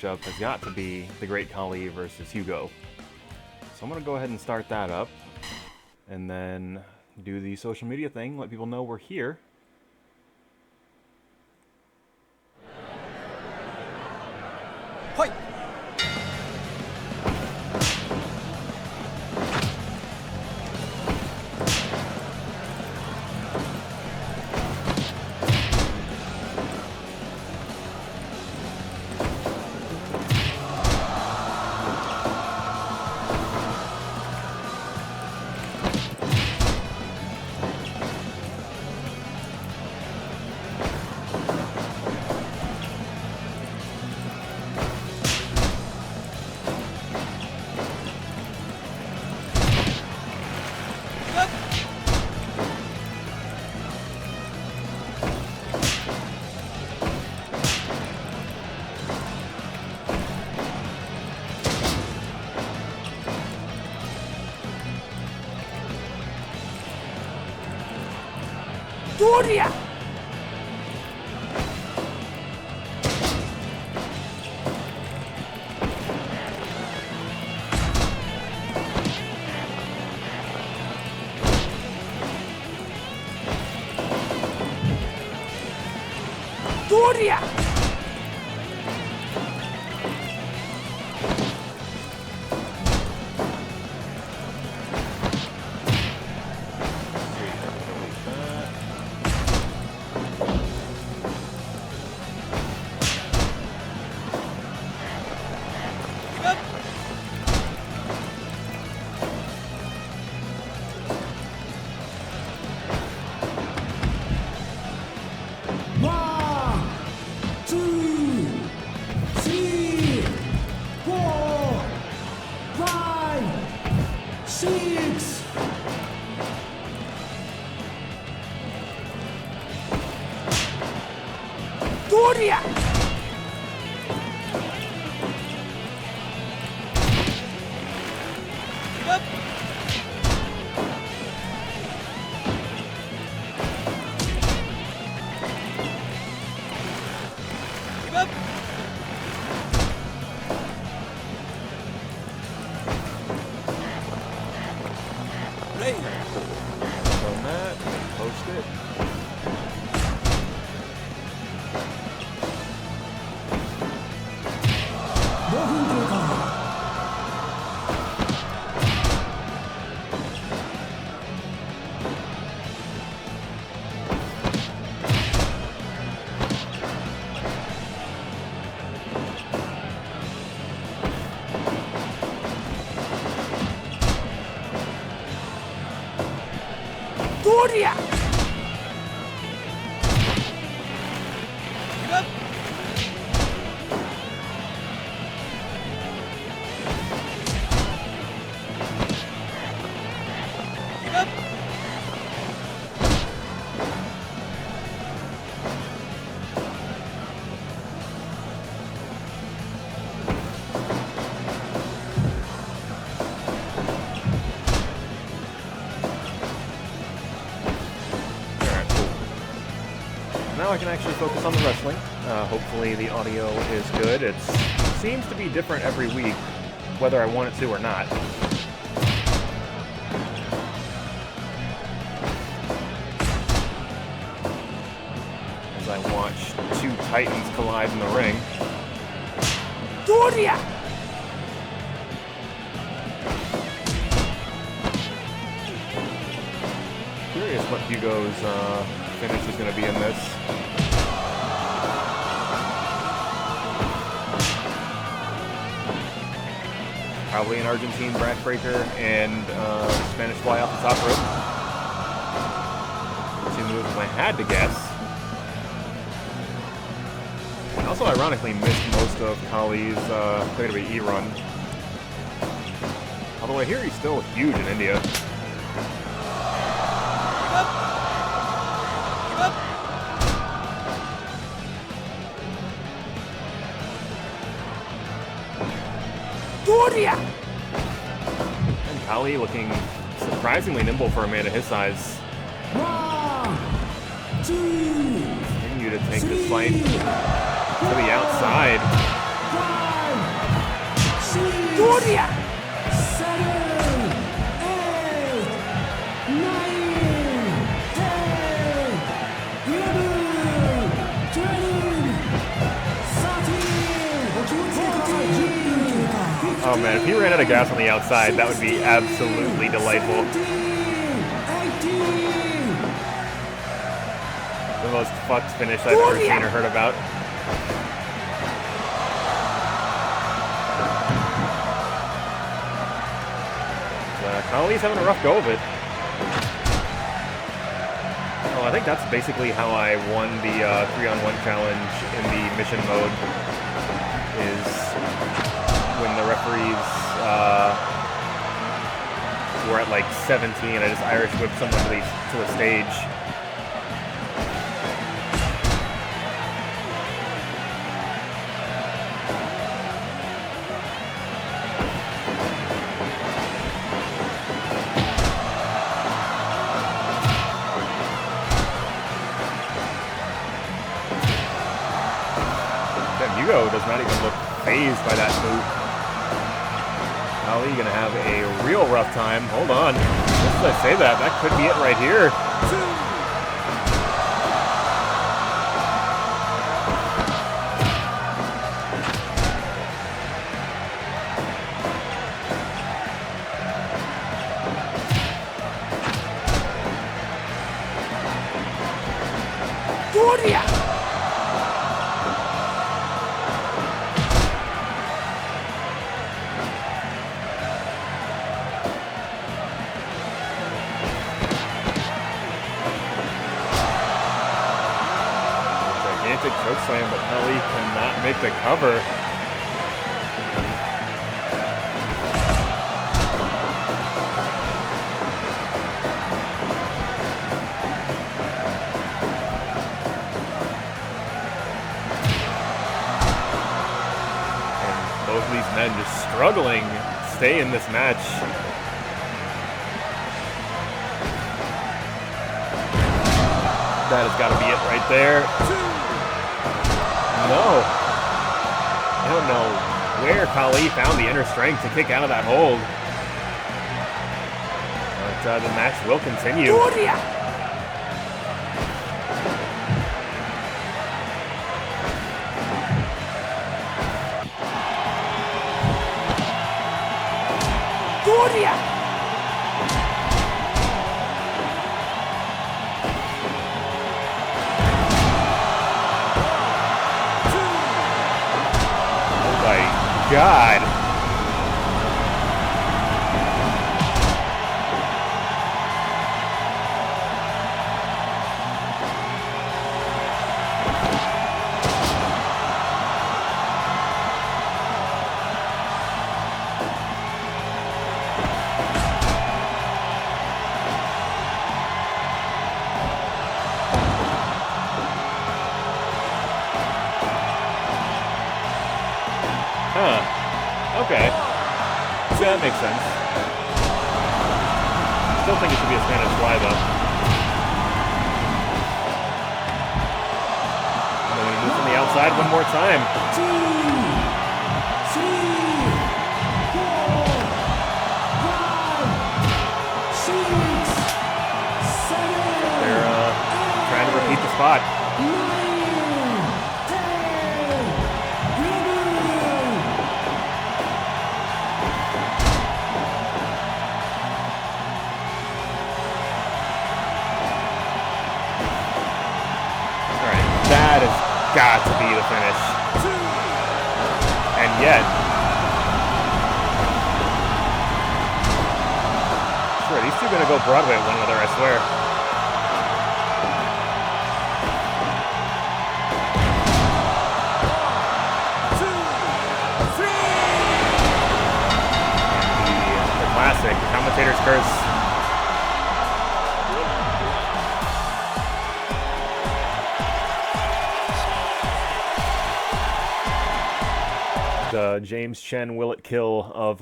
matchup has got to be the Great Khali versus Hugo. So I'm going to go ahead and start that up. And then do the social media thing, let people know we're here. Hoi! Gloria! Gloria! Gloria! On that, post it. Gloria! Now I can actually focus on the wrestling. Hopefully the audio is good. It seems to be different every week, whether I want it to or not. As I watch two titans collide in the ring. Gloria! Curious what Hugo's finish is going to be in this. Probably an Argentine backbreaker and Spanish fly off the top rope. Two moves I had to guess. And also ironically missed most of Khali's WWE run. Although I hear he's still huge in India. Gloria! And Khali looking surprisingly nimble for a man of his size. 1, 2, Continue to take this fight to the outside. Victoria! 7, 8, 9, 10, 11, 12, 13, Oh man, if he ran out of gas on the outside, that would be absolutely delightful. 18. The most fucked finish I've ever seen or heard about. Khali's having a rough go of it. Oh, I think that's basically how I won the 3-on-1 challenge in the mission mode. Is when the referees were at like 17, I just Irish whipped someone to the stage. Hugo does not even look phased by that move. Khali gonna have a real rough time. Hold on. Just as I say that, that could be it right here. Victoria! Choke slam, but Khali cannot make the cover. And both of these men just struggling to stay in this match. That has got to be it right there. No. I don't know where Khali found the inner strength to kick out of that hold. But the match will continue. Victoria! Victoria! God. Okay. Yeah, that makes sense. Still think it should be a Spanish fly, though. And then we move from the outside one more time. 2, 3, 4, 5, 6, 7. They're trying to repeat the spot. 9, 10, That has got to be the finish. And yet, sure, these two are going to go Broadway at one another, I swear. And the classic, the commentator's curse. The James Chen will it kill of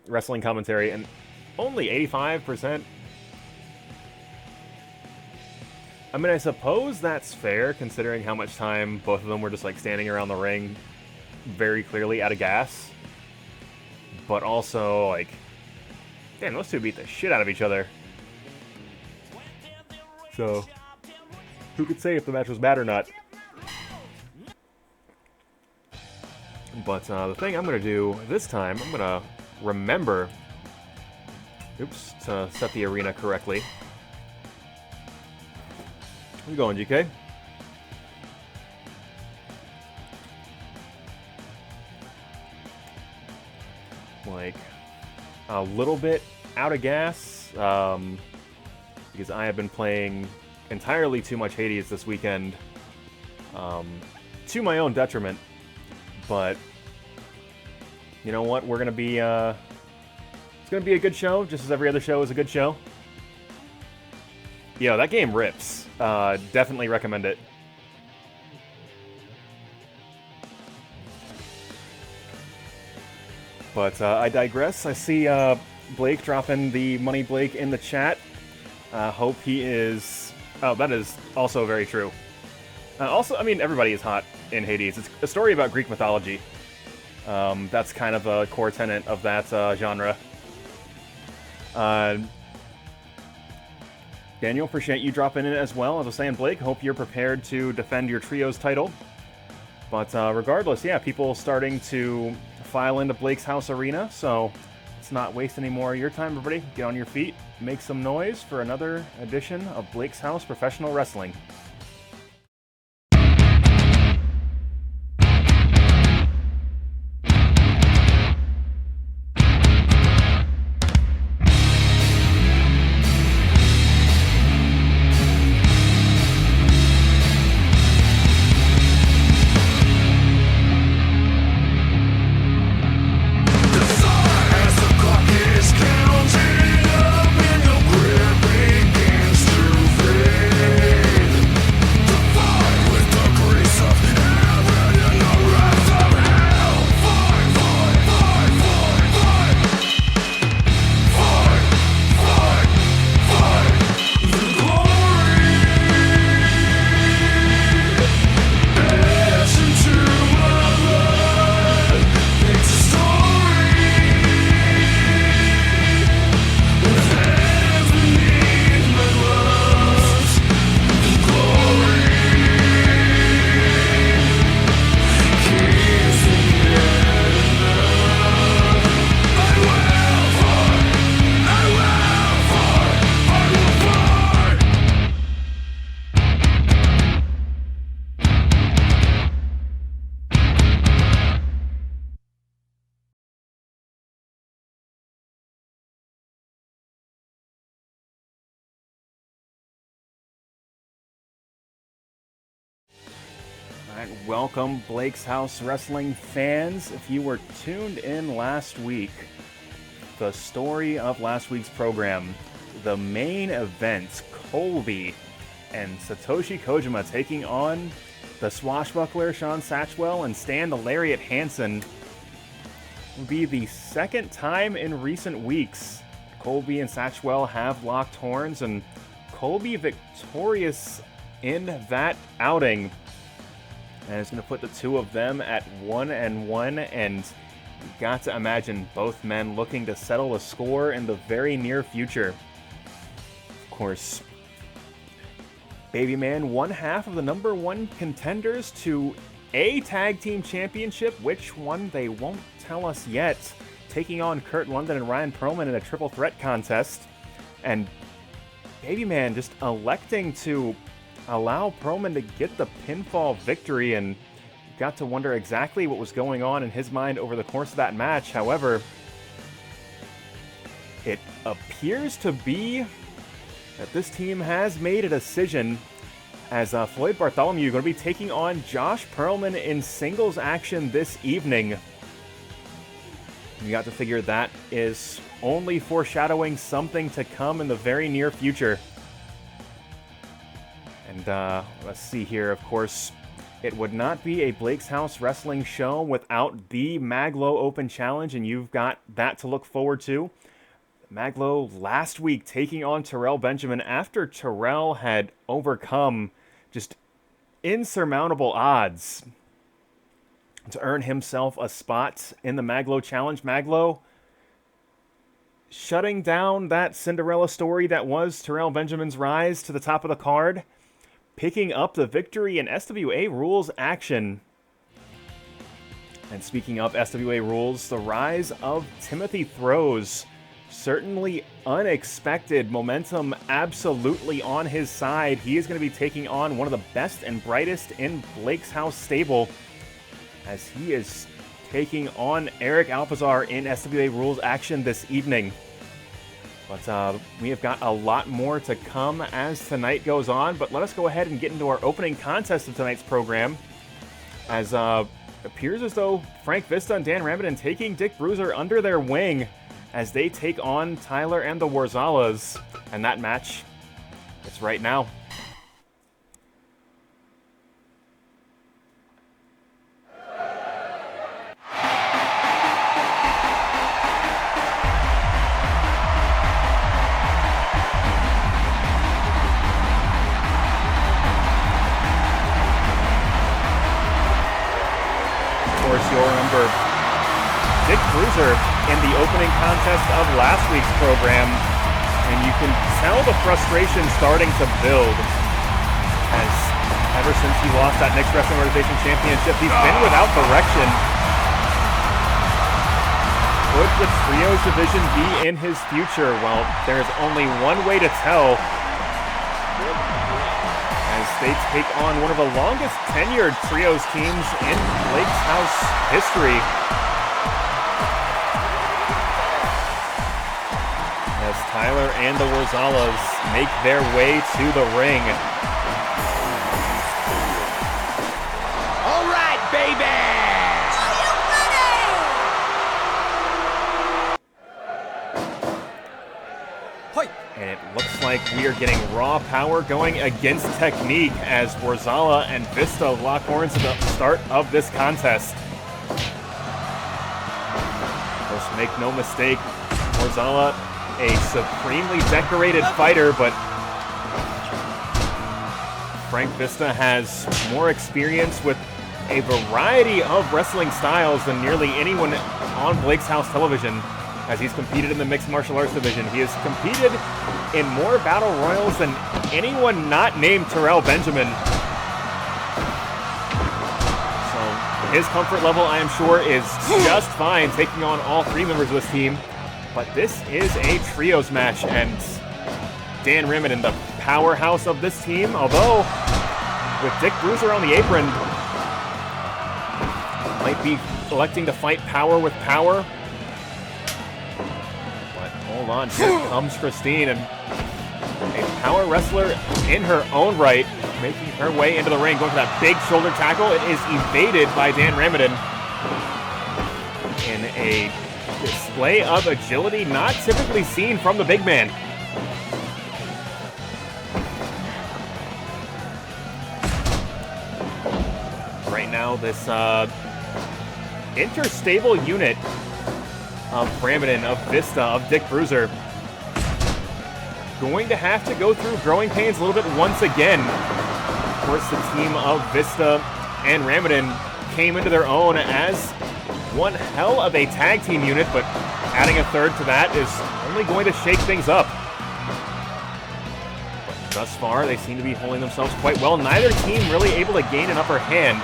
wrestling commentary, and only 85%. I mean, I suppose that's fair considering how much time both of them were just like standing around the ring very clearly out of gas. but also, like, damn, those two beat the shit out of each other. So, who could say if the match was bad or not? But the thing I'm going to do this time, I'm going to remember, to set the arena correctly. Where you going, GK? Like, a little bit out of gas, because I have been playing entirely too much Hades this weekend, to my own detriment. But you know what? We're gonna be it's gonna be a good show, just as every other show is a good show. Yo, that game rips. Definitely recommend it. But I digress. I see Blake dropping the money Blake in the chat. Hope he is... Oh, that is also very true. Also, I mean, everybody is hot in Hades. It's a story about Greek mythology. That's kind of a core tenet of that genre. Daniel, appreciate you dropping in as well. As I was saying, Blake, hope you're prepared to defend your trio's title. But regardless, yeah, people starting to file into Blake's House Arena, so let's not waste any more of your time, everybody. Get on your feet, make some noise for another edition of Blake's House Professional Wrestling. Welcome, Blake's House Wrestling fans. If you were tuned in last week, the story of last week's program, the main event, Colby and Satoshi Kojima taking on the swashbuckler Sean Satchwell and Stan the Lariat Hansen, will be the second time in recent weeks Colby and Satchwell have locked horns, and Colby victorious in that outing. And it's going to put the two of them at 1-1, and you've got to imagine both men looking to settle a score in the very near future. Of course, Baby Man, one half of the number one contenders to a tag team championship. Which one, they won't tell us yet. Taking on Kurt London and Ryan Pearlman in a triple threat contest. And Baby Man just electing to allow Pearlman to get the pinfall victory, and got to wonder exactly what was going on in his mind over the course of that match. However, it appears to be that this team has made a decision, as Floyd Bartholomew going to be taking on Josh Pearlman in singles action this evening. You got to figure that is only foreshadowing something to come in the very near future. And let's see here, of course, it would not be a Blake's House Wrestling show without the Mag.Lo Open Challenge, and you've got that to look forward to. Mag.Lo last week taking on Terrell Benjamin after Terrell had overcome just insurmountable odds to earn himself a spot in the Mag.Lo Challenge. Mag.Lo shutting down that Cinderella story that was Terrell Benjamin's rise to the top of the card, picking up the victory in SWA rules action. And speaking of SWA rules, the rise of Timothy Throws. Certainly unexpected momentum, absolutely on his side. He is going to be taking on one of the best and brightest in Blake's House stable, as he is taking on Eric Alpizar in SWA rules action this evening. But we have got a lot more to come as tonight goes on. But let us go ahead and get into our opening contest of tonight's program, as appears as though Frank Vista and Dan Ramitin taking Dick Bruiser under their wing as they take on Tyler and the Worzallas. And that match, it's right now. You'll remember Dick Bruiser in the opening contest of last week's program, and you can tell the frustration starting to build, as ever since he lost that Mixed Wrestling Organization Championship, he's been without direction. Could the Trios division be in his future? Well, there's only one way to tell, as they take on one of the longest tenured Trios teams in Blake's House history. As Tyler and the Worzallas make their way to the ring. All right, baby! And it looks like we are getting raw power going against technique as Worzallas and Vista lock horns at the start of this contest. Of course, make no mistake, Worzallas, a supremely decorated fighter, but Frank Vista has more experience with a variety of wrestling styles than nearly anyone on Blake's House television, as he's competed in the mixed martial arts division. He has competed in more battle royals than anyone not named Terrell Benjamin. So his comfort level, I am sure, is just fine taking on all three members of this team. But this is a trios match, and Dan Ramitin, the powerhouse of this team, although with Dick Bruiser on the apron, might be electing to fight power with power. Hold on, here comes Christine, and a power wrestler in her own right, making her way into the ring, going for that big shoulder tackle. It is evaded by Dan Ramitin in a display of agility not typically seen from the big man. Right now, this interstable unit of Ramitin, of Vista, of Dick Bruiser, going to have to go through growing pains a little bit once again. Of course, the team of Vista and Ramitin came into their own as one hell of a tag team unit, but adding a third to that is only going to shake things up. But thus far, they seem to be holding themselves quite well. Neither team really able to gain an upper hand.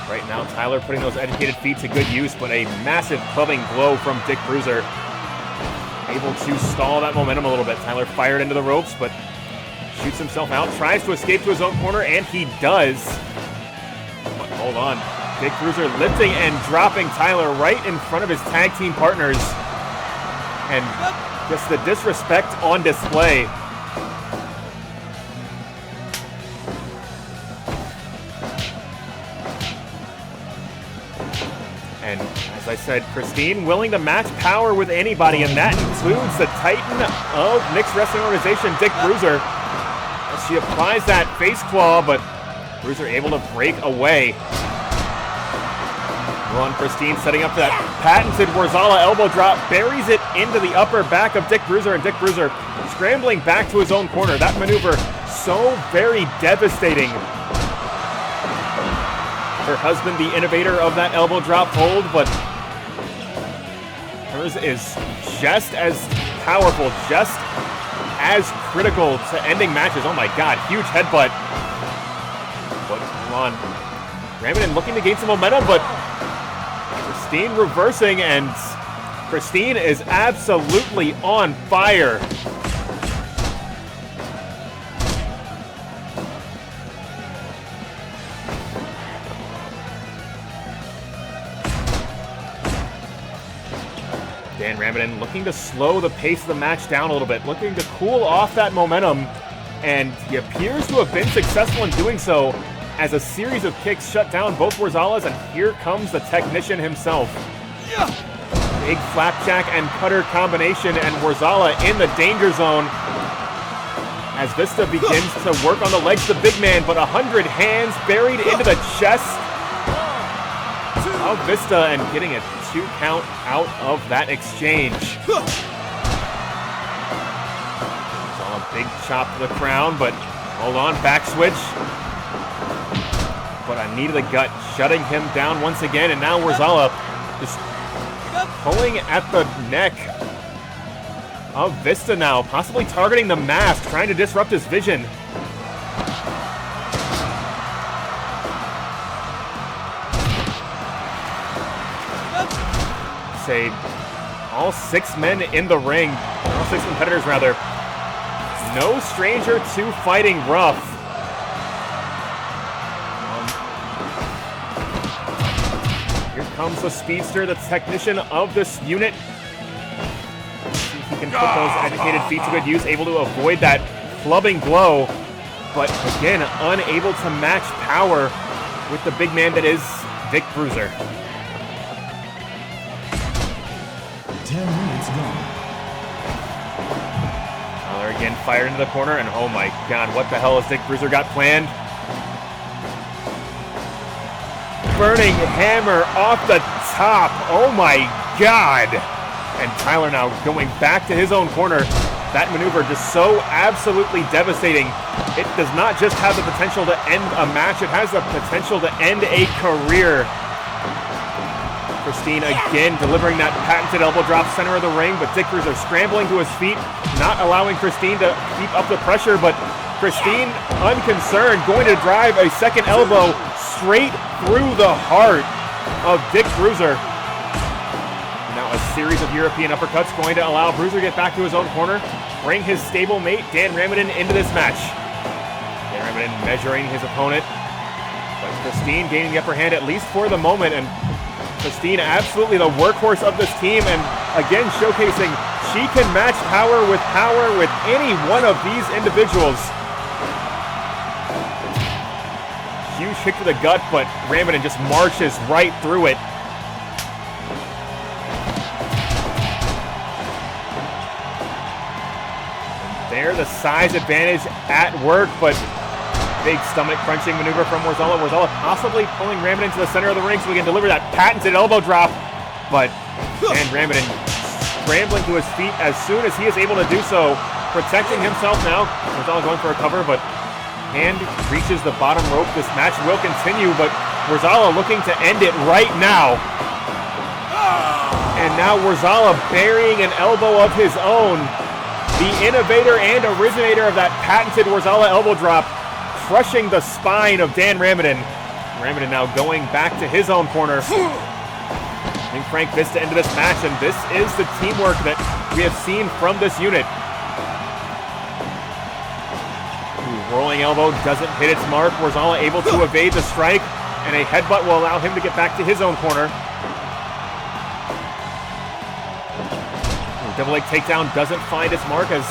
Right now, Tyler putting those educated feet to good use, but a massive clubbing blow from Dick Bruiser, able to stall that momentum a little bit. Tyler fired into the ropes, but shoots himself out, tries to escape to his own corner, and he does. But hold on. Dick Bruiser lifting and dropping Tyler right in front of his tag team partners. And just the disrespect on display. And as I said, Christine willing to match power with anybody, and that includes the titan of Mixed Wrestling Organization, Dick Bruiser. As she applies that face claw, but Bruiser able to break away. Ron Christine setting up that patented Worzallas elbow drop, buries it into the upper back of Dick Bruiser, and Dick Bruiser scrambling back to his own corner. That maneuver so very devastating. Her husband, the innovator of that elbow drop hold, but counters is just as powerful, just as critical to ending matches. Oh my god, huge headbutt. But hold on. Ramitin looking to gain some momentum, but Christine reversing, and Christine is absolutely on fire. Dan Ramitin looking to slow the pace of the match down a little bit, looking to cool off that momentum, and he appears to have been successful in doing so as a series of kicks shut down both Worzallas, and here comes the technician himself. Big flapjack and cutter combination, and Worzalla in the danger zone as Vista begins to work on the legs of the big man, but 100 hands buried into the chest of Vista and getting a 2 count out of that exchange. Saw a big chop to the crown, but hold on, back switch. But a knee to the gut, shutting him down once again, and now Worzalla just pulling at the neck of Vista now, possibly targeting the mask, trying to disrupt his vision. Say all 6 men in the ring, all 6 competitors rather, no stranger to fighting rough. Here comes the speedster, the technician of this unit. See if he can put those educated feet to good use, able to avoid that clubbing blow, but again, unable to match power with the big man that is Bruiser. 10 minutes gone. Tyler again fired into the corner, and oh my god, what the hell has Bruiser got planned? Burning hammer off the top, oh my god! And Tyler now going back to his own corner. That maneuver just so absolutely devastating. It does not just have the potential to end a match, it has the potential to end a career. Christine again delivering that patented elbow drop center of the ring, but Bruiser scrambling to his feet, not allowing Christine to keep up the pressure, but Christine, unconcerned, going to drive a second elbow straight through the heart of Bruiser. Now a series of European uppercuts going to allow Bruiser to get back to his own corner, bring his stablemate Dan Ramitin into this match. Dan Ramitin measuring his opponent, but Christine gaining the upper hand at least for the moment, and Christine absolutely the workhorse of this team, and again showcasing she can match power with any one of these individuals. Huge kick to the gut, but Ramitin just marches right through it. And there, the size advantage at work, but big stomach crunching maneuver from Worzalla. Worzalla possibly pulling Ramitin to the center of the ring so we can deliver that patented elbow drop. But Dan Ramitin scrambling to his feet as soon as he is able to do so, protecting himself now. Worzalla going for a cover, but hand reaches the bottom rope. This match will continue, but Worzalla looking to end it right now. And now Worzalla burying an elbow of his own. The innovator and originator of that patented Worzalla elbow drop, crushing the spine of Dan Ramitin. Ramitin now going back to his own corner. Bring Frank Vista into this match, and this is the teamwork that we have seen from this unit. Rolling elbow doesn't hit its mark. Worzalla able to evade the strike, and a headbutt will allow him to get back to his own corner. Double leg takedown doesn't find its mark as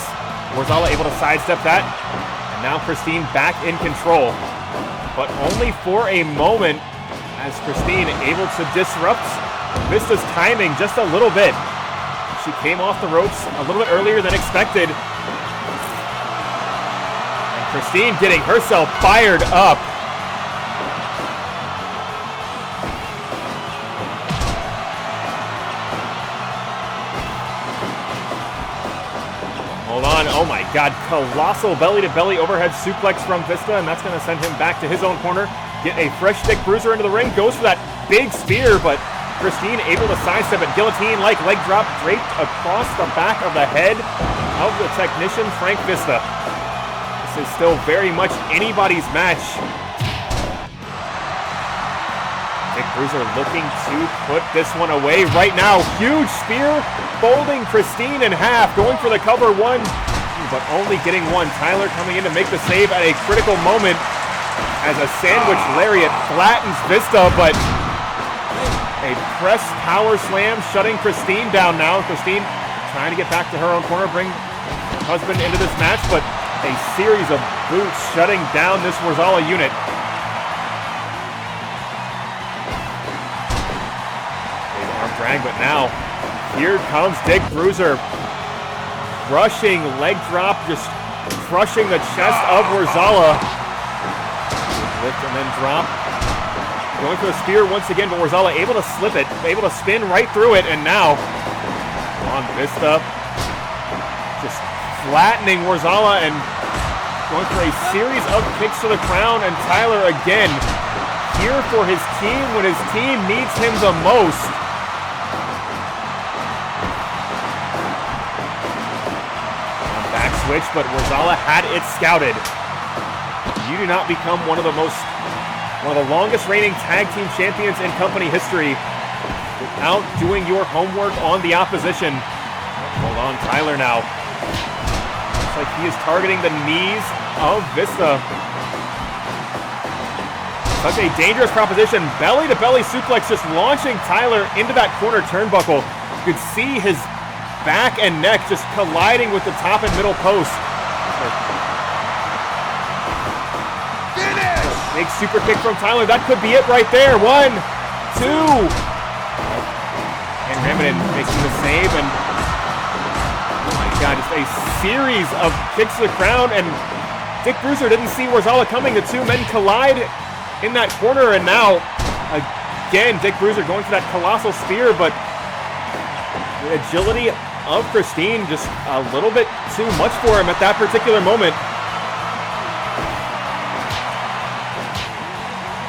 Worzalla able to sidestep that. Now Christine back in control, but only for a moment as Christine able to disrupt Vista's timing just a little bit. She came off the ropes a little bit earlier than expected. And Christine getting herself fired up. Hold on, oh my god, colossal belly-to-belly overhead suplex from Vista, and that's going to send him back to his own corner. Get a fresh Bruiser into the ring, goes for that big spear, but Christine able to sidestep it. Guillotine-like leg drop draped across the back of the head of the technician, Frank Vista. This is still very much anybody's match. Dick Bruiser looking to put this one away right now. Huge spear, folding Christine in half, going for the cover one, but only getting one. Tyler coming in to make the save at a critical moment as a sandwich lariat flattens Vista, but a press power slam shutting Christine down now. Christine trying to get back to her own corner, bring her husband into this match, but a series of boots shutting down this Worzallas unit. Drag, but now here comes Dick Bruiser, rushing leg drop, just crushing the chest of Worzallas. Lift and then drop, going for the spear once again, but Worzallas able to slip it, able to spin right through it, and now on Vista, just flattening Worzallas and going for a series of kicks to the crown, and Tyler again here for his team when his team needs him the most. Switch, but Worzallas had it scouted. You do not become one of the longest reigning tag team champions in company history without doing your homework on the opposition. Hold on, Tyler now. Looks like he is targeting the knees of Vista. Such a dangerous proposition. Belly to belly suplex, just launching Tyler into that corner turnbuckle. You could see his back and neck just colliding with the top and middle post. Finish! Big super kick from Tyler. That could be it right there. 1, 2. And Ramitin making the save. And oh my God, just a series of kicks to the crown. And Dick Bruiser didn't see Worzallas coming. The two men collide in that corner. And now, again, Dick Bruiser going for that colossal spear. But the agility of Christine just a little bit too much for him at that particular moment.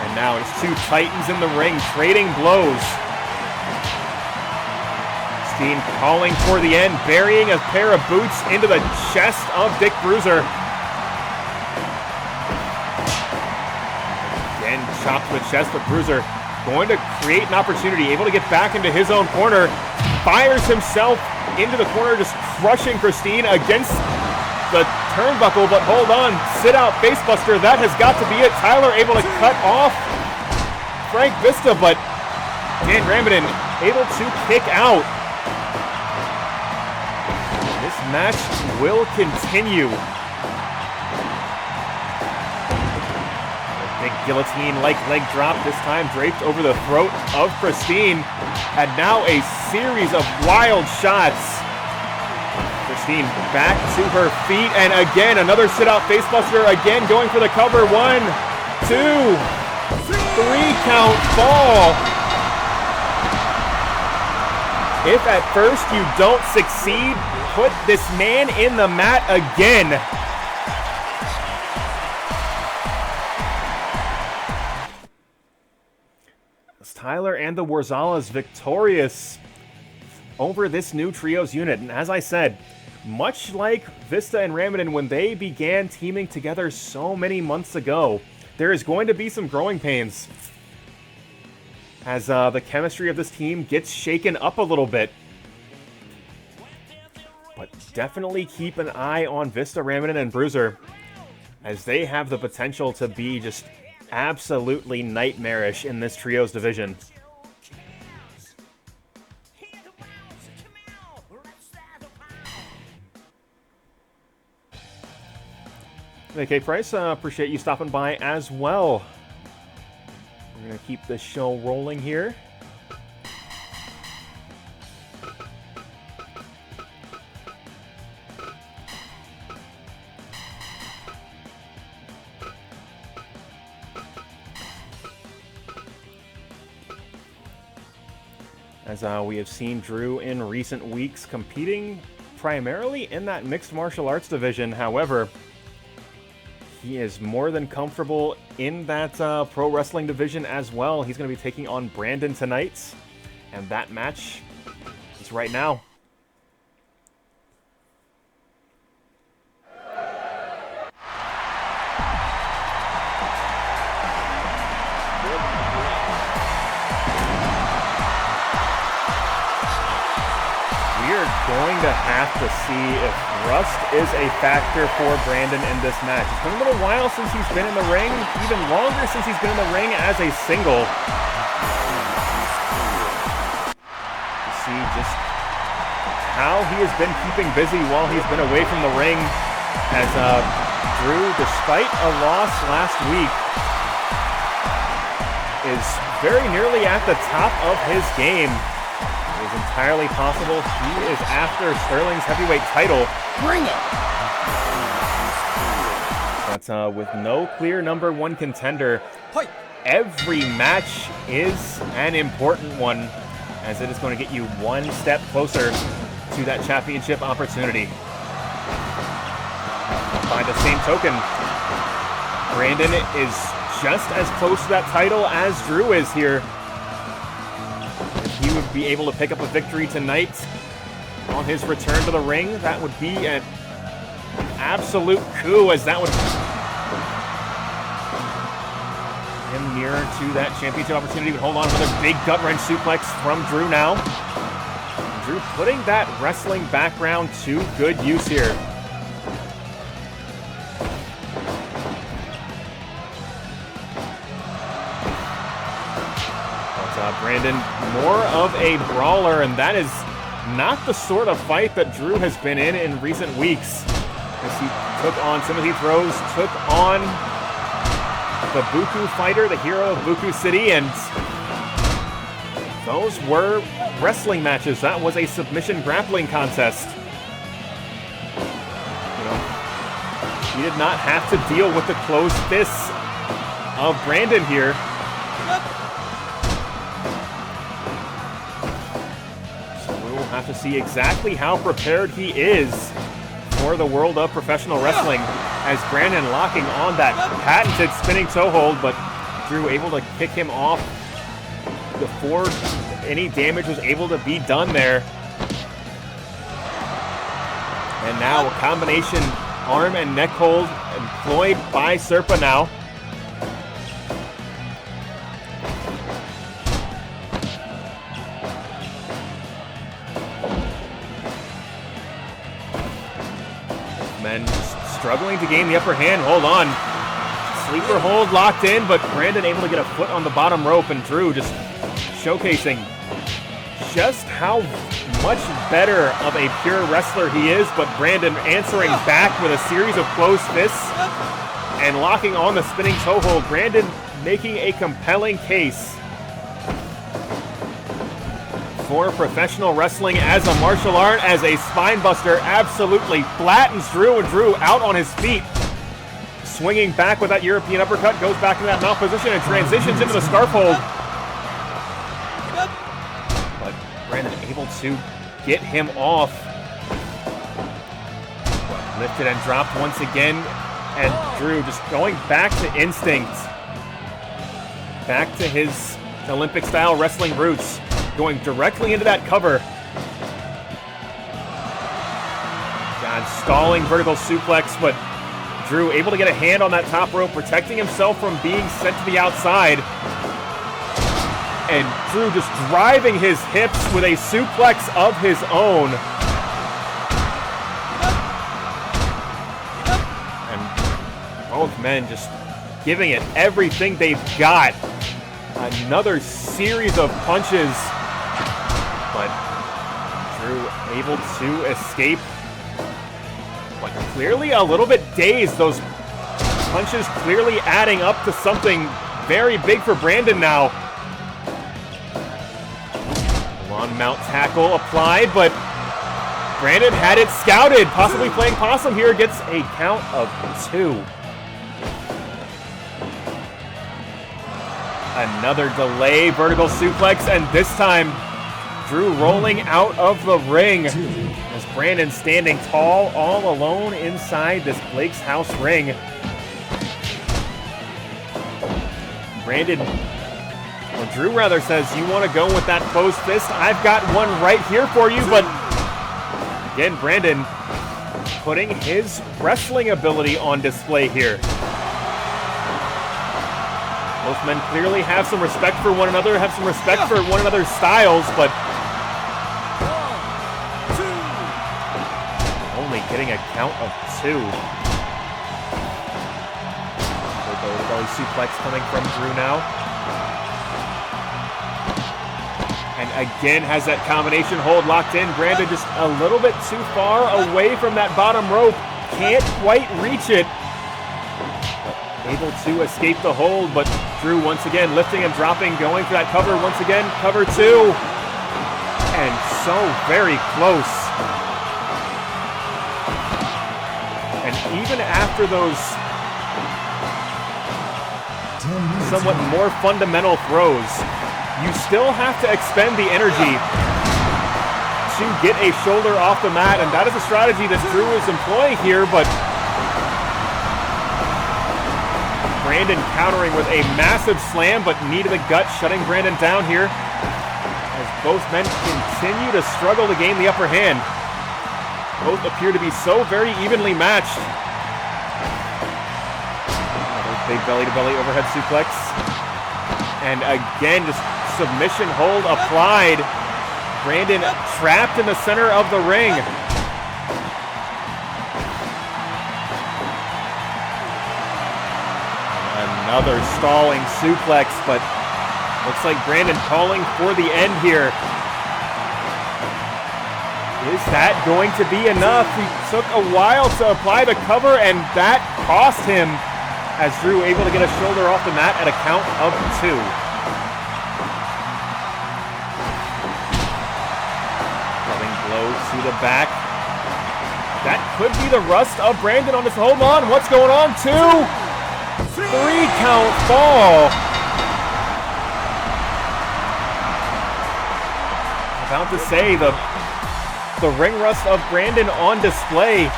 And now it's two titans in the ring trading blows. Christine calling for the end, burying a pair of boots into the chest of Dick Bruiser. Again, chopped to the chest, but Bruiser going to create an opportunity, able to get back into his own corner, fires himself into the corner, just crushing Christine against the turnbuckle, but hold on, sit out facebuster, that has got to be it. Tyler able to cut off Frank Vista, but Dan Ramitin able to kick out. This match will continue. Big guillotine-like leg drop, this time draped over the throat of Christine. And now a series of wild shots. Christine back to her feet, and again another sit-out facebuster, again going for the cover. 1, 2, 3 count fall. If at first you don't succeed, put this man in the mat again. Tyler and the Worzallas victorious over this new trios unit. And as I said, much like Vista and Ramitin when they began teaming together so many months ago, there is going to be some growing pains as the chemistry of this team gets shaken up a little bit. But definitely keep an eye on Vista, Ramitin, and Bruiser, as they have the potential to be just absolutely nightmarish in this trios division. Okay, Price, appreciate you stopping by as well. We're going to keep this show rolling here. As we have seen Drew in recent weeks competing primarily in that mixed martial arts division. However, he is more than comfortable in that pro wrestling division as well. He's going to be taking on Brandon tonight. And that match is right now. We're going to have to see if rust is a factor for Brandon in this match. It's been a little while since he's been in the ring, even longer since he's been in the ring as a single. To see just how he has been keeping busy while he's been away from the ring, as Drew, despite a loss last week, is very nearly at the top of his game. It is entirely possible he is after Sterling's heavyweight title. Bring it! But with no clear number one contender, every match is an important one, as it is going to get you one step closer to that championship opportunity. By the same token, Brandon is just as close to that title as Drew is here. If he would be able to pick up a victory tonight on his return to the ring, that would be an absolute coup, as that would him nearer to that championship opportunity. But hold on, another big gut-wrench suplex from Drew now. Drew putting that wrestling background to good use here. Brandon, more of a brawler, and that is not the sort of fight that Drew has been in recent weeks. As he took on Timothy Throws, took on the Buku fighter, the hero of Buku City, and those were wrestling matches. That was a submission grappling contest. You know, he did not have to deal with the closed fists of Brandon here. Have to see exactly how prepared he is for the world of professional wrestling, as Brandon locking on that patented spinning toe hold, but Drew able to kick him off before any damage was able to be done there. And now a combination arm and neck hold employed by Serpa now. Men struggling to gain the upper hand. Hold on. Sleeper hold locked in, but Brandon able to get a foot on the bottom rope, and Drew just showcasing just how much better of a pure wrestler he is, but Brandon answering back with a series of closed fists and locking on the spinning toe hold. Brandon making a compelling case for professional wrestling as a martial art, as a spine buster absolutely flattens Drew, and Drew out on his feet. Swinging back with that European uppercut, goes back into that mount position and transitions into the scarf hold. But Brandon able to get him off. Lifted and dropped once again, and Drew just going back to instinct. Back to his Olympic-style wrestling roots. Going directly into that cover. God, stalling vertical suplex, but Drew able to get a hand on that top rope, protecting himself from being sent to the outside. And Drew just driving his hips with a suplex of his own. And both men just giving it everything they've got. Another series of punches. But Drew able to escape, but clearly a little bit dazed. Those punches clearly adding up to something very big for Brandon now. Long mount tackle applied, but Brandon had it scouted. Possibly playing possum here, gets a count of 2. Another delay vertical suplex, and this time Drew rolling out of the ring as Brandon standing tall all alone inside this Blake's House ring. Brandon was Well, Drew rather says, you want to go with that closed fist? I've got one right here for you, but again, Brandon putting his wrestling ability on display here. Both men clearly have some respect for one another, have some respect for one another's styles, but only getting a count of 2. The belly suplex coming from Drew now. And again has that combination hold locked in. Brandon just a little bit too far away from that bottom rope. Can't quite reach it. Able to escape the hold, but Drew once again lifting and dropping, going for that cover once again. Cover 2. And so very close. And even after those somewhat more fundamental throws, you still have to expend the energy to get a shoulder off the mat, and that is a strategy that Drew is employing here, but Brandon countering with a massive slam, but knee to the gut, shutting Brandon down here as both men continue to struggle to gain the upper hand. Both appear to be so very evenly matched. Another big belly-to-belly overhead suplex. And again, just submission hold applied. Brandon trapped in the center of the ring. Another stalling suplex, but looks like Brandon calling for the end here. Is that going to be enough? He took a while to apply the cover, and that cost him, as Drew able to get a shoulder off the mat at a count of 2. Loving blow to the back. That could be the rust of Brandon on this. Hold on, what's going on? 2, 3 count fall. About to say the ring rust of Brandon on display,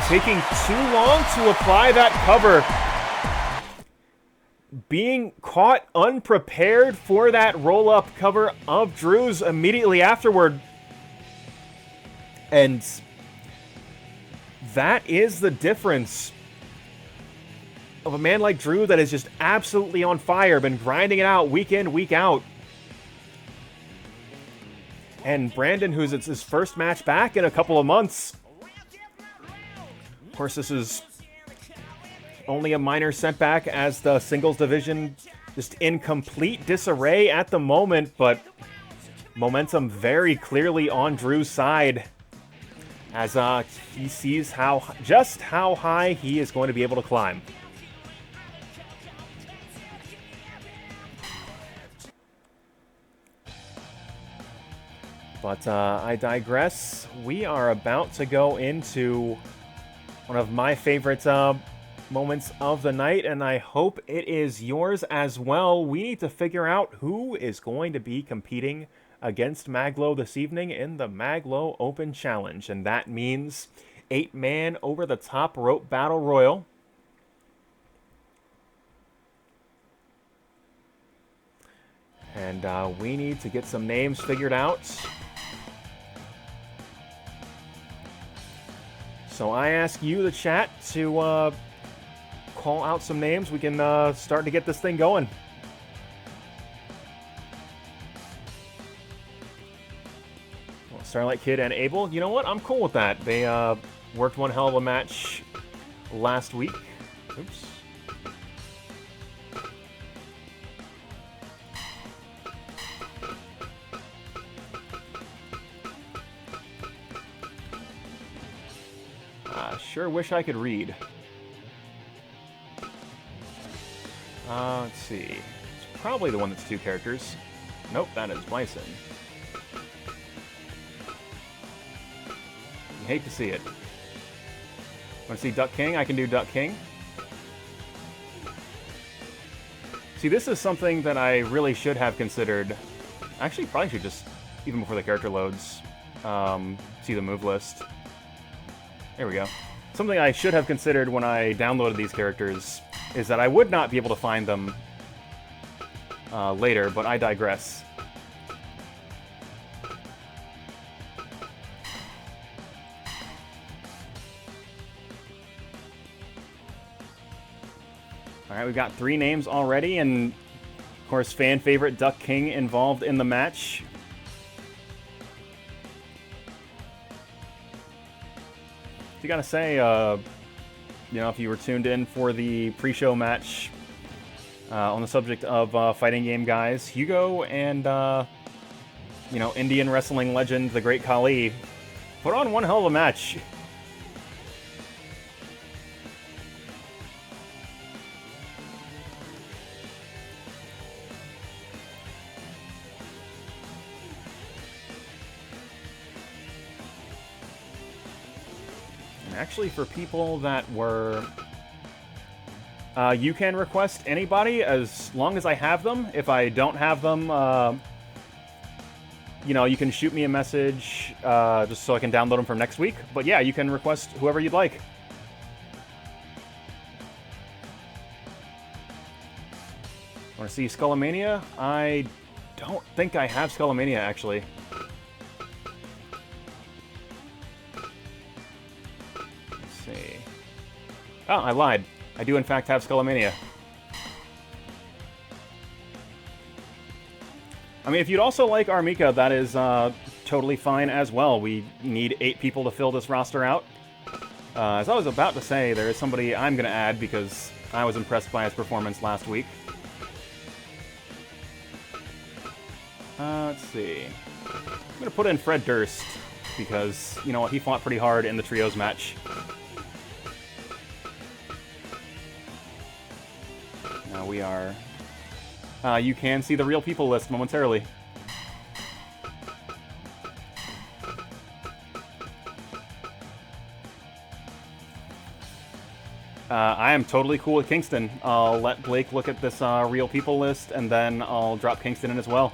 taking too long to apply that cover. Being caught unprepared for that roll-up cover of Drew's immediately afterward. And that is the difference of a man like Drew that is just absolutely on fire, been grinding it out week in, week out. And Brandon, who's it's his first match back in a couple of months. Of course, this is only a minor setback as the singles division just in complete disarray at the moment, but momentum very clearly on Drew's side as he sees just how high he is going to be able to climb. But I digress. We are about to go into one of my favorite moments of the night, and I hope it is yours as well. We need to figure out who is going to be competing against Mag.Lo this evening in the Mag.Lo Open Challenge, and that means 8-man over-the-top rope battle royal. And we need to get some names figured out. So I ask you, the chat, to call out some names. We can start to get this thing going. Well, Starlight Kid and Abel, you know what? I'm cool with that. They worked one hell of a match last week. Oops. Sure wish I could read. Let's see. It's probably the one that's 2 characters. Nope, that is Bison. You hate to see it. Want to see Duck King? I can do Duck King. See, this is something that I really should have considered. Actually, probably should just, even before the character loads, see the move list. There we go. Something I should have considered when I downloaded these characters is that I would not be able to find them later, but I digress. All right, we've got 3 names already, and of course, fan favorite Duck King involved in the match. You gotta say, you know, if you were tuned in for the pre-show match on the subject of fighting game guys, Hugo and, you know, Indian wrestling legend, the great Khali, put on one hell of a match. Actually, for people that were... you can request anybody as long as I have them. If I don't have them, you know, you can shoot me a message just so I can download them for next week. But yeah, you can request whoever you'd like. Want to see Skullomania? I don't think I have Skullomania, actually. Oh, I lied. I do, in fact, have Skullomania. I mean, if you'd also like our Mika, that is totally fine as well. We need 8 people to fill this roster out. As I was about to say, there is somebody I'm going to add because I was impressed by his performance last week. Let's see. I'm going to put in Fred Durst because, you know what, he fought pretty hard in the trios match. Now we are... you can see the real people list momentarily. I am totally cool with Kingston. I'll let Blake look at this real people list, and then I'll drop Kingston in as well.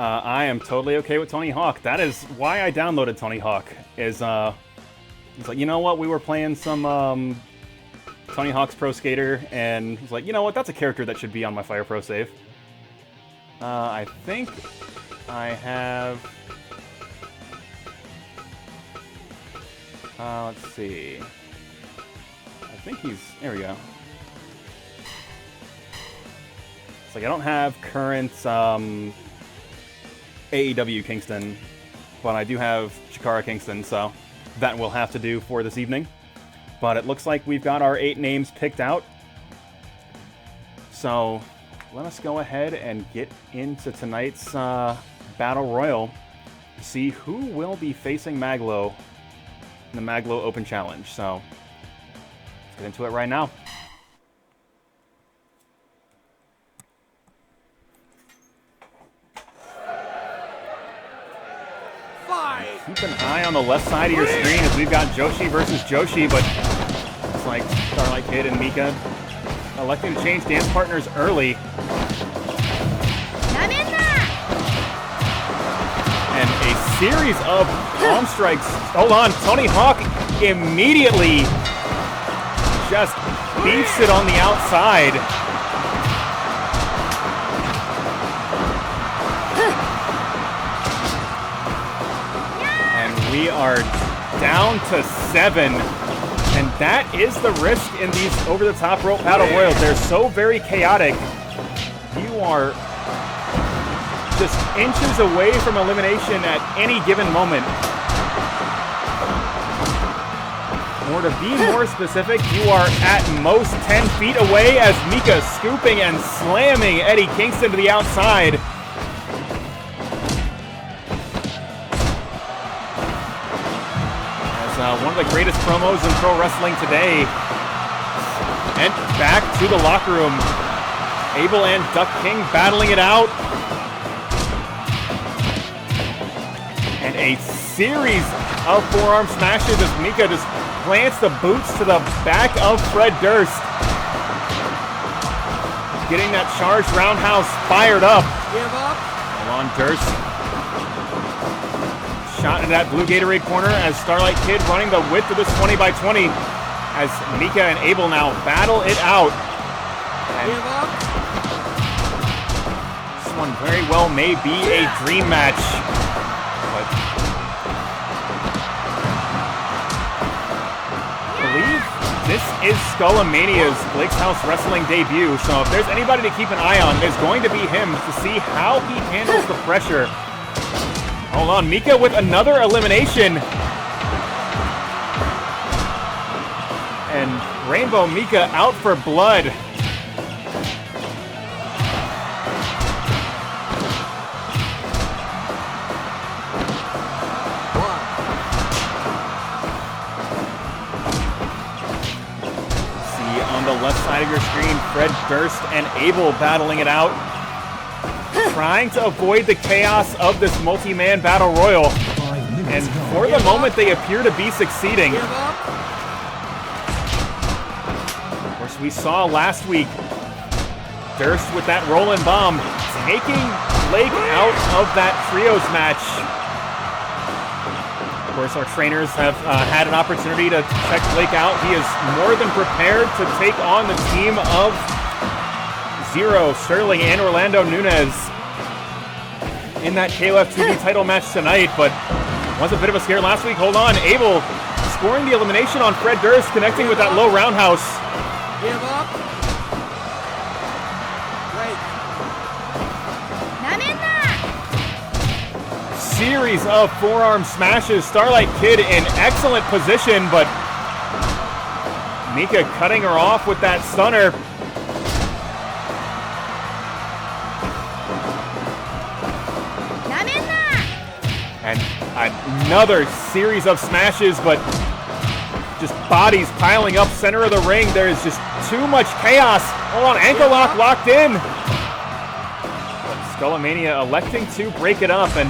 I am totally okay with Tony Hawk. That is why I downloaded Tony Hawk. It's like, you know what, we were playing some Tony Hawk's Pro Skater, and it's like, you know what, that's a character that should be on my Fire Pro save. I think I have... let's see. I think he's... There we go. It's like I don't have current... AEW Kingston, but I do have Chikara Kingston, so that will have to do for this evening. But it looks like we've got our 8 names picked out. So let us go ahead and get into tonight's Battle Royal to see who will be facing Mag.Lo in the Mag.Lo Open Challenge. So let's get into it right now. Keep an eye on the left side of your screen as we've got Joshi versus Joshi, but it's like Starlight Kid and Mika electing to change dance partners early. And a series of palm strikes. Hold on, Tony Hawk immediately just beefs it on the outside. We are down to 7, and that is the risk in these over-the-top rope battle royals. They're so very chaotic. You are just inches away from elimination at any given moment. Or to be more specific, you are at most 10 feet away as Mika scooping and slamming Eddie Kingston to the outside. One of the greatest promos in pro wrestling today. And back to the locker room. Abel and Duck King battling it out. And a series of forearm smashes as Mika just plants the boots to the back of Fred Durst. Getting that charged roundhouse fired up. Give up. On Durst. Shot into that blue Gatorade corner as Starlight Kid running the width of this 20x20 as Mika and Abel now battle it out. And this one very well may be a dream match. But I believe this is Skullamania's Blake's House Wrestling debut, so if there's anybody to keep an eye on, it's going to be him to see how he handles the pressure. Hold on, Mika with another elimination. And Rainbow Mika out for blood. Left side of your screen, Fred Durst and Abel battling it out, trying to avoid the chaos of this multi-man battle royal, and for the moment they appear to be succeeding. Of course, we saw last week Durst with that rolling bomb taking Blake out of that trios match. Of course, our trainers have had an opportunity to check Blake out. He is more than prepared to take on the team of Zero, Sterling, and Orlando Nunez in that KLF TV title match tonight, but was a bit of a scare last week. Hold on, Abel scoring the elimination on Fred Durst, connecting with that low roundhouse. Give up. Series of forearm smashes. Starlight Kid in excellent position, but Mika cutting her off with that stunner. And another series of smashes, but just bodies piling up center of the ring. There is just too much chaos. Hold on, ankle lock locked in. But Skullamania electing to break it up, and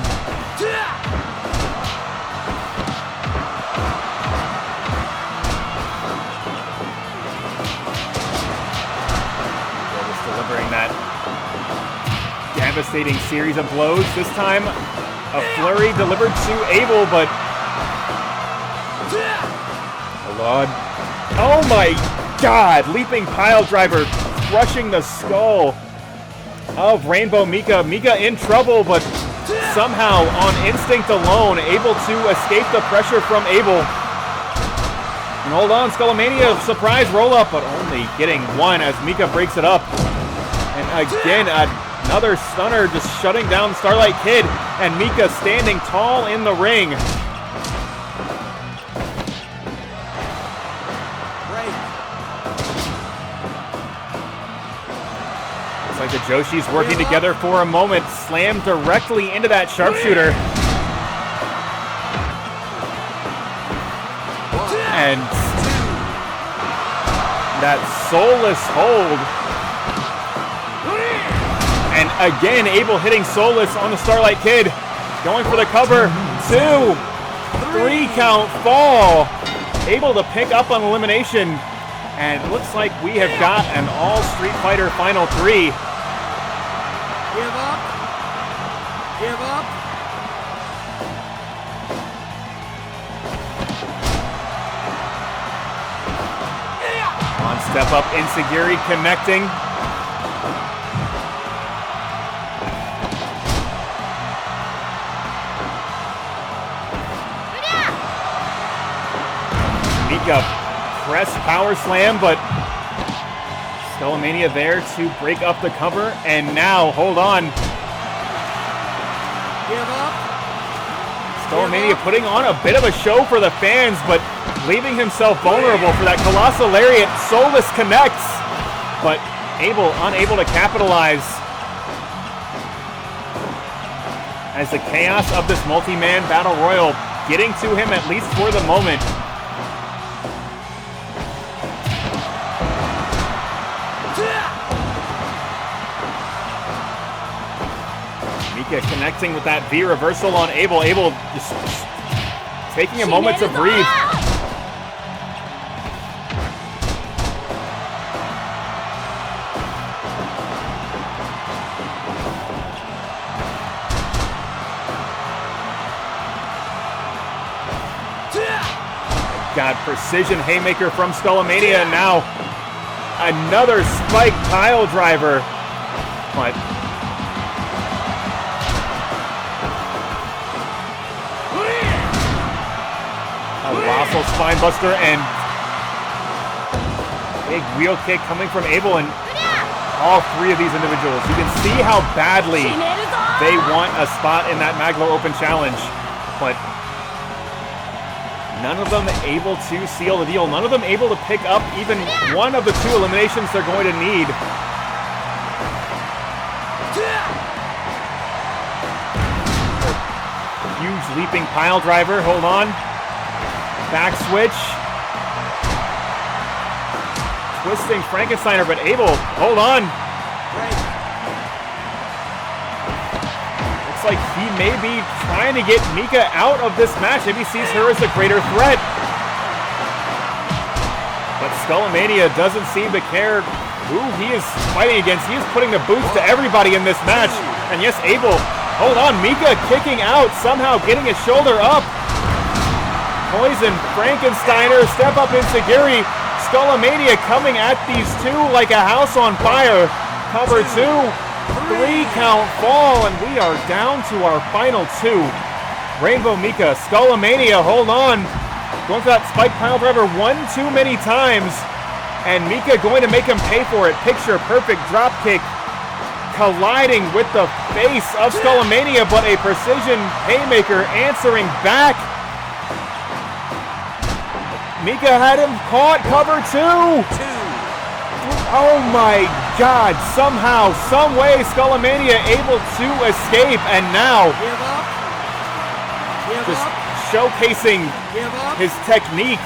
delivering that devastating series of blows. This time, a flurry delivered to Abel, but hold on. Oh my God! Leaping pile driver, crushing the skull of Rainbow Mika. Mika in trouble, but somehow on instinct alone, able to escape the pressure from Abel. And hold on, Skullamania, surprise roll up, but only getting one as Mika breaks it up. And again, another stunner just shutting down Starlight Kid, and Mika standing tall in the ring. Looks like the Joshis working together for a moment. Slam directly into that sharpshooter. And that soulless hold. And again, Abel hitting soulless on the Starlight Kid. Going for the cover. 2, 3 count fall. Able to pick up on elimination. And it looks like we have got an all Street Fighter Final 3. Give up. Give up. On step up, Inseguri connecting. Mika press power slam, but Skullamania there to break up the cover, and now, hold on. Give up. Skullamania putting on a bit of a show for the fans, but leaving himself vulnerable for that Colossal Lariat. Soulless connects, but unable to capitalize. As the chaos of this multi-man battle royal getting to him, at least for the moment. Mika connecting with that V reversal on Abel. Abel just taking a moment to breathe. God, precision haymaker from Skullomania, and now another spike pile driver. But a colossal spinebuster and big wheel kick coming from Abel, and all three of these individuals, you can see how badly they want a spot in that Mag.Lo Open Challenge, but none of them able to seal the deal. None of them able to pick up even one of the two eliminations they're going to need. Huge leaping pile driver, hold on. Back switch. Twisting Frankensteiner, but Abel, hold on. Looks like he may be trying to get Mika out of this match. Maybe sees her as a greater threat. But Skullomania doesn't seem to care who he is fighting against. He is putting the boots to everybody in this match. And yes, Abel, hold on. Mika kicking out, somehow getting his shoulder up. Poison, Frankensteiner, step up into Gary. Skullomania coming at these two like a house on fire. Cover 2, 3 count fall, and we are down to our final 2. Rainbow Mika, Skullomania, hold on. Going for that spike pile driver one too many times. And Mika going to make him pay for it. Picture perfect drop kick. Colliding with the face of Skullomania, but a precision haymaker answering back. Mika had him caught, cover 2. Oh my God, somehow, some way, Skullomania able to escape, and now just showcasing his technique,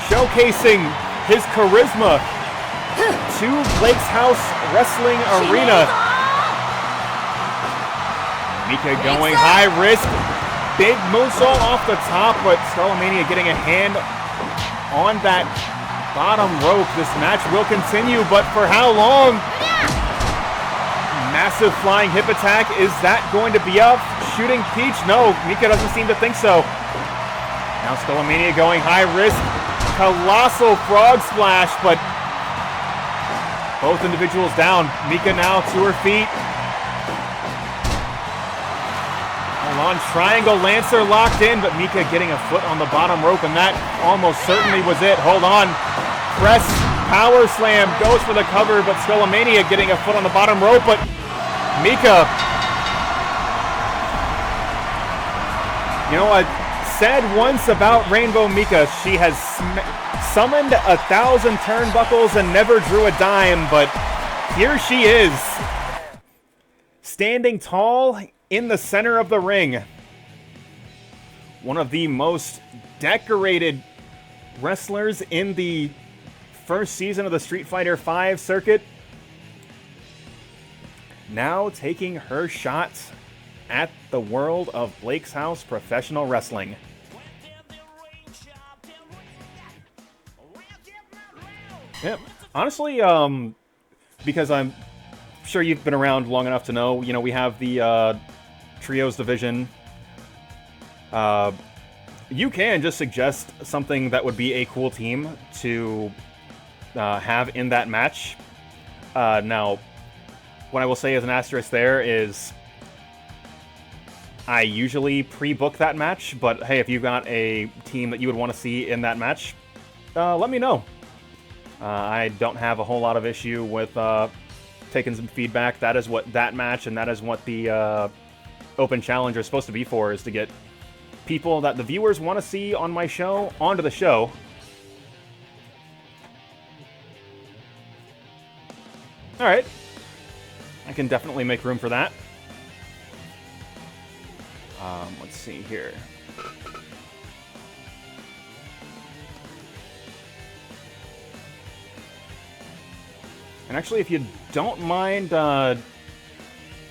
showcasing his charisma to Blake's House Wrestling Arena. Mika going high risk, big moonsault off the top, but Skullomania getting a hand on that bottom rope. This match will continue, but for how long? Massive flying hip attack. Is that going to be up? Shooting Peach? No, Mika doesn't seem to think so. Now Skullomania going high risk. Colossal frog splash, but both individuals down. Mika now to her feet. On triangle Lancer locked in, but Mika getting a foot on the bottom rope, and that almost certainly was it. Hold on. Press, power slam, goes for the cover, but Skullomania getting a foot on the bottom rope, but Mika. You know, I said once about Rainbow Mika, she has summoned 1,000 turnbuckles and never drew a dime, but here she is. Standing tall in the center of the ring. One of the most decorated wrestlers in the first season of the Street Fighter V circuit. Now taking her shot at the world of Blake's House Professional Wrestling. Yep. Honestly, because I'm sure you've been around long enough to know, you know, we have the Trios division. You can just suggest something that would be a cool team to have in that match. Now, what I will say as an asterisk there is I usually pre-book that match, but hey, if you've got a team that you would want to see in that match, let me know. I don't have a whole lot of issue with taking some feedback. That is what that match and that is what the Open Challenge is supposed to be for, is to get people that the viewers want to see on my show onto the show. Alright. I can definitely make room for that. Let's see here. And actually, if you don't mind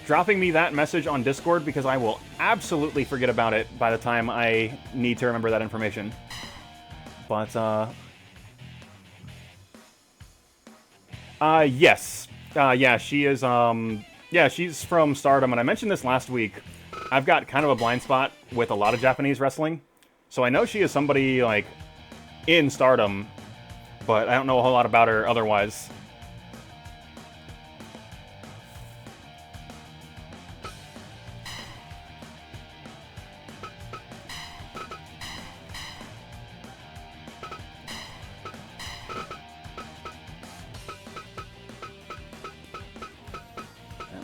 dropping me that message on Discord, because I will absolutely forget about it by the time I need to remember that information. But, yes. Yeah, she is, yeah, she's from Stardom, and I mentioned this last week. I've got kind of a blind spot with a lot of Japanese wrestling, so I know she is somebody, like, in Stardom, but I don't know a whole lot about her otherwise.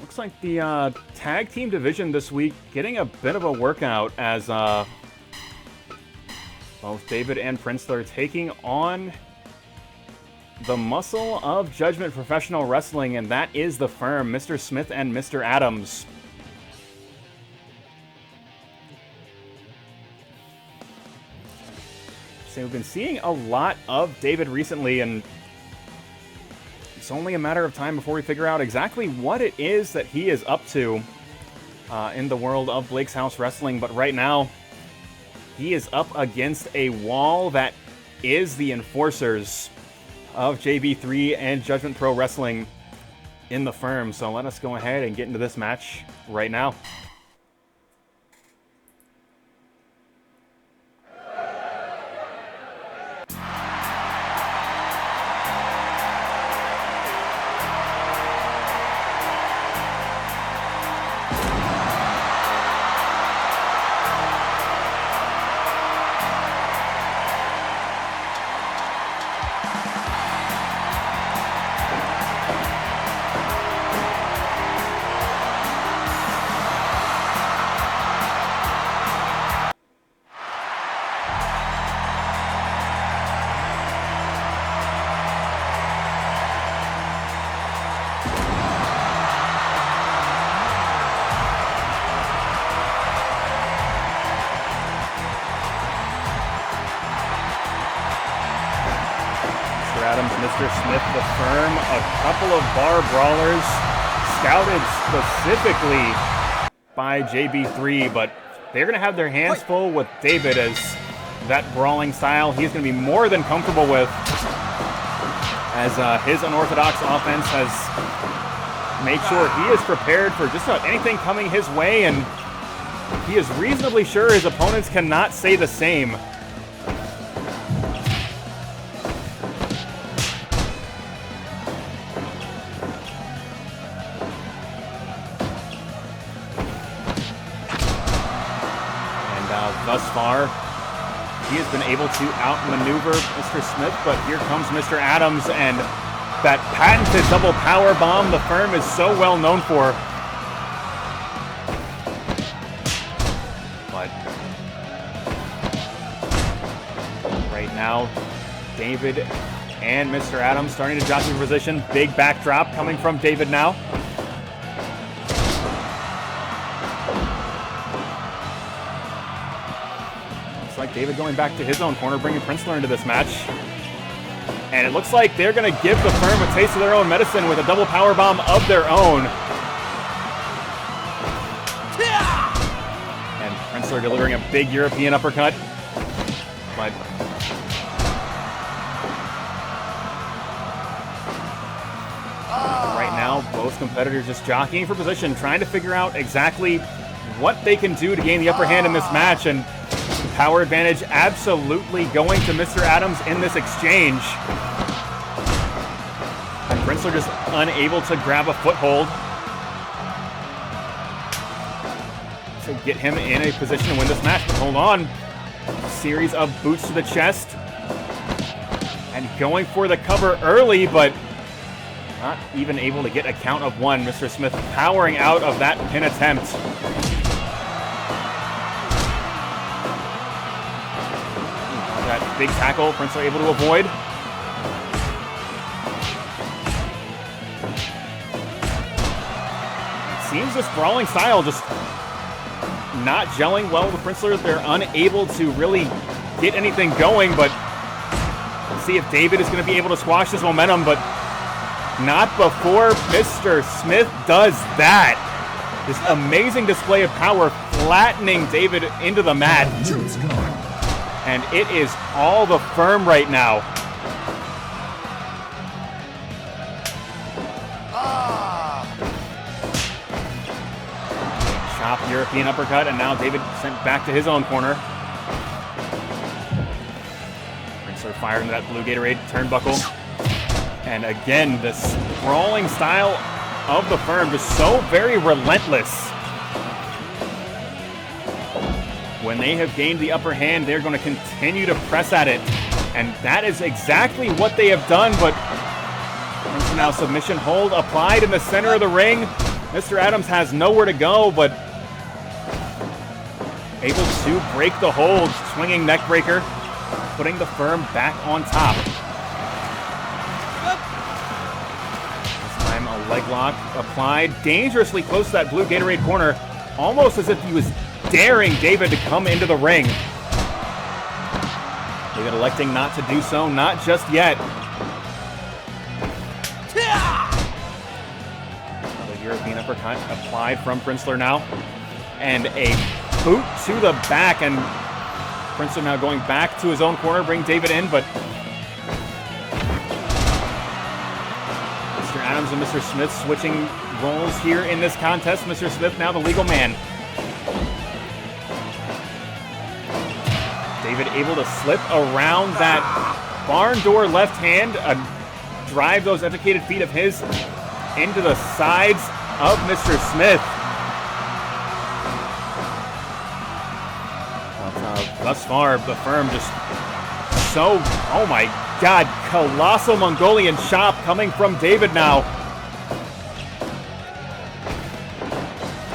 Looks like the tag team division this week getting a bit of a workout as both David and Princler taking on the muscle of Judgment Professional Wrestling, and that is the Firm, Mr. Smith and Mr. Adams. So we've been seeing a lot of David recently, and it's only a matter of time before we figure out exactly what it is that he is up to in the world of Blake's House Wrestling. But right now, he is up against a wall that is the enforcers of JB3 and Judgment Pro Wrestling in the Firm. So let us go ahead and get into this match right now. Mr. Smith, the Firm, a couple of bar brawlers scouted specifically by JB3, but they're going to have their hands full with David as that brawling style he's going to be more than comfortable with, as his unorthodox offense has made sure he is prepared for just about anything coming his way, and he is reasonably sure his opponents cannot say the same. Thus far, he has been able to outmaneuver Mr. Smith, but here comes Mr. Adams, and that patented double power bomb the Firm is so well known for. But right now, David and Mr. Adams starting to jockey for position. Big backdrop coming from David now. Like David going back to his own corner, bringing Princler into this match. And it looks like they're going to give the Firm a taste of their own medicine with a double power bomb of their own. And Princler delivering a big European uppercut. But right now, both competitors just jockeying for position, trying to figure out exactly what they can do to gain the upper hand in this match. And power advantage absolutely going to Mr. Adams in this exchange. And Princler just unable to grab a foothold to get him in a position to win this match. But hold on. Series of boots to the chest. And going for the cover early, but not even able to get a count of one. Mr. Smith powering out of that pin attempt. That big tackle, Princler able to avoid. It seems this brawling style just not gelling well with Princler. They're unable to really get anything going, but let's see if David is going to be able to squash this momentum, but not before Mr. Smith does that. This amazing display of power, flattening David into the mat. And it is all the Firm right now. Chop European uppercut, and now David sent back to his own corner. Princler fired into that blue Gatorade turnbuckle. And again, the sprawling style of the Firm just so very relentless. When they have gained the upper hand, they're going to continue to press at it. And that is exactly what they have done, but now submission hold applied in the center of the ring. Mr. Adams has nowhere to go, but able to break the hold, swinging neck breaker, putting the Firm back on top. This time a leg lock applied, dangerously close to that blue Gatorade corner, almost as if he was daring David to come into the ring. David electing not to do so, not just yet. Another European uppercut applied from Princler now. And a boot to the back, and Princler now going back to his own corner, bring David in, but Mr. Adams and Mr. Smith switching roles here in this contest. Mr. Smith now the legal man. David able to slip around that barn door left hand, drive those educated feet of his into the sides of Mr. Smith. Thus far, the Firm just so, oh my God, colossal Mongolian chop coming from David now.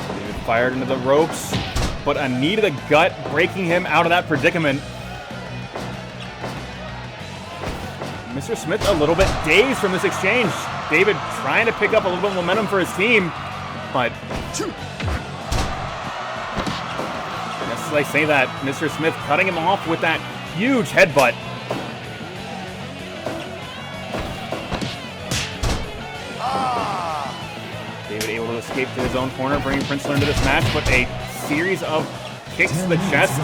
David fired into the ropes, but a knee to the gut, breaking him out of that predicament. Mr. Smith a little bit dazed from this exchange. David trying to pick up a little bit of momentum for his team, but as I say that, Mr. Smith cutting him off with that huge headbutt. David able to escape to his own corner, bringing Princler into this match, but a series of kicks to the chest,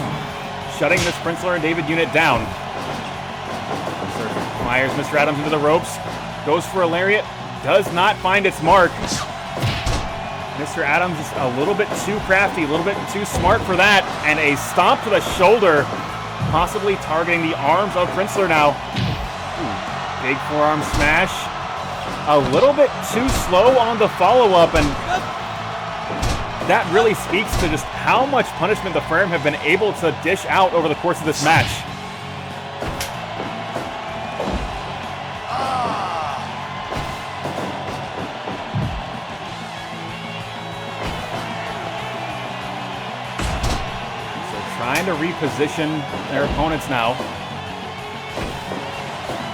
shutting this Princler and David unit down. Princler fires Mr. Adams into the ropes, goes for a lariat, does not find its mark. Mr. Adams just a little bit too crafty, a little bit too smart for that, and a stomp to the shoulder, possibly targeting the arms of Princler now. Big forearm smash. A little bit too slow on the follow-up, and that really speaks to just how much punishment the Firm have been able to dish out over the course of this match. Trying to reposition their opponents now.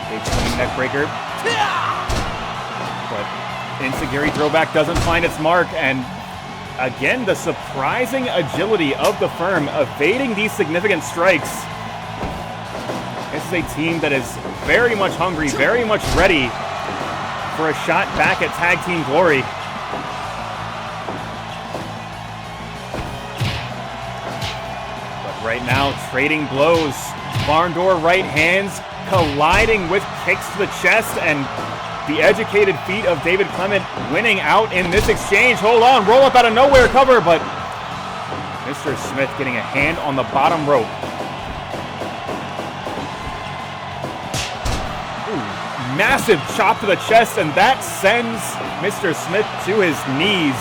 Big swinging neck breaker. But Insecurity throwback doesn't find its mark, and again, the surprising agility of the Firm evading these significant strikes. This is a team that is very much hungry, very much ready for a shot back at Tag Team Glory. Right now, trading blows. Barn door right hands colliding with kicks to the chest, and the educated feet of David Clement winning out in this exchange. Hold on, roll up out of nowhere cover, but Mr. Smith getting a hand on the bottom rope. Ooh, massive chop to the chest, and that sends Mr. Smith to his knees.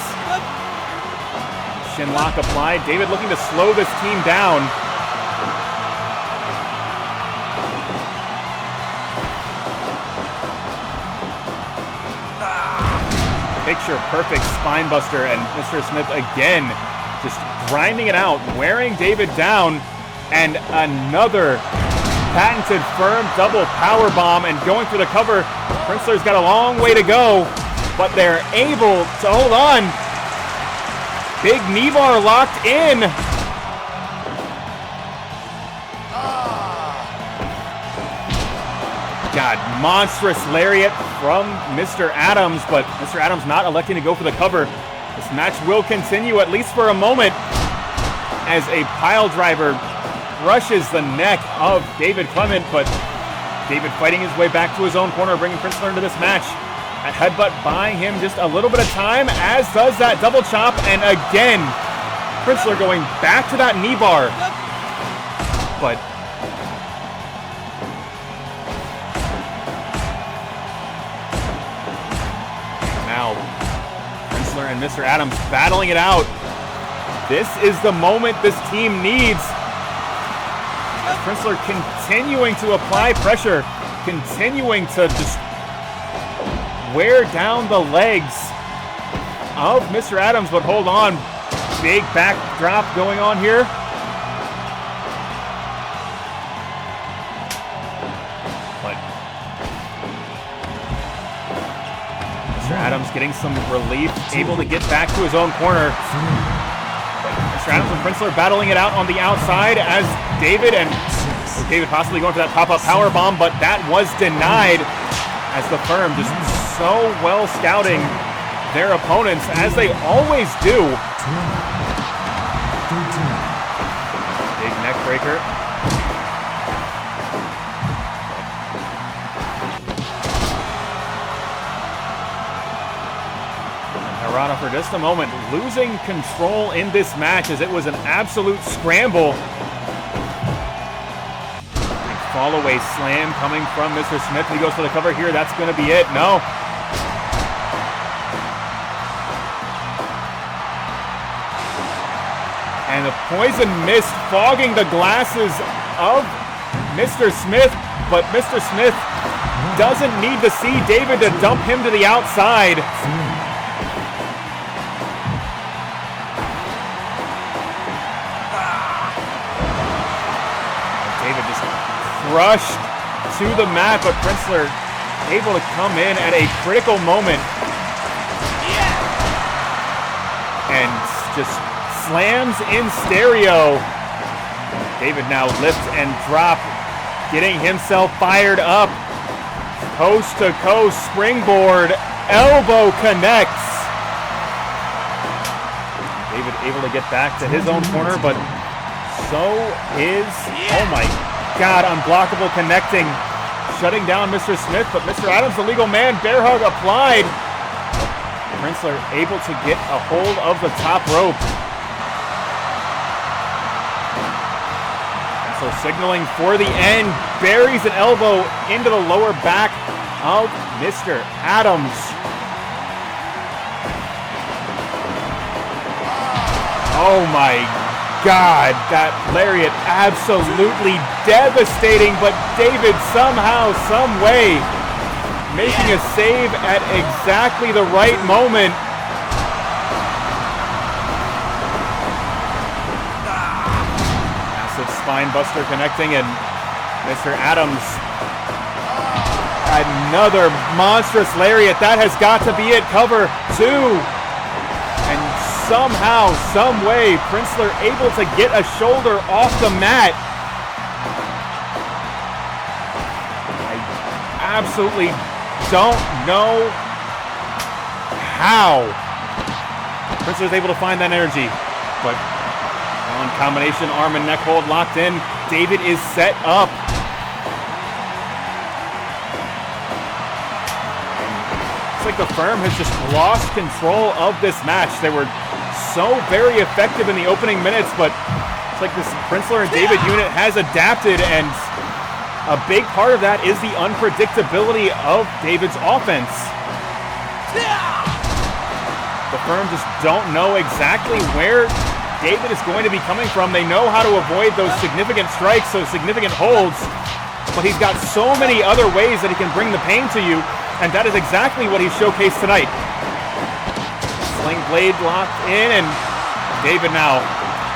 Shin lock applied. David looking to slow this team down. Picture perfect spine buster, and Mr. Smith again just grinding it out, wearing David down, and another patented Firm double power bomb, and going for the cover. Princler's got a long way to go, but they're able to hold on. Big knee bar locked in. God, monstrous lariat from Mr. Adams, but Mr. Adams not electing to go for the cover. This match will continue, at least for a moment, as a pile driver brushes the neck of David Clement, but David fighting his way back to his own corner, bringing Princler into this match. That headbutt buying him just a little bit of time, as does that double chop, and again, Princler going back to that knee bar. But now Princler and Mr. Adams battling it out. This is the moment this team needs. Princler continuing to apply pressure, continuing to just wear down the legs of Mr. Adams, but hold on. Big backdrop going on here. But Mr. Adams getting some relief, able to get back to his own corner. Mr. Adams and Princler battling it out on the outside as David possibly going for that pop-up power bomb, but that was denied as the firm just so well scouting their opponents, as they always do. Big neck breaker. Harada for just a moment losing control in this match as it was an absolute scramble. Big fall-away slam coming from Mr. Smith. He goes for the cover here. That's going to be it. No. And the poison mist fogging the glasses of Mr. Smith, but Mr. Smith doesn't need to see David to dump him to the outside. David just crushed to the mat, but Princler able to come in at a critical moment. And just slams in stereo. David now lift and drop, getting himself fired up. Coast to coast springboard, elbow connects. David able to get back to his own corner, but so is, oh my God, unblockable connecting. Shutting down Mr. Smith, but Mr. Adams, the legal man, bear hug applied. Princler able to get a hold of the top rope. So signaling for the end, buries an elbow into the lower back of Mr. Adams. Oh my God, that lariat absolutely devastating, but David somehow, some way, making a save at exactly the right moment. Spine buster connecting, and Mr. Adams, another monstrous lariat. That has got to be it. Cover two. And somehow, some way, Princler able to get a shoulder off the mat. I absolutely don't know how Princler's able to find that energy, but on combination arm and neck hold locked in. David is set up. It's like the firm has just lost control of this match. They were so very effective in the opening minutes, but it's like this Princler and David unit has adapted, and a big part of that is the unpredictability of David's offense. The firm just don't know exactly where David is going to be coming from. They know how to avoid those significant strikes, those significant holds, but he's got so many other ways that he can bring the pain to you, and that is exactly what he showcased tonight. Sling blade locked in, and David now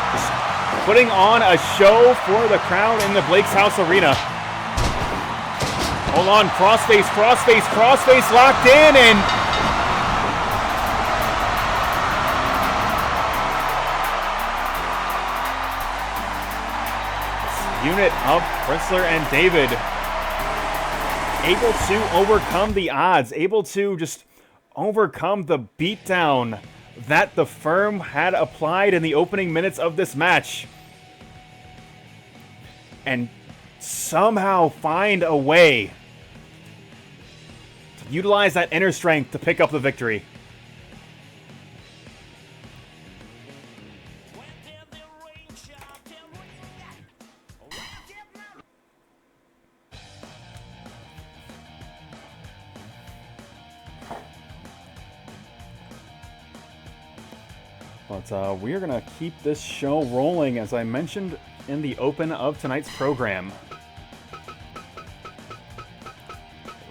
just putting on a show for the crowd in the Blake's House Arena. Hold on, crossface, crossface, crossface locked in, and unit of Princler and David able to overcome the odds, able to just overcome the beatdown that the firm had applied in the opening minutes of this match, and somehow find a way to utilize that inner strength to pick up the victory. But we're going to keep this show rolling, as I mentioned in the open of tonight's program.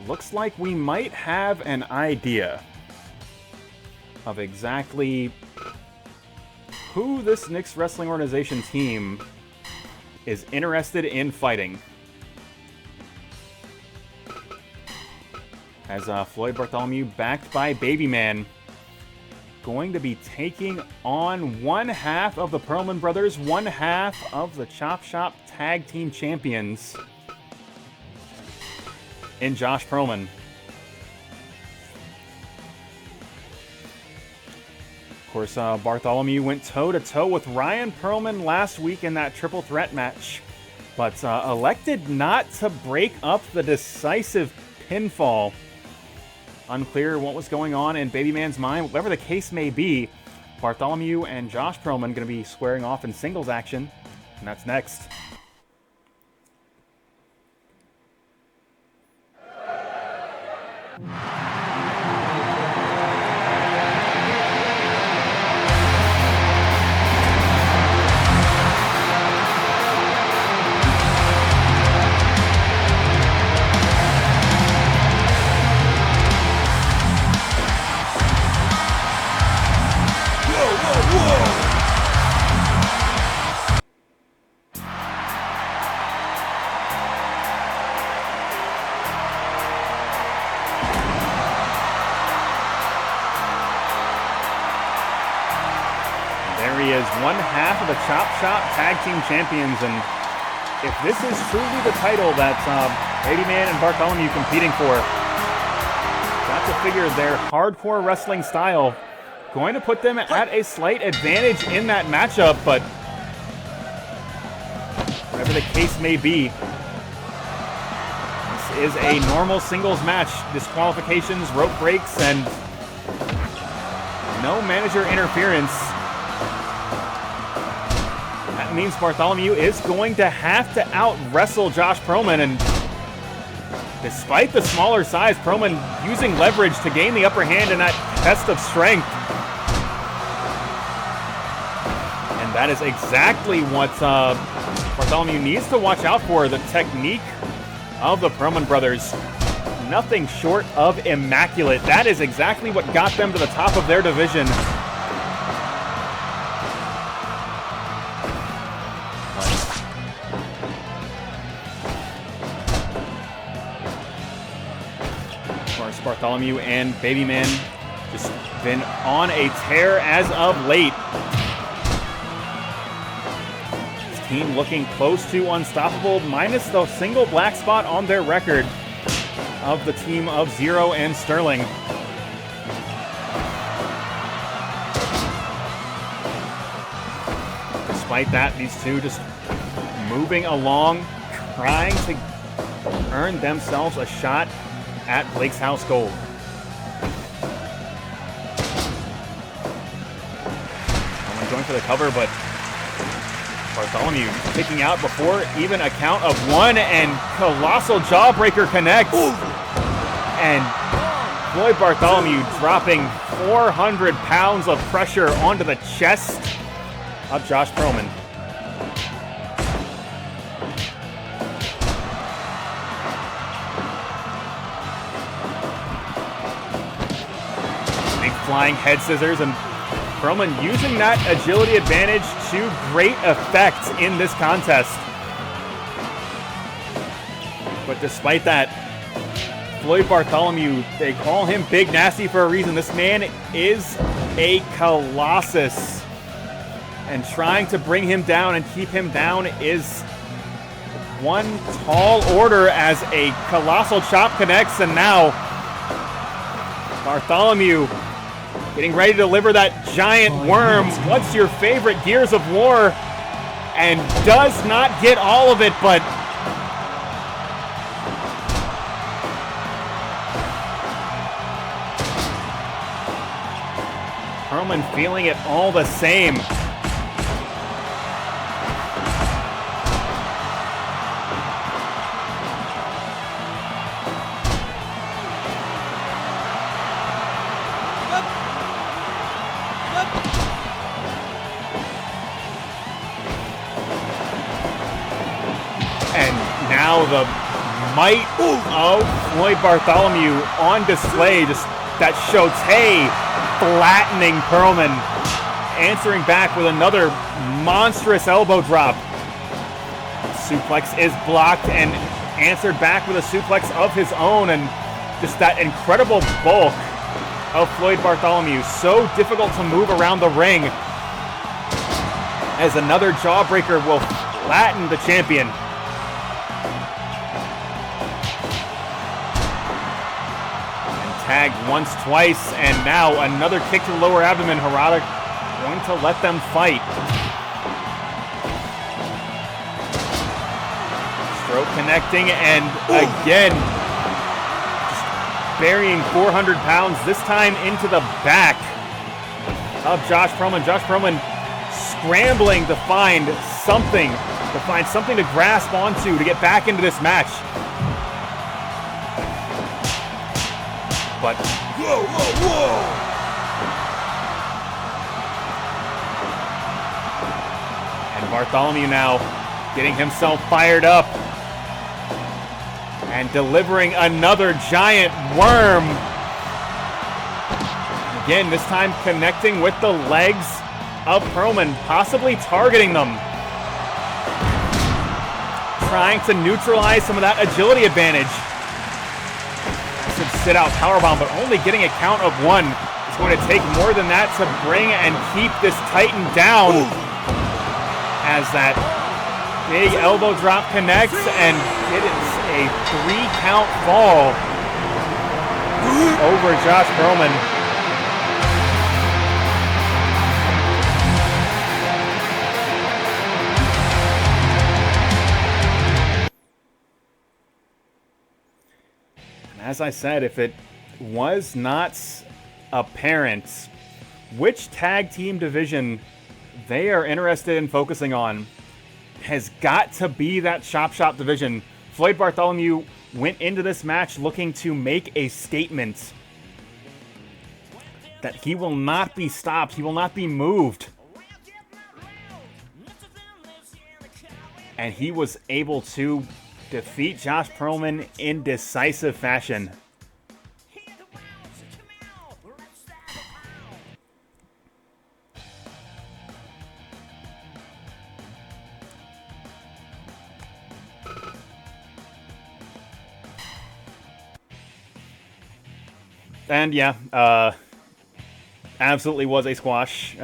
Looks like we might have an idea of exactly who this Knicks Wrestling Organization team is interested in fighting. As Floyd Bartholomew, backed by Babyman, going to be taking on one half of the Pearlman brothers, one half of the Chop Shop Tag Team Champions in Josh Pearlman. Of course, Bartholomew went toe-to-toe with Ryan Pearlman last week in that triple threat match, but elected not to break up the decisive pinfall. Unclear what was going on in Babyman's mind. Whatever the case may be, Bartholomew and Josh Pearlman going to be squaring off in singles action, and that's next. One half of the Chop Shop Tag Team Champions, and if this is truly the title that Babyman and Bartholomew competing for, got to figure their hardcore wrestling style going to put them at a slight advantage in that matchup, but whatever the case may be, this is a normal singles match. Disqualifications, rope breaks, and no manager interference. Means Bartholomew is going to have to out-wrestle Josh Pearlman, and despite the smaller size, Pearlman using leverage to gain the upper hand in that test of strength. And that is exactly what Bartholomew needs to watch out for, the technique of the Pearlman brothers. Nothing short of immaculate. That is exactly what got them to the top of their division. Bartholomew and Babyman just been on a tear as of late. This team looking close to unstoppable, minus the single black spot on their record of the team of Zero and Sterling. Despite that, these two just moving along, trying to earn themselves a shot at Blake's House Gold. Someone going for the cover, but Bartholomew kicking out before even a count of one, and colossal jawbreaker connects. Ooh. And Floyd Bartholomew dropping 400 pounds of pressure onto the chest of Josh Pearlman. Flying head scissors, and Pearlman using that agility advantage to great effect in this contest. But despite that, Floyd Bartholomew, they call him Big Nasty for a reason. This man is a colossus, and trying to bring him down and keep him down is one tall order, as a colossal chop connects, and now Bartholomew getting ready to deliver that giant worm. What's your favorite Gears of War? And does not get all of it, but Pearlman feeling it all the same. And now the might of Floyd Bartholomew on display. Just that Shote flattening Pearlman. Answering back with another monstrous elbow drop. Suplex is blocked and answered back with a suplex of his own. And just that incredible bulk of Floyd Bartholomew. So difficult to move around the ring. As another jawbreaker will flatten the champion. And tagged once, twice, and now another kick to the lower abdomen. Hordak going to let them fight. Stroke connecting, and again, just burying 400 pounds, this time into the back of Josh Pearlman. Josh Pearlman scrambling to find something to grasp onto to get back into this match. But whoa. And Bartholomew now getting himself fired up and delivering another giant worm. Again, this time connecting with the legs of Pearlman, possibly targeting them. Trying to neutralize some of that agility advantage. Sit out powerbomb, but only getting a count of one. It's going to take more than that to bring and keep this Titan down. As that big elbow drop connects, and it is a 3-count fall over Josh Pearlman. As I said, if it was not apparent which tag team division they are interested in focusing on, has got to be that Chop Shop division. Floyd Bartholomew went into this match looking to make a statement that he will not be stopped, he will not be moved. And he was able to defeat Josh Pearlman in decisive fashion. And yeah, absolutely was a squash.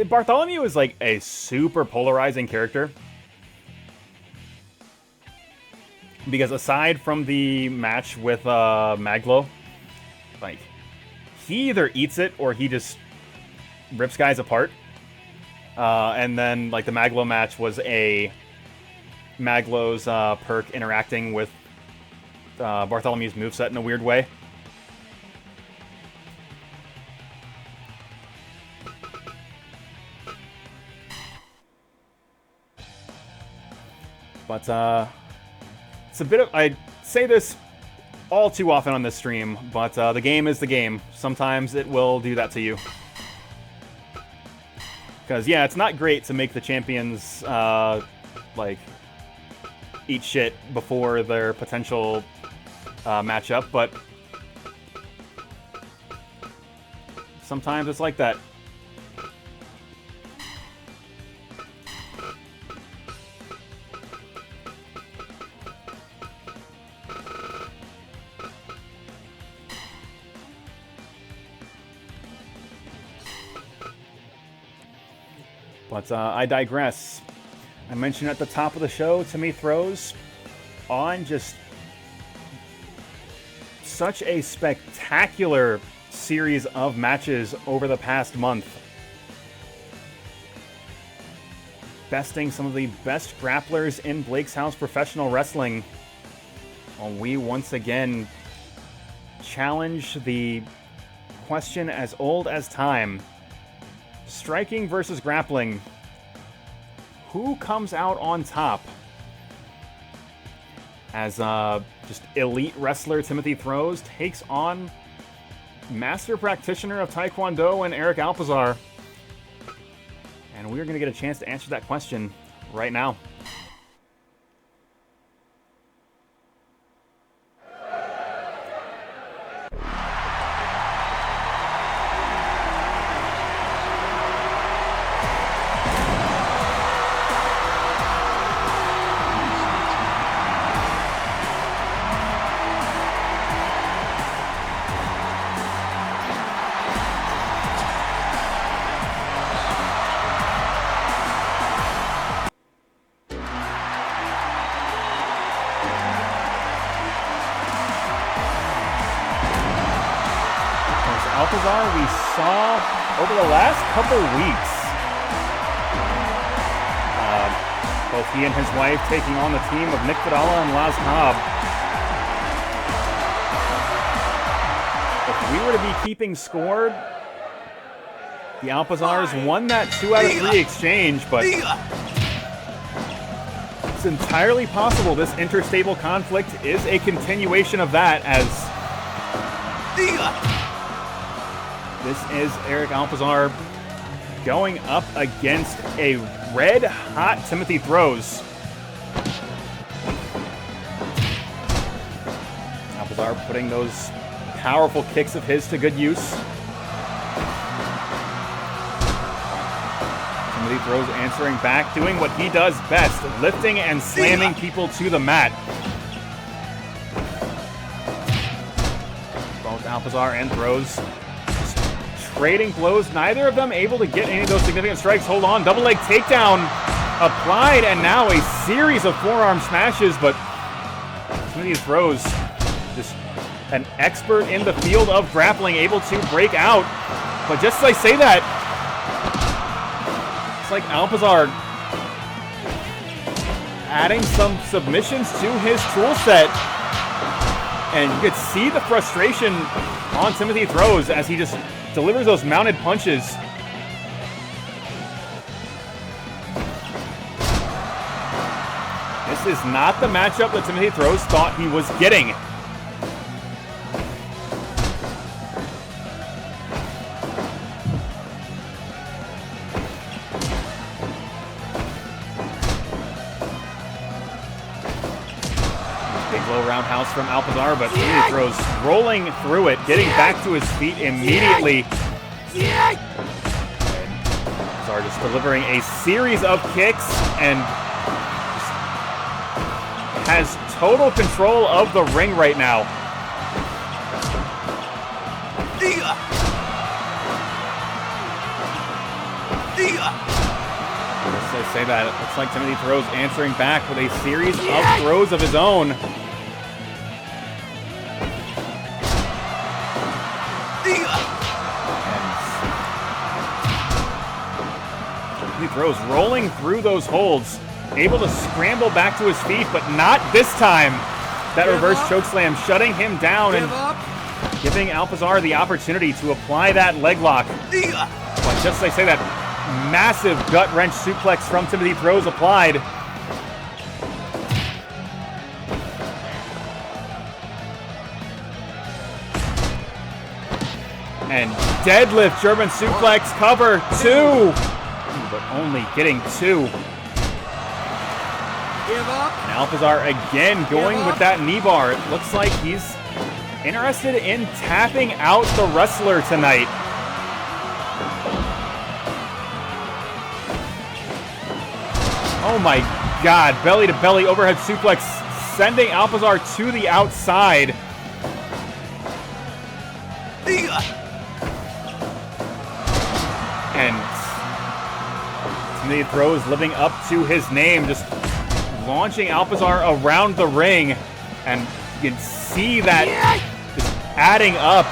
Bartholomew is like a super polarizing character. Because aside from the match with Mag.Lo, like, he either eats it or he just rips guys apart. And then, like, the Mag.Lo match was a Mag.Lo's perk interacting with Bartholomew's moveset in a weird way. But, it's a bit of... I say this all too often on this stream, but the game is the game. Sometimes it will do that to you. Because, yeah, it's not great to make the champions, like, eat shit before their potential matchup, but sometimes it's like that. But I digress. I mentioned at the top of the show, Timmy throws on just such a spectacular series of matches over the past month. Besting some of the best grapplers in Blake's House Professional Wrestling. While we once again challenge the question as old as time. Striking versus grappling. Who comes out on top? As just elite wrestler Timothy Throws takes on master practitioner of Taekwondo and Eric Alpizar. And we're going to get a chance to answer that question right now. Alpizar we saw over the last couple weeks. Both he and his wife taking on the team of Nick Vidala and Laz Cobb. If we were to be keeping score, the Alpizars won that 2 out of 3 exchange, but it's entirely possible this interstable conflict is a continuation of that, as this is Eric Alpizar going up against a red-hot Timothy Throws. Alpizar putting those powerful kicks of his to good use. Timothy Throws answering back, doing what he does best, lifting and slamming people to the mat. Both Alpizar and Throws trading blows, neither of them able to get any of those significant strikes. Hold on, double leg takedown applied, and now a series of forearm smashes, but Timothy Throws, just an expert in the field of grappling, able to break out. But just as I say that, it's like Alpizar adding some submissions to his tool set, and you could see the frustration on Timothy Throws as he just delivers those mounted punches. This is not the matchup that Timothy Throws thought he was getting. Big low roundhouse from Alpizar, but Timothy Throws rolling through it, getting back to his feet immediately. And Alpizar just delivering a series of kicks and has total control of the ring right now. As I say that, it looks like Timothy Throws answering back with a series of throws of his own. Throws rolling through those holds, able to scramble back to his feet, but not this time. That reverse chokeslam shutting him down and giving Alpizar the opportunity to apply that leg lock. But just as I say that, massive gut wrench suplex from Timothy Throws applied. And deadlift German suplex cover 2. But only getting 2. And Alpizar again going with that knee bar. It looks like he's interested in tapping out the wrestler tonight. Oh my God, belly to belly overhead suplex, sending Alpizar to the outside. And Timothy Throws living up to his name, just launching Alpizar around the ring, and you can see that just adding up.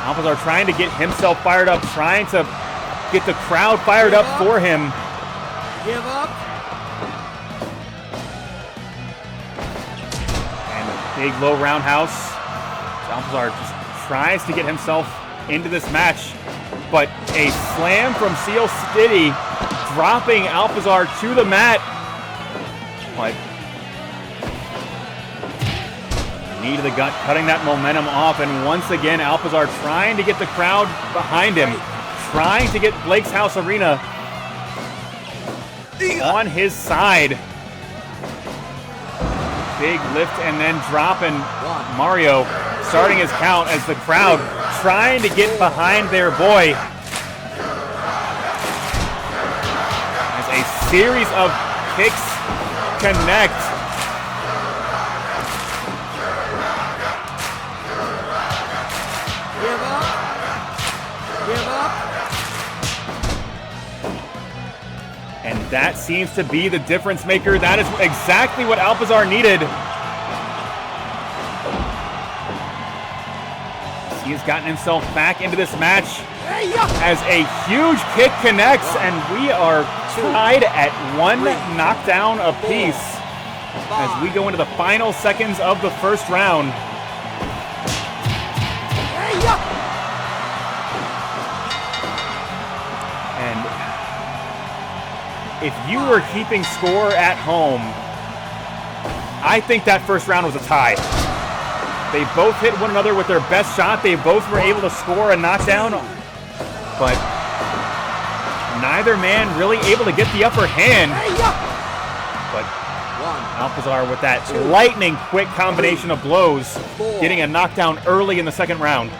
Alpizar trying to get himself fired up, trying to get the crowd fired up for him. Give up. And a big low roundhouse. Alpizar just tries to get himself into this match, but a slam from Seal City, dropping Alpizar to the mat. But knee to the gut, cutting that momentum off, and once again Alpizar trying to get the crowd behind him, trying to get Blake's House Arena on his side. Big lift and then drop, and Mario starting his count as the crowd trying to get behind their boy. As a series of kicks connect. Give up. And that seems to be the difference maker. That is exactly what Alpizar needed. He has gotten himself back into this match as a huge kick connects, and we are tied at 1 knockdown apiece as we go into the final seconds of the first round. And if you were keeping score at home, I think that first round was a tie. They both hit one another with their best shot. They both were able to score a knockdown, but neither man really able to get the upper hand. But Alpizar with that lightning quick combination of blows, getting a knockdown early in the second round.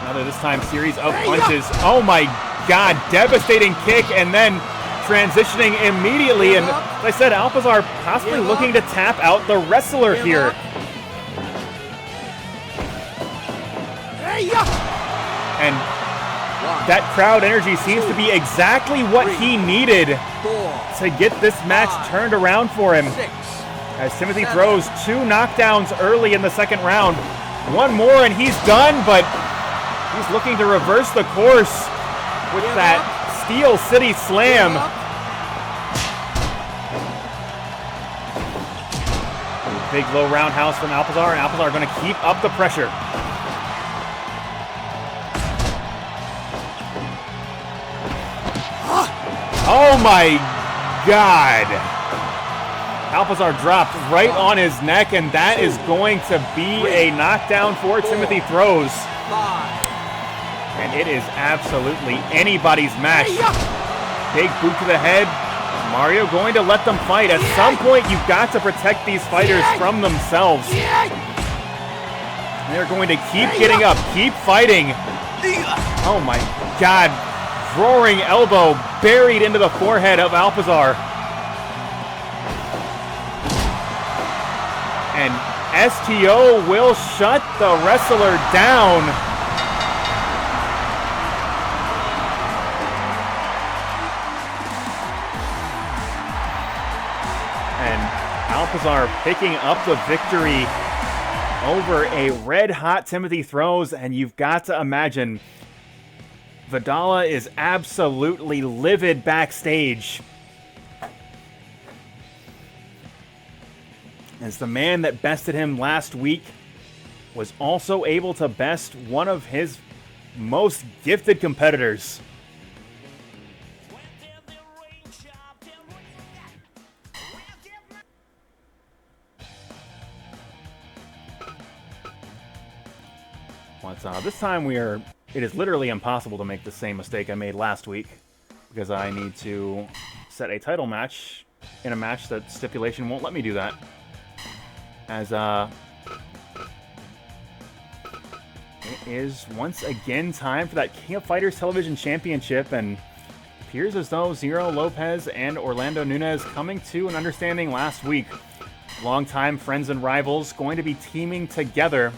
Another, this time, series of punches. Oh my God, devastating kick, and then transitioning immediately. And as I said, Alpizar possibly looking to tap out the wrestler here. And that crowd energy seems to be exactly what he needed to get this match turned around for him. As Timothy throws 2 knockdowns early in the second round. One more and he's done, but he's looking to reverse the course with that Steel City Slam. Big low roundhouse from Alpizar, and Alpizar going to keep up the pressure. Oh my God! Alpizar dropped right on his neck, and that is going to be a knockdown for Timothy Throws. And it is absolutely anybody's match. Big boot to the head. Mario going to let them fight. At some point, you've got to protect these fighters from themselves. They're going to keep getting up, keep fighting. Oh my God. Roaring elbow buried into the forehead of Alpizar. And STO will shut the wrestler down. Alpizar picking up the victory over a red-hot Timothy Throws, and you've got to imagine Vidala is absolutely livid backstage as the man that bested him last week was also able to best one of his most gifted competitors. This time it is literally impossible to make the same mistake I made last week, because I need to set a title match in a match that stipulation won't let me do that. As it is once again time for that King of Fighters Television Championship, and it appears as though Zero Lopez and Orlando Nunez coming to an understanding last week. Longtime friends and rivals going to be teaming together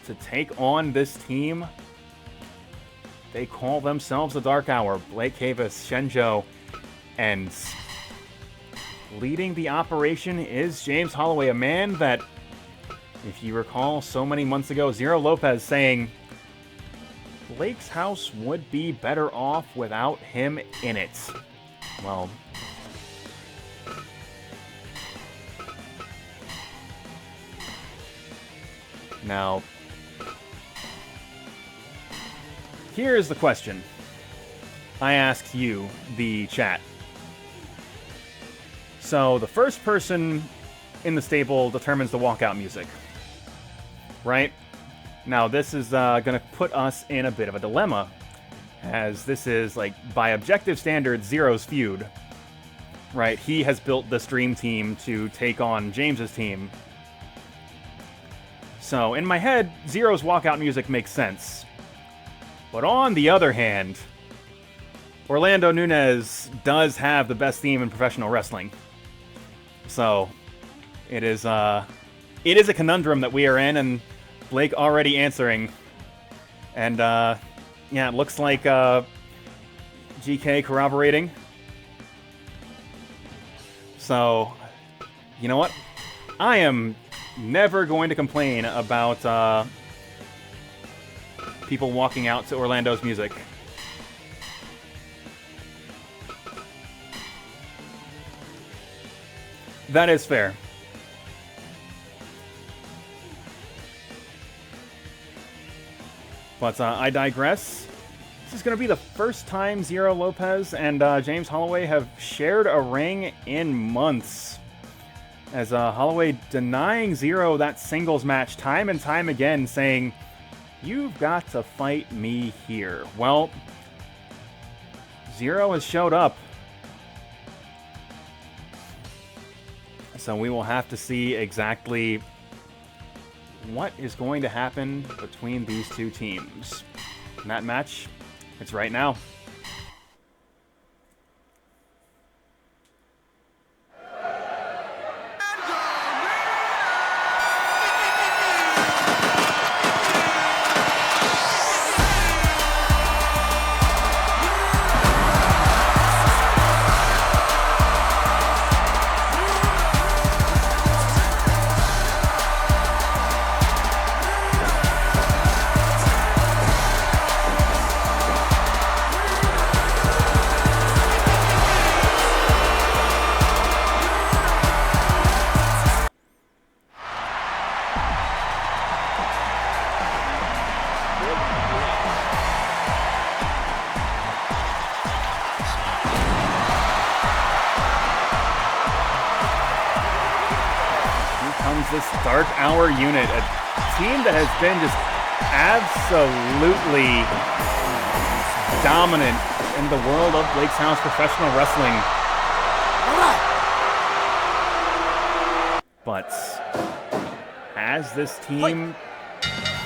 to take on this team. They call themselves the Dark Hour. Blake Cavis, Shenjo, and leading the operation is James Holloway, a man that, if you recall so many months ago, Zero Lopez saying Blake's house would be better off without him in it. Well, now, here's the question I asked you, the chat. So the first person in the stable determines the walkout music. right? Now, this is going to put us in a bit of a dilemma, as this is, like, by objective standards, Zero's feud, right? He has built this dream team to take on James's team. So, in my head, Zero's walkout music makes sense. But on the other hand, Orlando Nunez does have the best theme in professional wrestling. So, it is a conundrum that we are in, and Blake already answering. And, yeah, it looks like GK corroborating. So, you know what? I am never going to complain about people walking out to Orlando's music. That is fair. But I digress. This is going to be the first time Zero Lopez and James Holloway have shared a ring in months. As Holloway denying Zero that singles match time and time again, saying, "You've got to fight me here." Well, Zero has showed up. So we will have to see exactly what is going to happen between these two teams. And that match, it's right now. This Dark Hour unit, a team that has been just absolutely dominant in the world of Blake's House professional wrestling. But as this team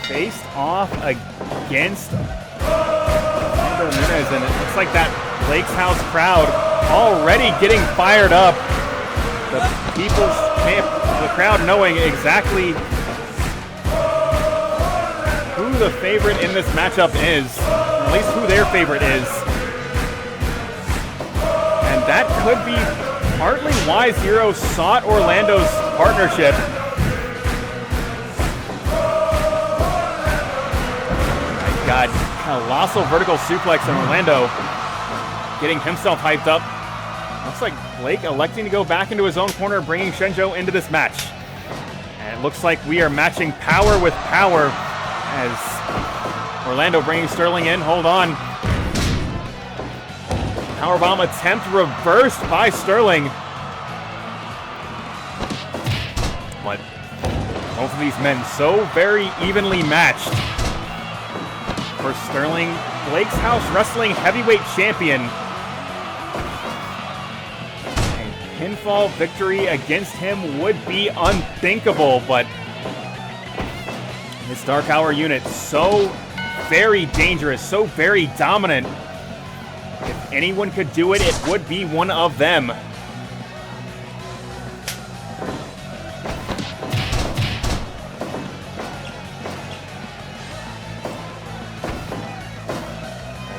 faced off against Nunez, and it looks like that Blake's House crowd already getting fired up. The crowd knowing exactly who the favorite in this matchup is, or at least who their favorite is. And that could be partly why Zero sought Orlando's partnership. My God, colossal vertical suplex on Orlando, getting himself hyped up. Looks like Blake electing to go back into his own corner, bringing Shenjo into this match. And it looks like we are matching power with power as Orlando bringing Sterling in. Hold on. Powerbomb attempt reversed by Sterling. But both of these men so very evenly matched. For Sterling, Blake's House Wrestling Heavyweight Champion. Pinfall victory against him would be unthinkable, but this Dark Hour unit so very dangerous, so very dominant. If anyone could do it, it would be one of them.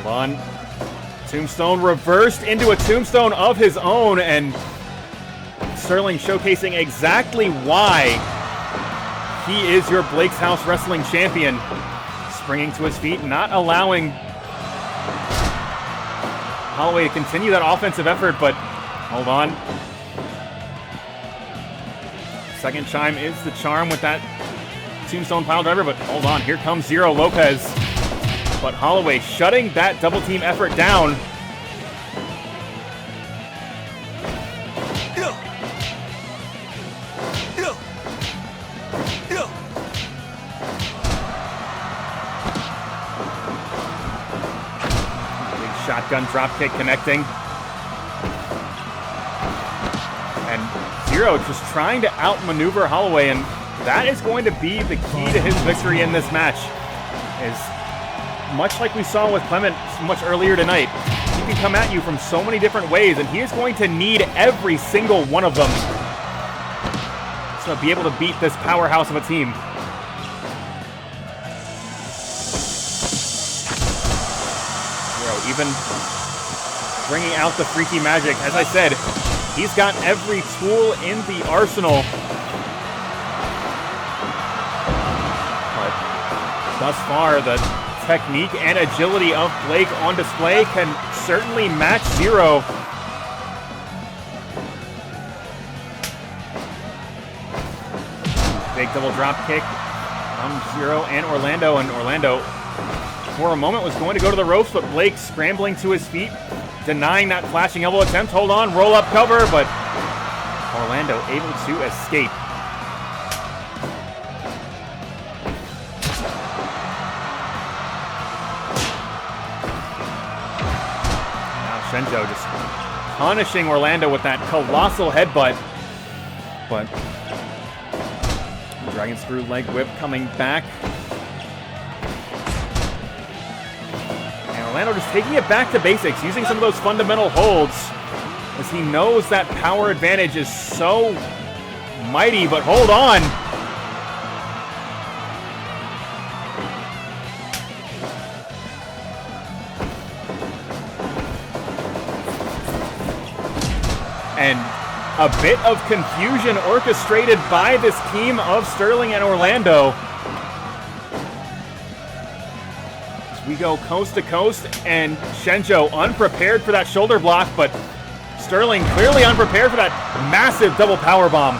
Hold on. Tombstone reversed into a tombstone of his own, and Sterling showcasing exactly why he is your Blake's House Wrestling Champion. Springing to his feet, not allowing Holloway to continue that offensive effort, but hold on. Second chime is the charm with that tombstone pile driver, but hold on, here comes Zero Lopez. But Holloway shutting that double team effort down. Shotgun dropkick connecting. And Zero just trying to outmaneuver Holloway, and that is going to be the key to his victory in this match. Is much like we saw with Clement much earlier tonight. He can come at you from so many different ways, and he is going to need every single one of them to be able to beat this powerhouse of a team. Zero even bringing out the freaky magic. As I said, he's got every tool in the arsenal. But thus far, the technique and agility of Blake on display can certainly match Zero. Big double drop kick from Zero and Orlando. And Orlando, for a moment, was going to go to the ropes, but Blake scrambling to his feet, denying that flashing elbow attempt. Hold on, roll up cover, but Orlando able to escape. Now Shenjo just punishing Orlando with that colossal headbutt, but Dragon Screw leg whip coming back. And Orlando just taking it back to basics, using some of those fundamental holds, as he knows that power advantage is so mighty, but hold on. And a bit of confusion orchestrated by this team of Sterling and Orlando. As we go coast to coast, and Shenjo unprepared for that shoulder block, but Sterling clearly unprepared for that massive double power bomb.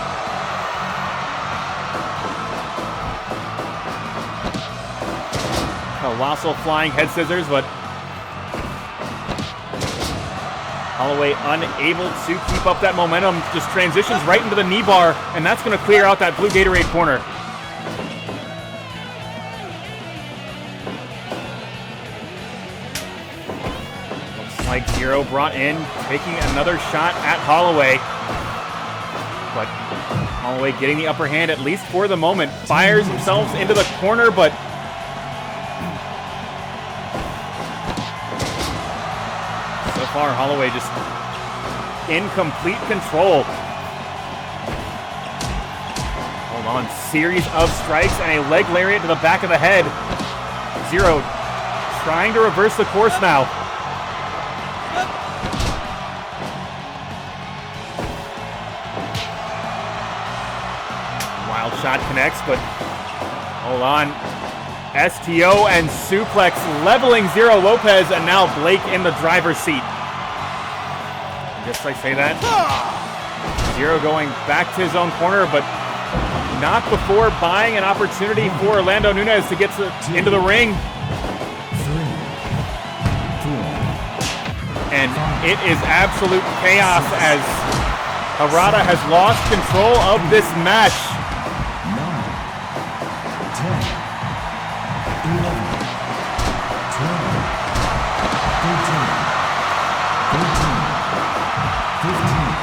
Colossal flying head scissors, but Holloway unable to keep up that momentum, just transitions right into the knee bar, and that's going to clear out that blue Gatorade corner. Looks like Zero brought in, taking another shot at Holloway. But Holloway getting the upper hand, at least for the moment. Fires themselves into the corner, but so far, Holloway just in complete control. Hold on, series of strikes and a leg lariat to the back of the head. Zero trying to reverse the course now. Wild shot connects, but hold on. STO and suplex leveling Zero Lopez, and now Blake in the driver's seat. Just I say that. Zero going back to his own corner, but not before buying an opportunity for Orlando Nunez to get into the ring. 3, 4, And it is absolute chaos as Harada has lost control of this match. 9, 10, 11, 12, 13, 14, 15.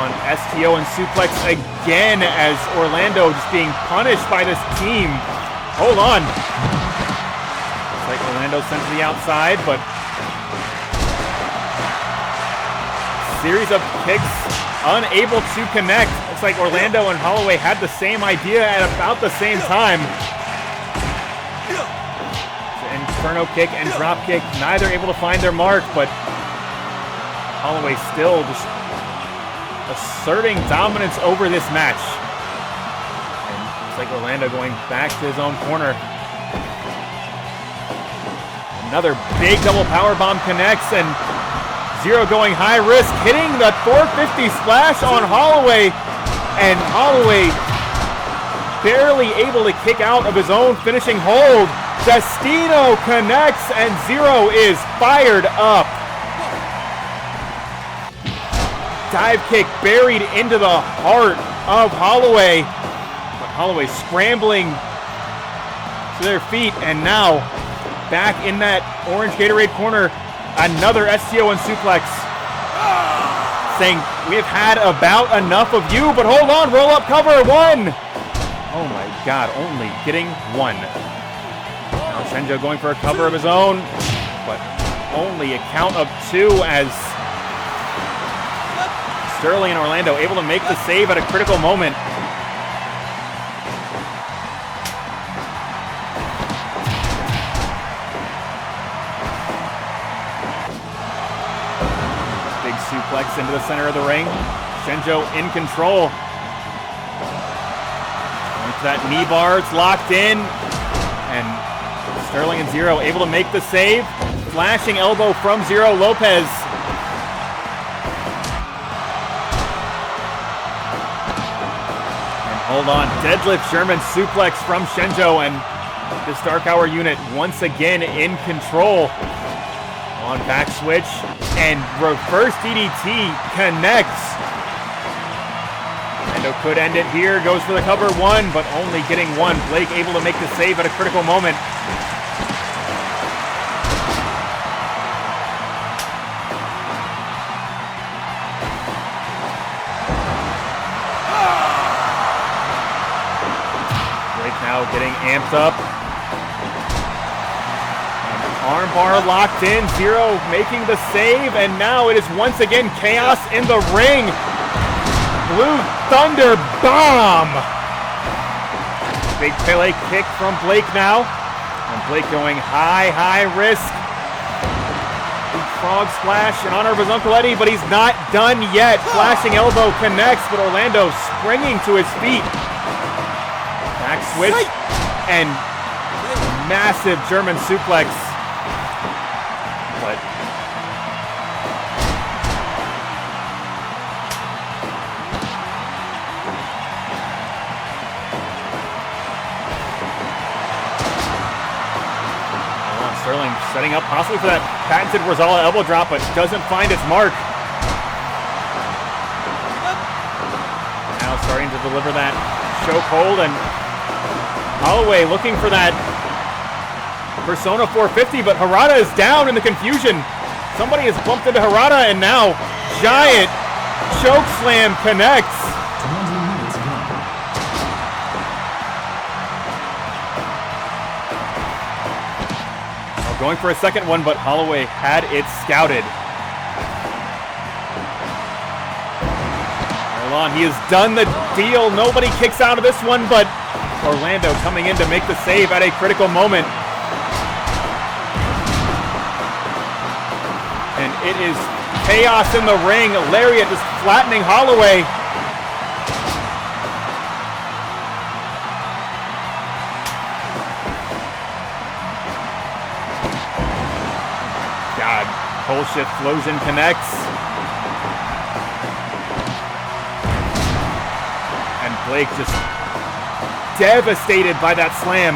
On STO and suplex again as Orlando just being punished by this team. Hold on. Looks like Orlando sent to the outside, but series of kicks unable to connect. Looks like Orlando and Holloway had the same idea at about the same time. Inferno kick and drop kick, neither able to find their mark, but Holloway still just asserting dominance over this match. And looks like Orlando going back to his own corner. Another big double power bomb connects, and Zero going high risk, hitting the 450 splash on Holloway, and Holloway barely able to kick out of his own finishing hold. Destino connects, and Zero is fired up. Dive kick buried into the heart of Holloway. But Holloway scrambling to their feet, and now back in that orange Gatorade corner. Another STO and suplex. Saying, we've had about enough of you, but hold on, roll up cover, 1. Oh my God, only getting 1. Now Shenjo going for a cover of his own, but only a count of 2 as Sterling and Orlando able to make the save at a critical moment. Big suplex into the center of the ring. Shenjo in control. Going to that knee bar, it's locked in. And Sterling and Zero able to make the save. Flashing elbow from Zero Lopez. Hold on, deadlift German suplex from Shenjo, and this Dark Hour unit once again in control. On back switch, and reverse DDT connects. Orlando could end it here, goes for the cover, 1, but only getting 1. Blake able to make the save at a critical moment. Now getting amped up. Armbar locked in. Zero making the save. And now it is once again chaos in the ring. Blue Thunder Bomb. Big Pele kick from Blake now. And Blake going high risk. Big frog splash in honor of his Uncle Eddie, but he's not done yet. Flashing elbow connects, but Orlando springing to his feet. Back switch and massive German suplex. But Sterling setting up possibly for that patented Worzallas elbow drop, but doesn't find its mark. Now starting to deliver that chokehold, and Holloway looking for that Persona 450, but Harada is down in the confusion. Somebody has bumped into Harada, and now giant choke slam connects. 20 minutes gone. Well, going for a second one, but Holloway had it scouted. Hold on, he has done the deal. Nobody kicks out of this one, but Orlando coming in to make the save at a critical moment. And it is chaos in the ring. Lariat just flattening Holloway. God, pole shift flows in, connects. And Blake just devastated by that slam.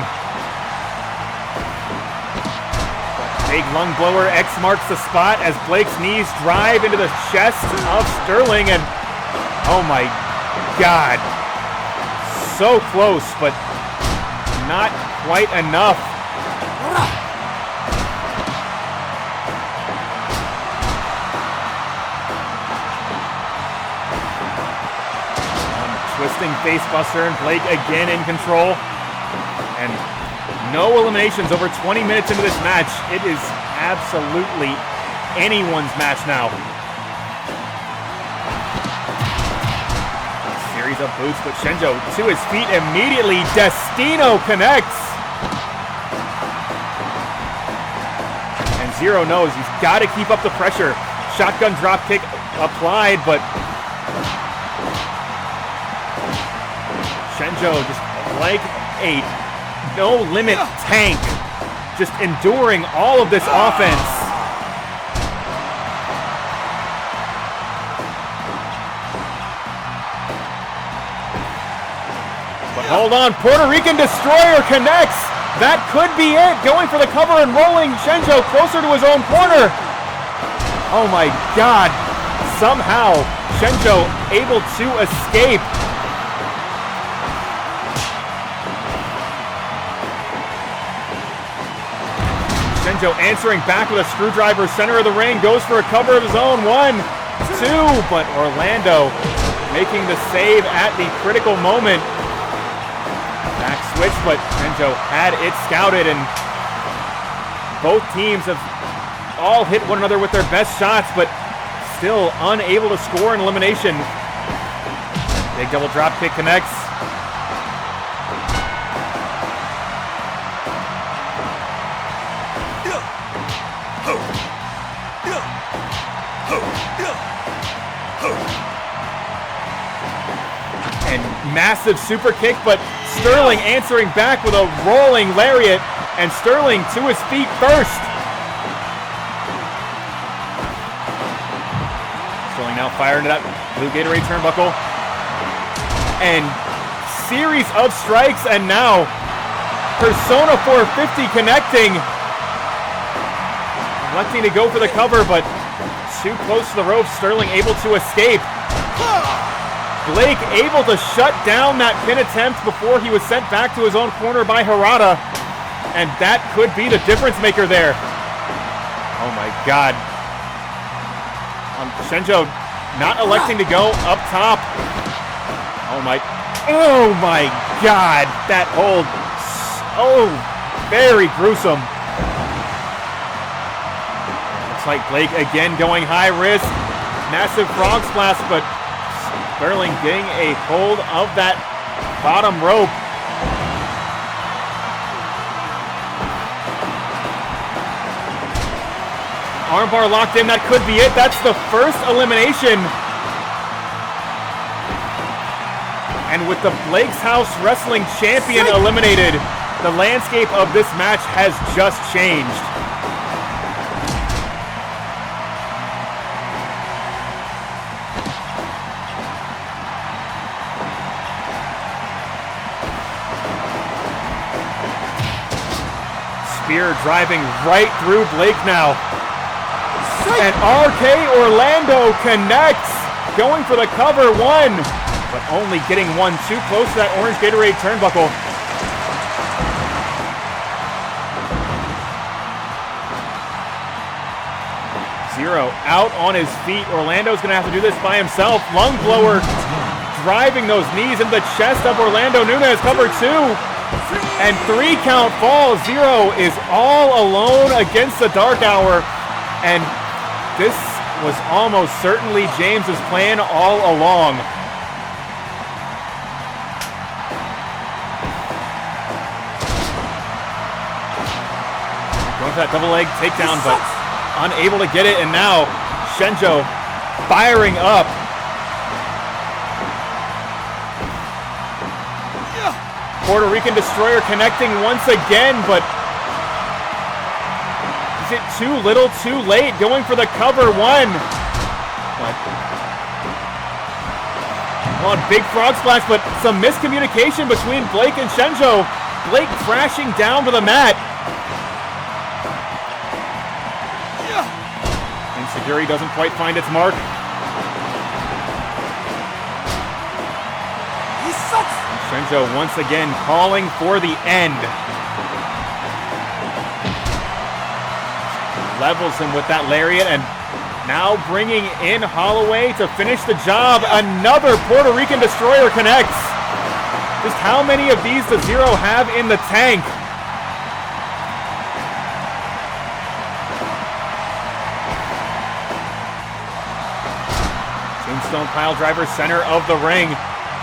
Big lung blower, X marks the spot as Blake's knees drive into the chest of Sterling, and oh my God, so close, but not quite enough. Twisting facebuster, and Blake again in control. And no eliminations over 20 minutes into this match. It is absolutely anyone's match now. A series of boots, but Shenjo to his feet immediately. Destino connects. And Zero knows he's got to keep up the pressure. Shotgun drop kick applied, but Shenjo just like a no-limit tank, just enduring all of this offense. But hold on, Puerto Rican Destroyer connects. That could be it. Going for the cover and rolling Shenjo closer to his own corner. Oh my God. Somehow, Shenjo able to escape. Shenjo answering back with a screwdriver, center of the ring, goes for a cover of his own. 1, 2, but Orlando making the save at the critical moment. Back switch, but Shenjo had it scouted, and both teams have all hit one another with their best shots, but still unable to score an elimination. Big double drop kick connects. And massive super kick, but Sterling answering back with a rolling lariat, and Sterling to his feet first. Sterling now firing it up. Blue Gatorade turnbuckle. And series of strikes, and now Persona 450 connecting. Electing to go for the cover, but too close to the ropes. Sterling able to escape. Blake able to shut down that pin attempt before he was sent back to his own corner by Harada. And that could be the difference maker there. Oh my God. Shenjo not electing to go up top. Oh my God. That hold, so very gruesome. Looks like Blake again going high risk. Massive frog splash, but Sterling getting a hold of that bottom rope. Armbar locked in, that could be it. That's the first elimination. And with the Blake's House Wrestling Champion eliminated, the landscape of this match has just changed. Spear driving right through Blake now. And RK Orlando connects, going for the cover. 1, but only getting 1 too close to that orange Gatorade turnbuckle. Zero out on his feet. Orlando's gonna have to do this by himself. Lung blower driving those knees into the chest of Orlando. Nunez, cover 2. And 3 count fall. Zero is all alone against the Dark Hour. And this was almost certainly James's plan all along. Going for that double leg takedown, but unable to get it. And now Shenjo firing up. Puerto Rican Destroyer connecting once again, but is it too little, too late? Going for the cover. 1. But on big frog splash, but some miscommunication between Blake and Shenjo. Blake crashing down to the mat. Insecurity doesn't quite find its mark. Shenjo once again calling for the end. Levels him with that lariat, and now bringing in Holloway to finish the job. Another Puerto Rican Destroyer connects. Just how many of these does Zero have in the tank? Tombstone pile driver, center of the ring.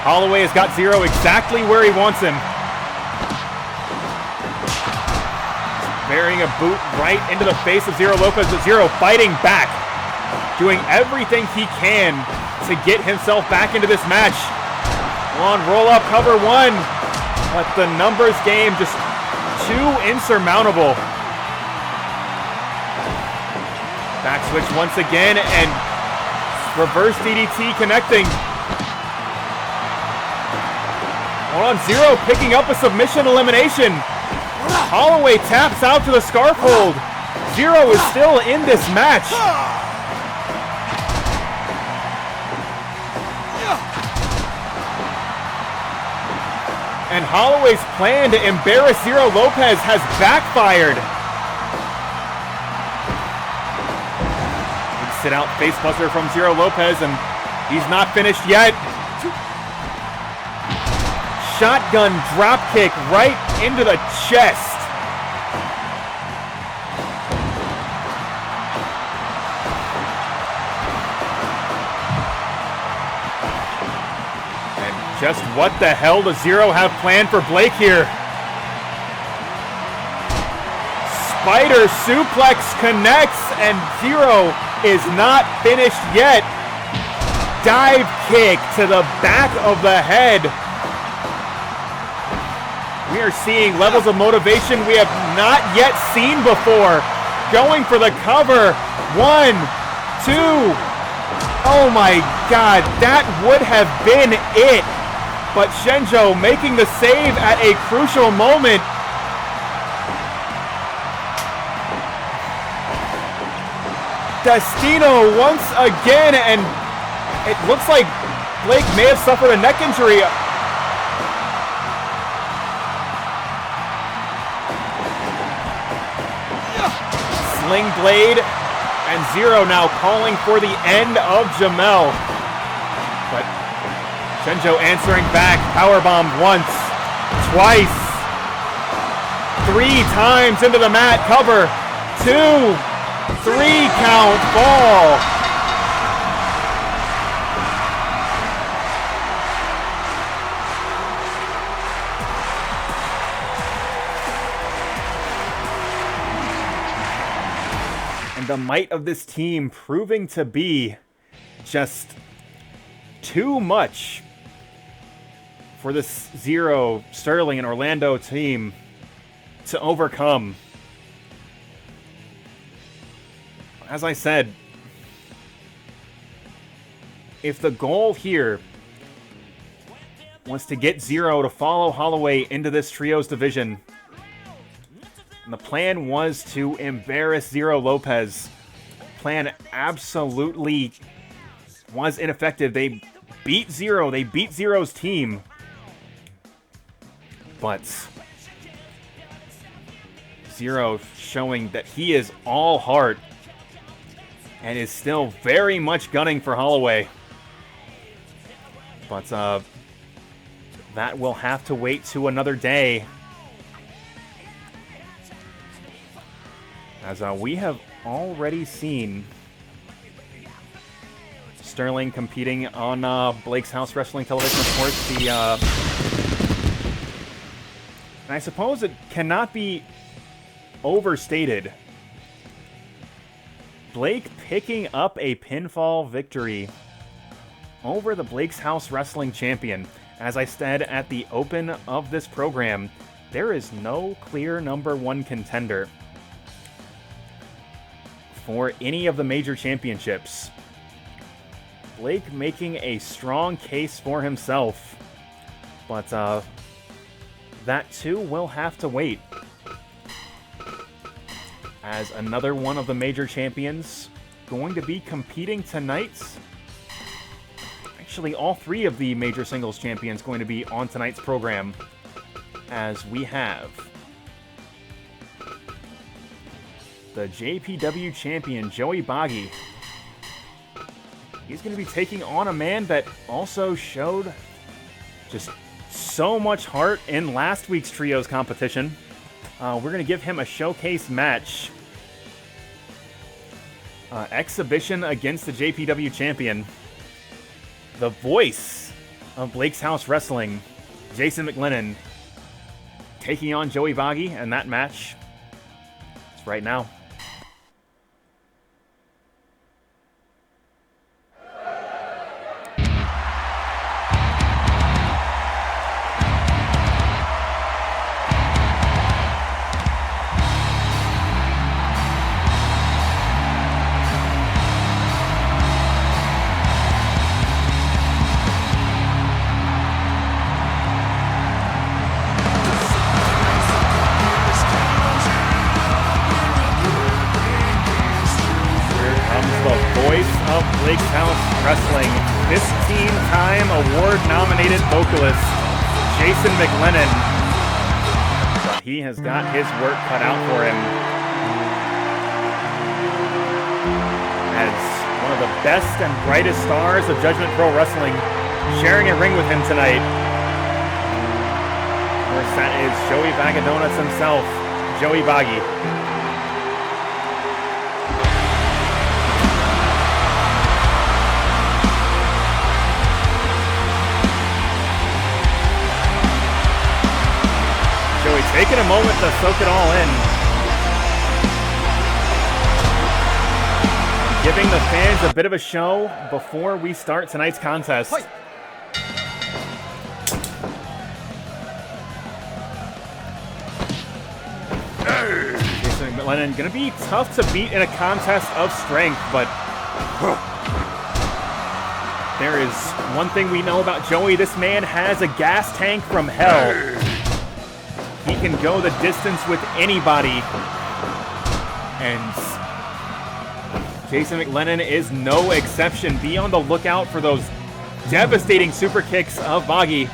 Holloway has got Zero exactly where he wants him. Burying a boot right into the face of Zero Lopez, but Zero fighting back, doing everything he can to get himself back into this match. On roll up, cover 1, but the numbers game just too insurmountable. Back switch once again, and reverse DDT connecting. Hold on, Zero picking up a submission elimination. Holloway taps out to the scarf hold. Zero is still in this match. And Holloway's plan to embarrass Zero Lopez has backfired. sit out face buster from Zero Lopez, and he's not finished yet. Shotgun drop kick right into the chest. And just what the hell does Zero have planned for Blake here? Spider suplex connects, and Zero is not finished yet. Dive kick to the back of the head. We are seeing levels of motivation we have not yet seen before. Going for the cover. 1, 2. Oh my God, that would have been it. But Shenjo making the save at a crucial moment. Destino once again, and it looks like Blake may have suffered a neck injury. Sling blade, and Zero now calling for the end of Jamel. But Shenjo answering back, powerbomb once, twice, 3 times into the mat, cover, 2, 3 count, fall. And the might of this team proving to be just too much for this Zero, Sterling, and Orlando team to overcome. As I said, if the goal here was to get Zero to follow Holloway into this trios division, and the plan was to embarrass Zero Lopez, plan absolutely was ineffective. They beat Zero. They beat Zero's team. But Zero showing that he is all heart and is still very much gunning for Holloway. But that will have to wait to another day. As we have already seen Sterling competing on Blake's House Wrestling Television, of course. And I suppose it cannot be overstated. Blake picking up a pinfall victory over the Blake's House Wrestling champion. As I said at the open of this program, there is no clear #1 contender for any of the major championships. Blake making a strong case for himself, but that too will have to wait, as another one of the major champions going to be competing tonight. Actually, all 3 of the major singles champions going to be on tonight's program, as we have the JPW champion, Joey Bagi. He's going to be taking on a man that also showed just so much heart in last week's trios competition. We're going to give him a showcase match. Exhibition against the JPW champion. The voice of Blake's House Wrestling, Jason McLennon, taking on Joey Bagi, and that match is right now. Blake's House Wrestling 15-time award-nominated vocalist Jason McLennon. But he has got his work cut out for him, as best and brightest stars of Judgment Pro Wrestling sharing a ring with him tonight. Of course, that is Joey Bag of Donuts himself, Joey Bagi. Joey taking a moment to soak it all in. Giving the fans a bit of a show before we start tonight's contest. Fight. Jason McLennon gonna be tough to beat in a contest of strength, but there is one thing we know about Joey. This man has a gas tank from hell. He can go the distance with anybody. And Jason McLennon is no exception. Be on the lookout for those devastating super kicks of Bagi.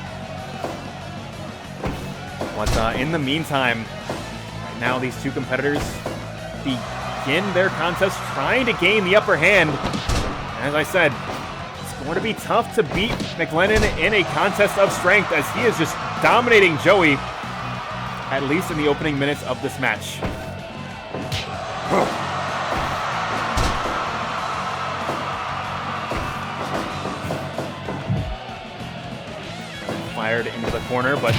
But in the meantime, right now these two competitors begin their contest trying to gain the upper hand. As I said, it's going to be tough to beat McLennon in a contest of strength as he is just dominating Joey, at least in the opening minutes of this match. Fired into the corner, but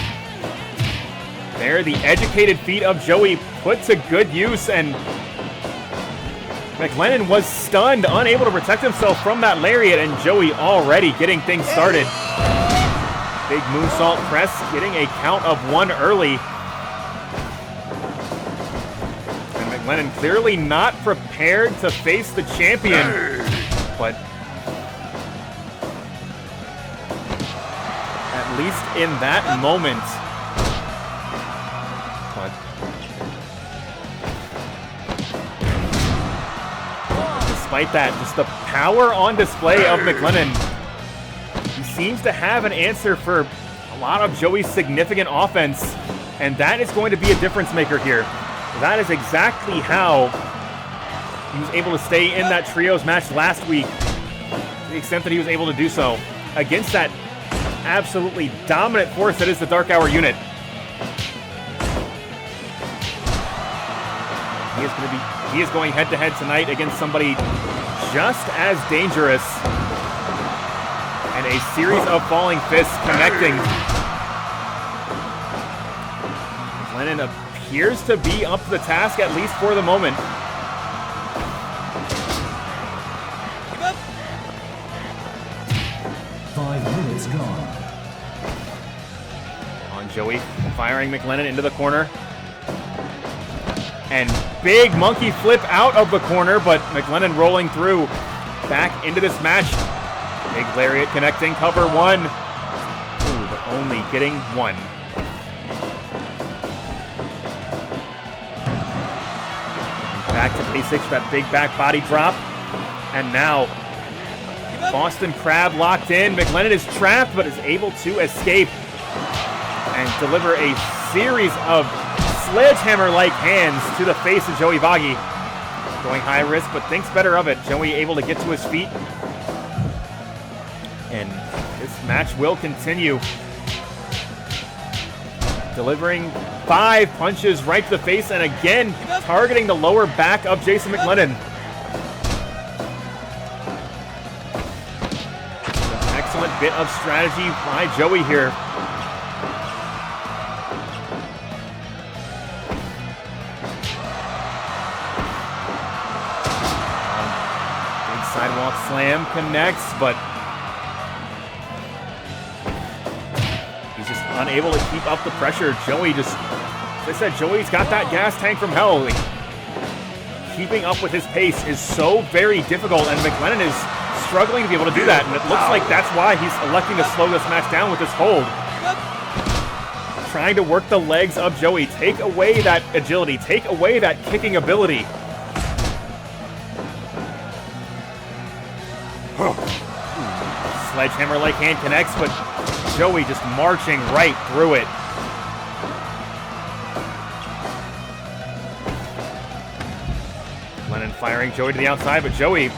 there the educated feet of Joey put to good use, and McLennon was stunned, unable to protect himself from that lariat, and Joey already getting things started. Big moonsault press, getting a count of 1 early. McLennon clearly not prepared to face the champion, but at least in that moment. But despite that, just the power on display of McLennon. He seems to have an answer for a lot of Joey's significant offense, and that is going to be a difference maker here. That is exactly how he was able to stay in that trios match last week, to the extent that he was able to do so against that absolutely dominant force that is the Dark Hour unit. He is going head to head tonight against somebody just as dangerous, and a series of falling fists connecting. McLennon appears to be up to the task, at least for the moment. Give up. 5 minutes gone. On Joey, firing McLennon into the corner. And big monkey flip out of the corner, but McLennon rolling through back into this match. Big lariat connecting, cover 1. Ooh, but only getting 1. Back to basics, that big back body drop. And now, Boston Crab locked in. McLennon is trapped, but is able to escape and deliver a series of sledgehammer-like hands to the face of Joey Bagi. Going high risk, but thinks better of it. Joey able to get to his feet. And this match will continue. Delivering 5 punches right to the face, and again targeting the lower back of Jason McLennon. An excellent bit of strategy by Joey here. Big sidewalk slam connects, but unable to keep up the pressure. Joey just, as I said, Joey's got that gas tank from hell. Keeping up with his pace is so very difficult, and McLennon is struggling to be able to do that, and it looks like that's why he's electing to slow this match down with this hold. Trying to work the legs of Joey, take away that agility, take away that kicking ability. Sledgehammer-like hand connects, but Joey just marching right through it. Lennon firing Joey to the outside, but Joey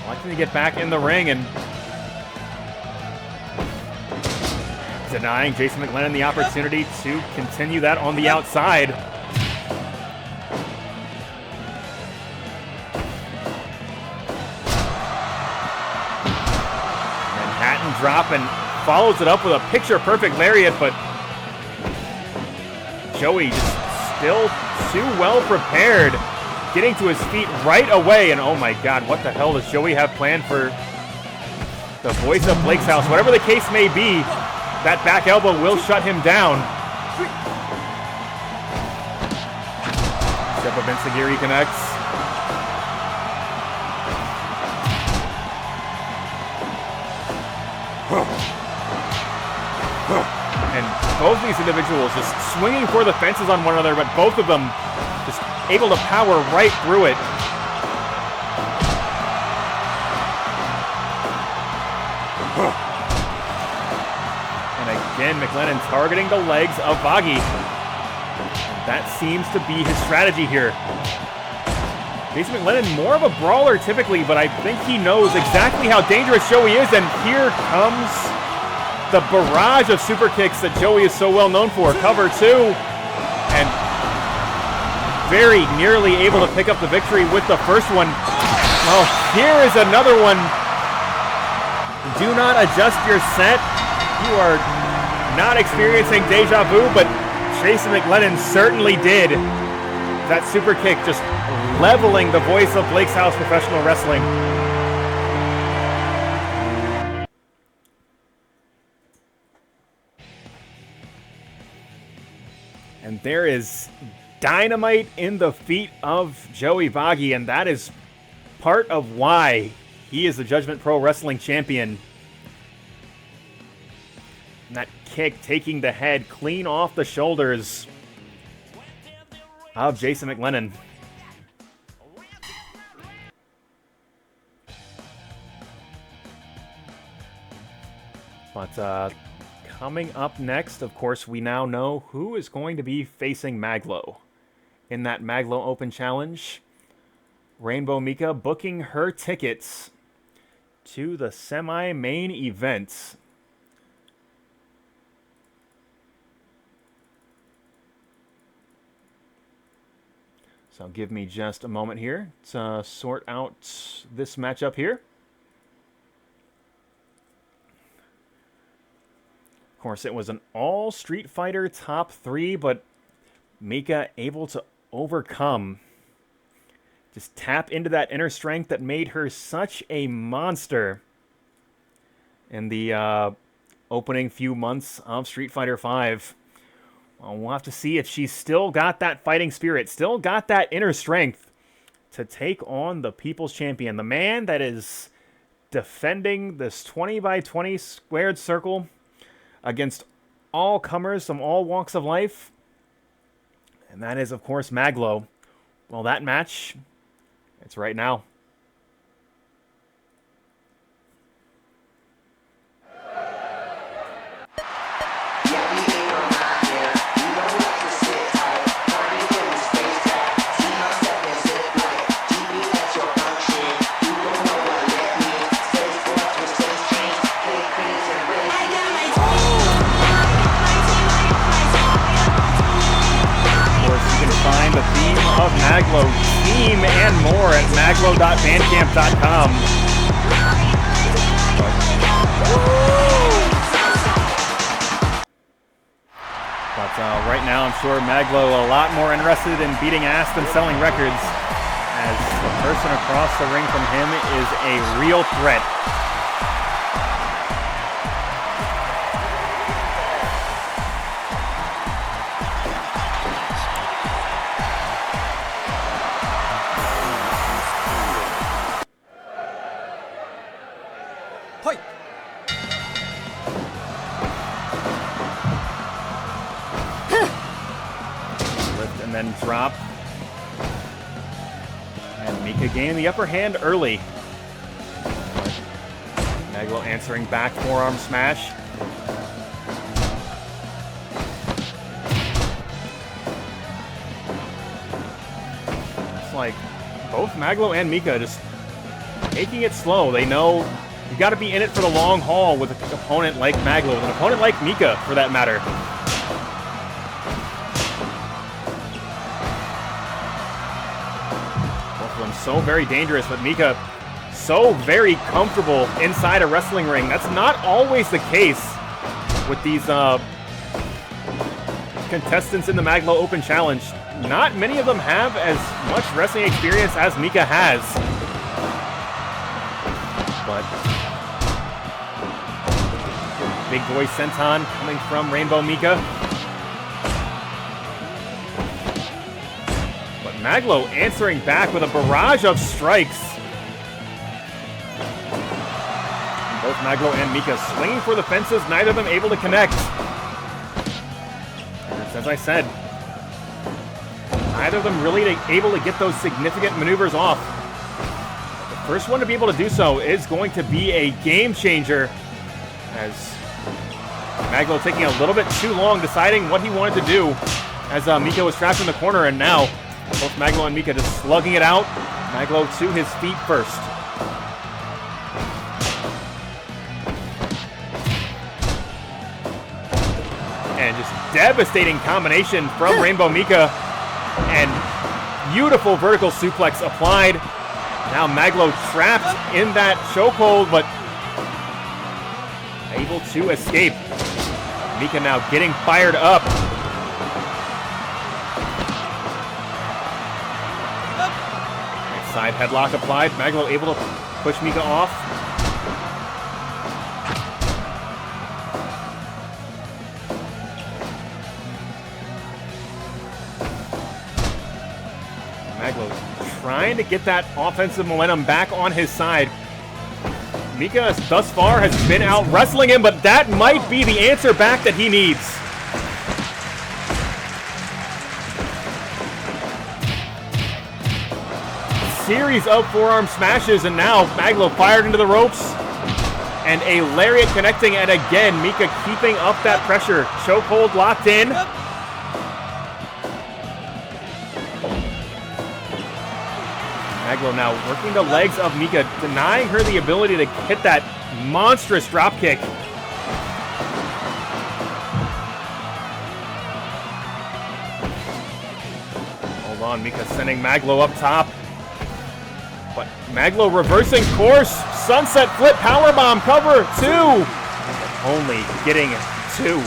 Electing to get back in the ring and denying Jason McLennon the opportunity to continue that on the outside. Manhattan drop and follows it up with a picture-perfect lariat, but Joey just still too well prepared, getting to his feet right away. And oh my God, what the hell does Joey have planned for the voice of Blake's house? Whatever the case may be, that back elbow will shut him down. Step up Insagiri connects. And both these individuals just swinging for the fences on one another, but both of them just able to power right through it. And again, McLennon targeting the legs of Bagi. That seems to be his strategy here. Jason McLennon, more of a brawler typically, but I think he knows exactly how dangerous Joey is, and here comes the barrage of super kicks that Joey is so well known for. Cover two, and very nearly able to pick up the victory with the first one. Well, here is another one. Do not adjust your set. You are not experiencing deja vu, but Jason McLennon certainly did. That super kick just leveling the voice of Blake's House Professional Wrestling. And there is dynamite in the feet of Joey Bagi, and that is part of why he is the Judgment Pro Wrestling Champion. And that kick taking the head clean off the shoulders of Jason McLennon. But coming up next, of course, we now know who is going to be facing Mag.Lo in that Mag.Lo Open Challenge. Rainbow Mika booking her tickets to the semi-main event. So give me just a moment here to sort out this matchup here. Of course, it was an all Street Fighter top 3, but Mika able to overcome. Just tap into that inner strength that made her such a monster in the opening few months of Street Fighter V. Well, we'll have to see if she's still got that fighting spirit, still got that inner strength to take on the People's Champion, the man that is defending this 20x20 squared circle against all comers from all walks of life. And that is, of course, Mag.Lo. Well, that match, it's right now. Find the theme of Mag.Lo, team and more at maglo.bandcamp.com. But right now, I'm sure Mag.Lo a lot more interested in beating ass than selling records, as the person across the ring from him is a real threat. Drop. And Mika gaining the upper hand early. Mag.Lo answering back forearm smash. It's like both Mag.Lo and Mika just taking it slow. They know you got to be in it for the long haul with an opponent like Mag.Lo, with an opponent like Mika, for that matter. Both of them so very dangerous, but Mika so very comfortable inside a wrestling ring. That's not always the case with these contestants in the Mag.Lo Open Challenge. Not many of them have as much wrestling experience as Mika has. But big boy senton coming from Rainbow Mika. But Mag.Lo answering back with a barrage of strikes. Both Mag.Lo and Mika swinging for the fences, neither of them able to connect. As I said, neither of them really able to get those significant maneuvers off. The first one to be able to do so is going to be a game changer, as Mag.Lo taking a little bit too long deciding what he wanted to do as Mika was trapped in the corner, and now both Mag.Lo and Mika just slugging it out. Mag.Lo to his feet first. And just devastating combination from Rainbow Mika, and beautiful vertical suplex applied. Now Mag.Lo trapped in that chokehold, but able to escape. Mika now getting fired up. Side headlock applied. Mag.Lo able to push Mika off. Mag.Lo trying to get that offensive momentum back on his side. Mika thus far has been out wrestling him, but that might be the answer back that he needs. Series of forearm smashes, and now Mag.Lo fired into the ropes. And a lariat connecting, and again, Mika keeping up that pressure. Chokehold locked in. Mag.Lo now working the legs of Mika, denying her the ability to hit that monstrous drop kick. Hold on, Mika sending Mag.Lo up top. But Mag.Lo reversing course. Sunset flip powerbomb cover 2. Only getting 2.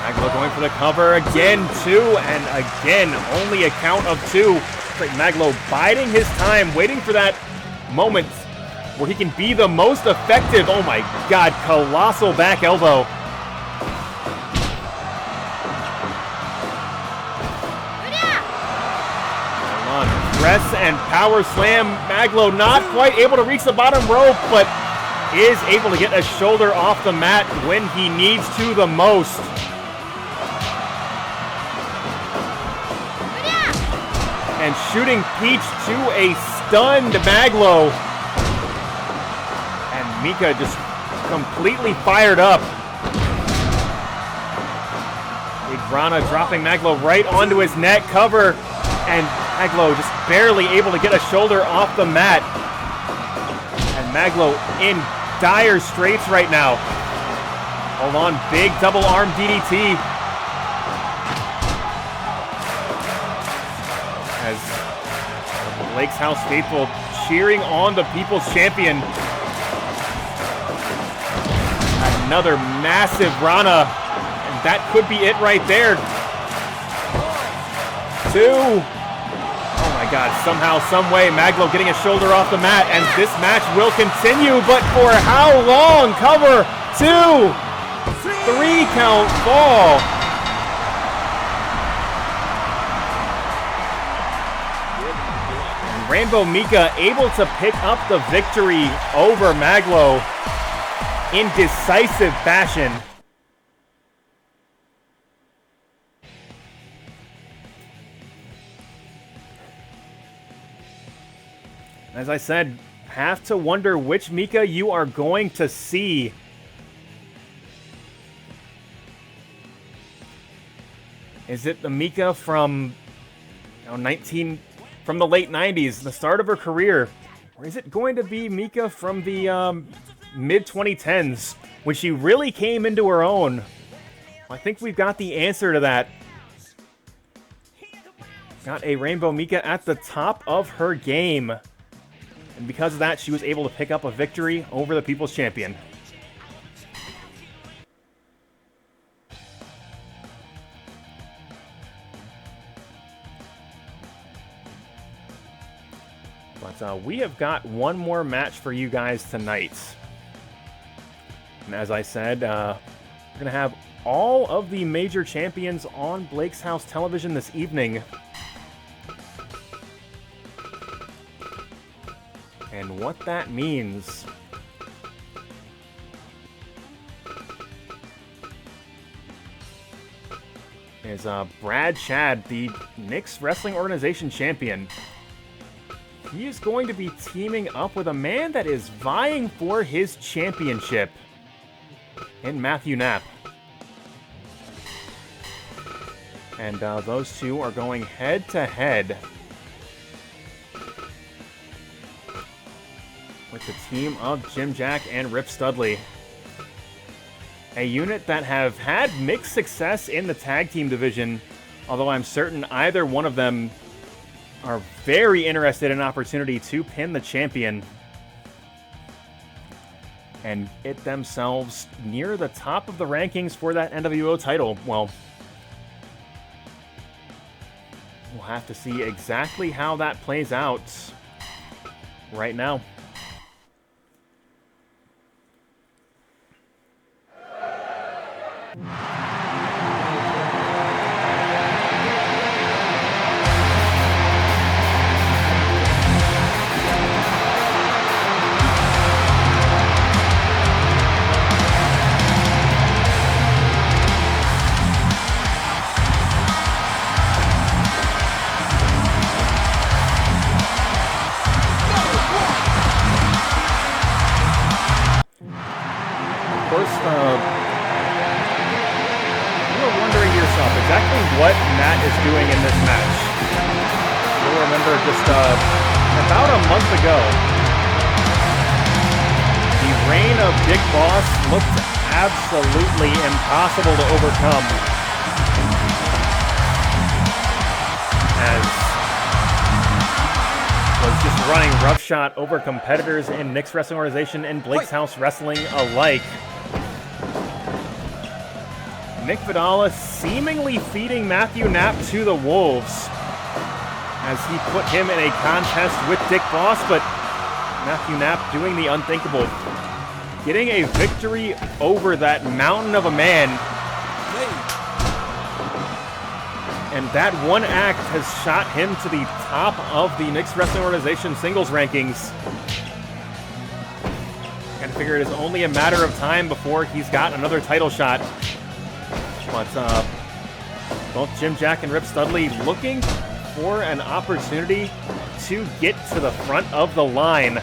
Mag.Lo going for the cover again, 2, and again, only a count of 2. It's like Mag.Lo biding his time, waiting for that moment where he can be the most effective. Oh my God, colossal back elbow. Hold on, press and power slam. Mag.Lo not quite able to reach the bottom rope, but is able to get a shoulder off the mat when he needs to the most. And shooting Peach to a stunned Mag.Lo. And Mika just completely fired up. Big Rana dropping Mag.Lo right onto his neck cover. And Mag.Lo just barely able to get a shoulder off the mat. And Mag.Lo in dire straits right now. Hold on, big double arm DDT. As Blake's House faithful cheering on the People's Champion. Another massive Rana, and that could be it right there. 2. Oh my God, somehow, some way, Mag.Lo getting a shoulder off the mat, and this match will continue, but for how long? Cover 2. 3 count fall. Rainbow Mika able to pick up the victory over Mag.Lo in decisive fashion. As I said, have to wonder which Mika you are going to see. Is it the Mika from Now 19 from the late 90s, the start of her career. Or is it going to be Mika from the mid-2010s, when she really came into her own? I think we've got the answer to that. Got a Rainbow Mika at the top of her game. And because of that, she was able to pick up a victory over the People's Champion. But we have got one more match for you guys tonight. And as I said, we're going to have all of the major champions on Blake's House Television this evening. And what that means is Brad Chad, the Knicks Wrestling Organization champion. He is going to be teaming up with a man that is vying for his championship in Matthew Knapp. And those two are going head-to-head with the team of Jim Jack and Rip Studley. A unit that have had mixed success in the tag team division, although I'm certain either one of them are very interested in an opportunity to pin the champion and get themselves near the top of the rankings for that NWO title. Well, we'll have to see exactly how that plays out right now. What Matt is doing in this match. You'll remember just about a month ago, the reign of Big Boss looked absolutely impossible to overcome, as was just running roughshod over competitors in Knicks Wrestling Organization and Blake's House Wrestling alike. Nick Vidala seemingly feeding Matthew Knapp to the wolves as he put him in a contest with Dick Boss, but Matthew Knapp doing the unthinkable, getting a victory over that mountain of a man. And that one act has shot him to the top of the Knicks Wrestling Organization singles rankings. And I figure it is only a matter of time before he's got another title shot. But both Jim Jack and Rip Studley looking for an opportunity to get to the front of the line.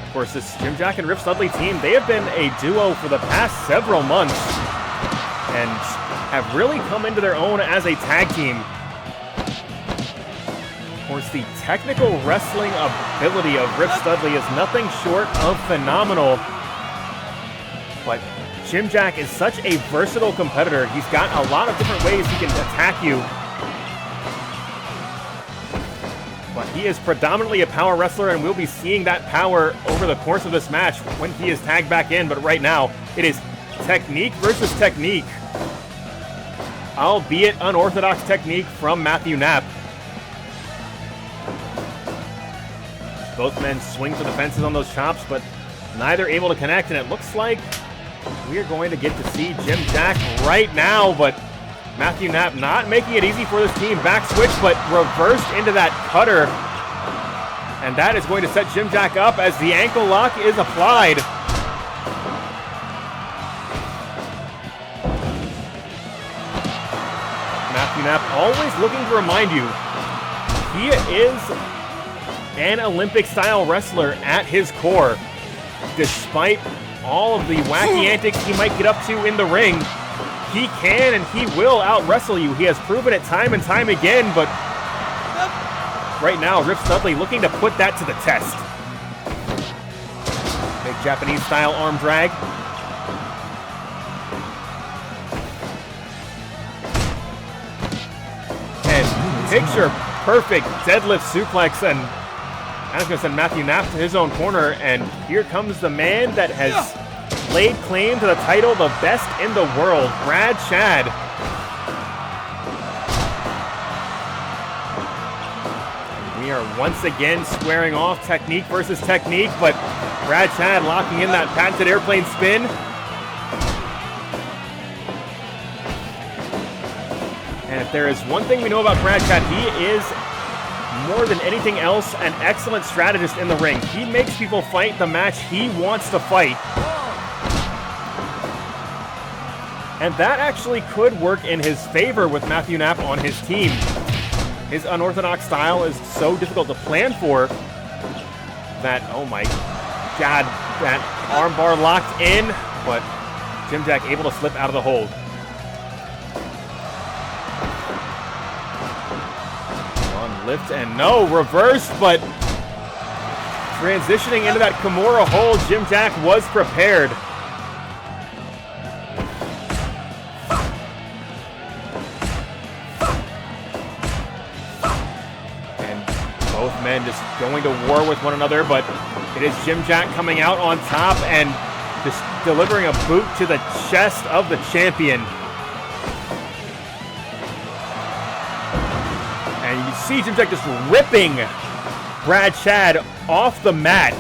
Of course, this Jim Jack and Rip Studley team, they have been a duo for the past several months and have really come into their own as a tag team. Of course, the technical wrestling ability of Rip Studley is nothing short of phenomenal. But Jim Jack is such a versatile competitor. He's got a lot of different ways he can attack you. But he is predominantly a power wrestler, and we'll be seeing that power over the course of this match when he is tagged back in. But right now, it is technique versus technique. Albeit unorthodox technique from Matthew Knapp. Both men swing for the fences on those chops, but neither able to connect, and it looks like we are going to get to see Jim Jack right now, but Matthew Knapp not making it easy for this team. Back switch, but reversed into that cutter, and that is going to set Jim Jack up as the ankle lock is applied. Matthew Knapp always looking to remind you, he is an Olympic-style wrestler at his core, despite all of the wacky antics he might get up to in the ring, he can and he will out-wrestle you. He has proven it time and time again, but right now, Rip Studley looking to put that to the test. Big Japanese-style arm drag. And picture-perfect deadlift suplex, and I was going to send Matthew Knapp to his own corner, and here comes the man that has laid claim to the title, the best in the world, Brad Chad. We are once again squaring off technique versus technique, but Brad Chad locking in that patented airplane spin. And if there is one thing we know about Brad Chad, he is, more than anything else, an excellent strategist in the ring. He makes people fight the match he wants to fight. And that actually could work in his favor with Matthew Knapp on his team. His unorthodox style is so difficult to plan for that, oh my God, that armbar locked in, but Jim Jack able to slip out of the hold. On lift and no, reverse, but transitioning into that Kimura hold, Jim Jack was prepared. Men just going to war with one another, but it is Jim Jack coming out on top and just delivering a boot to the chest of the champion. And you see Jim Jack just ripping Brad Chad off the mat.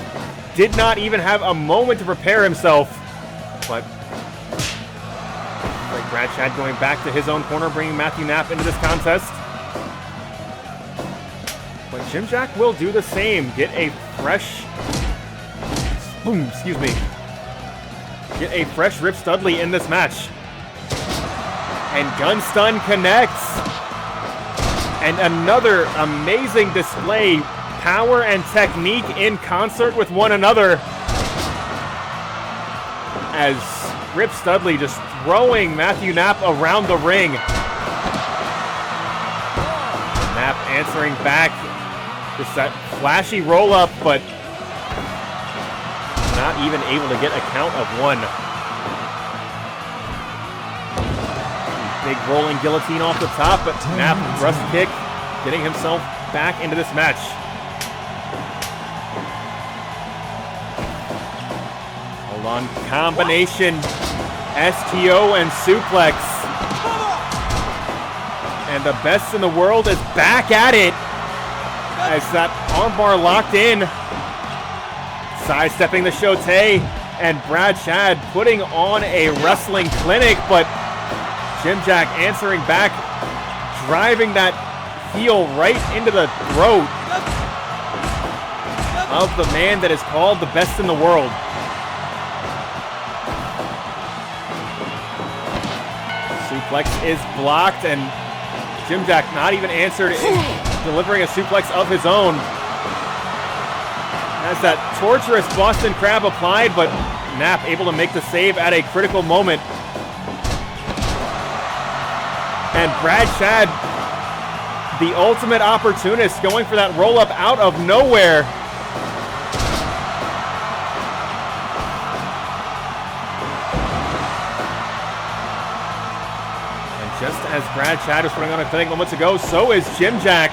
Did not even have a moment to prepare himself, but like Brad Chad going back to his own corner, bringing Matthew Knapp into this contest. But Jim Jack will do the same. Get a fresh... Boom, excuse me. Get a fresh Rip Studley in this match. And gun stun connects. And another amazing display. Power and technique in concert with one another. As Rip Studley just throwing Matthew Knapp around the ring. Knapp answering back. Just that flashy roll-up, but not even able to get a count of one. Big rolling guillotine off the top, but Knapp thrust kick, getting himself back into this match. Hold on, combination, STO and suplex. And the best in the world is back at it. As that armbar locked in, sidestepping the shote, and Brad Chad putting on a wrestling clinic, but Jim Jack answering back, driving that heel right into the throat of the man that is called the best in the world. Suplex is blocked, and Jim Jack not even answered, delivering a suplex of his own. Has that torturous Boston Crab applied, but Knapp able to make the save at a critical moment. And Brad Chad, the ultimate opportunist, going for that roll-up out of nowhere. Just as Brad Chad was putting on a clinic moments ago, so is Jim Jack.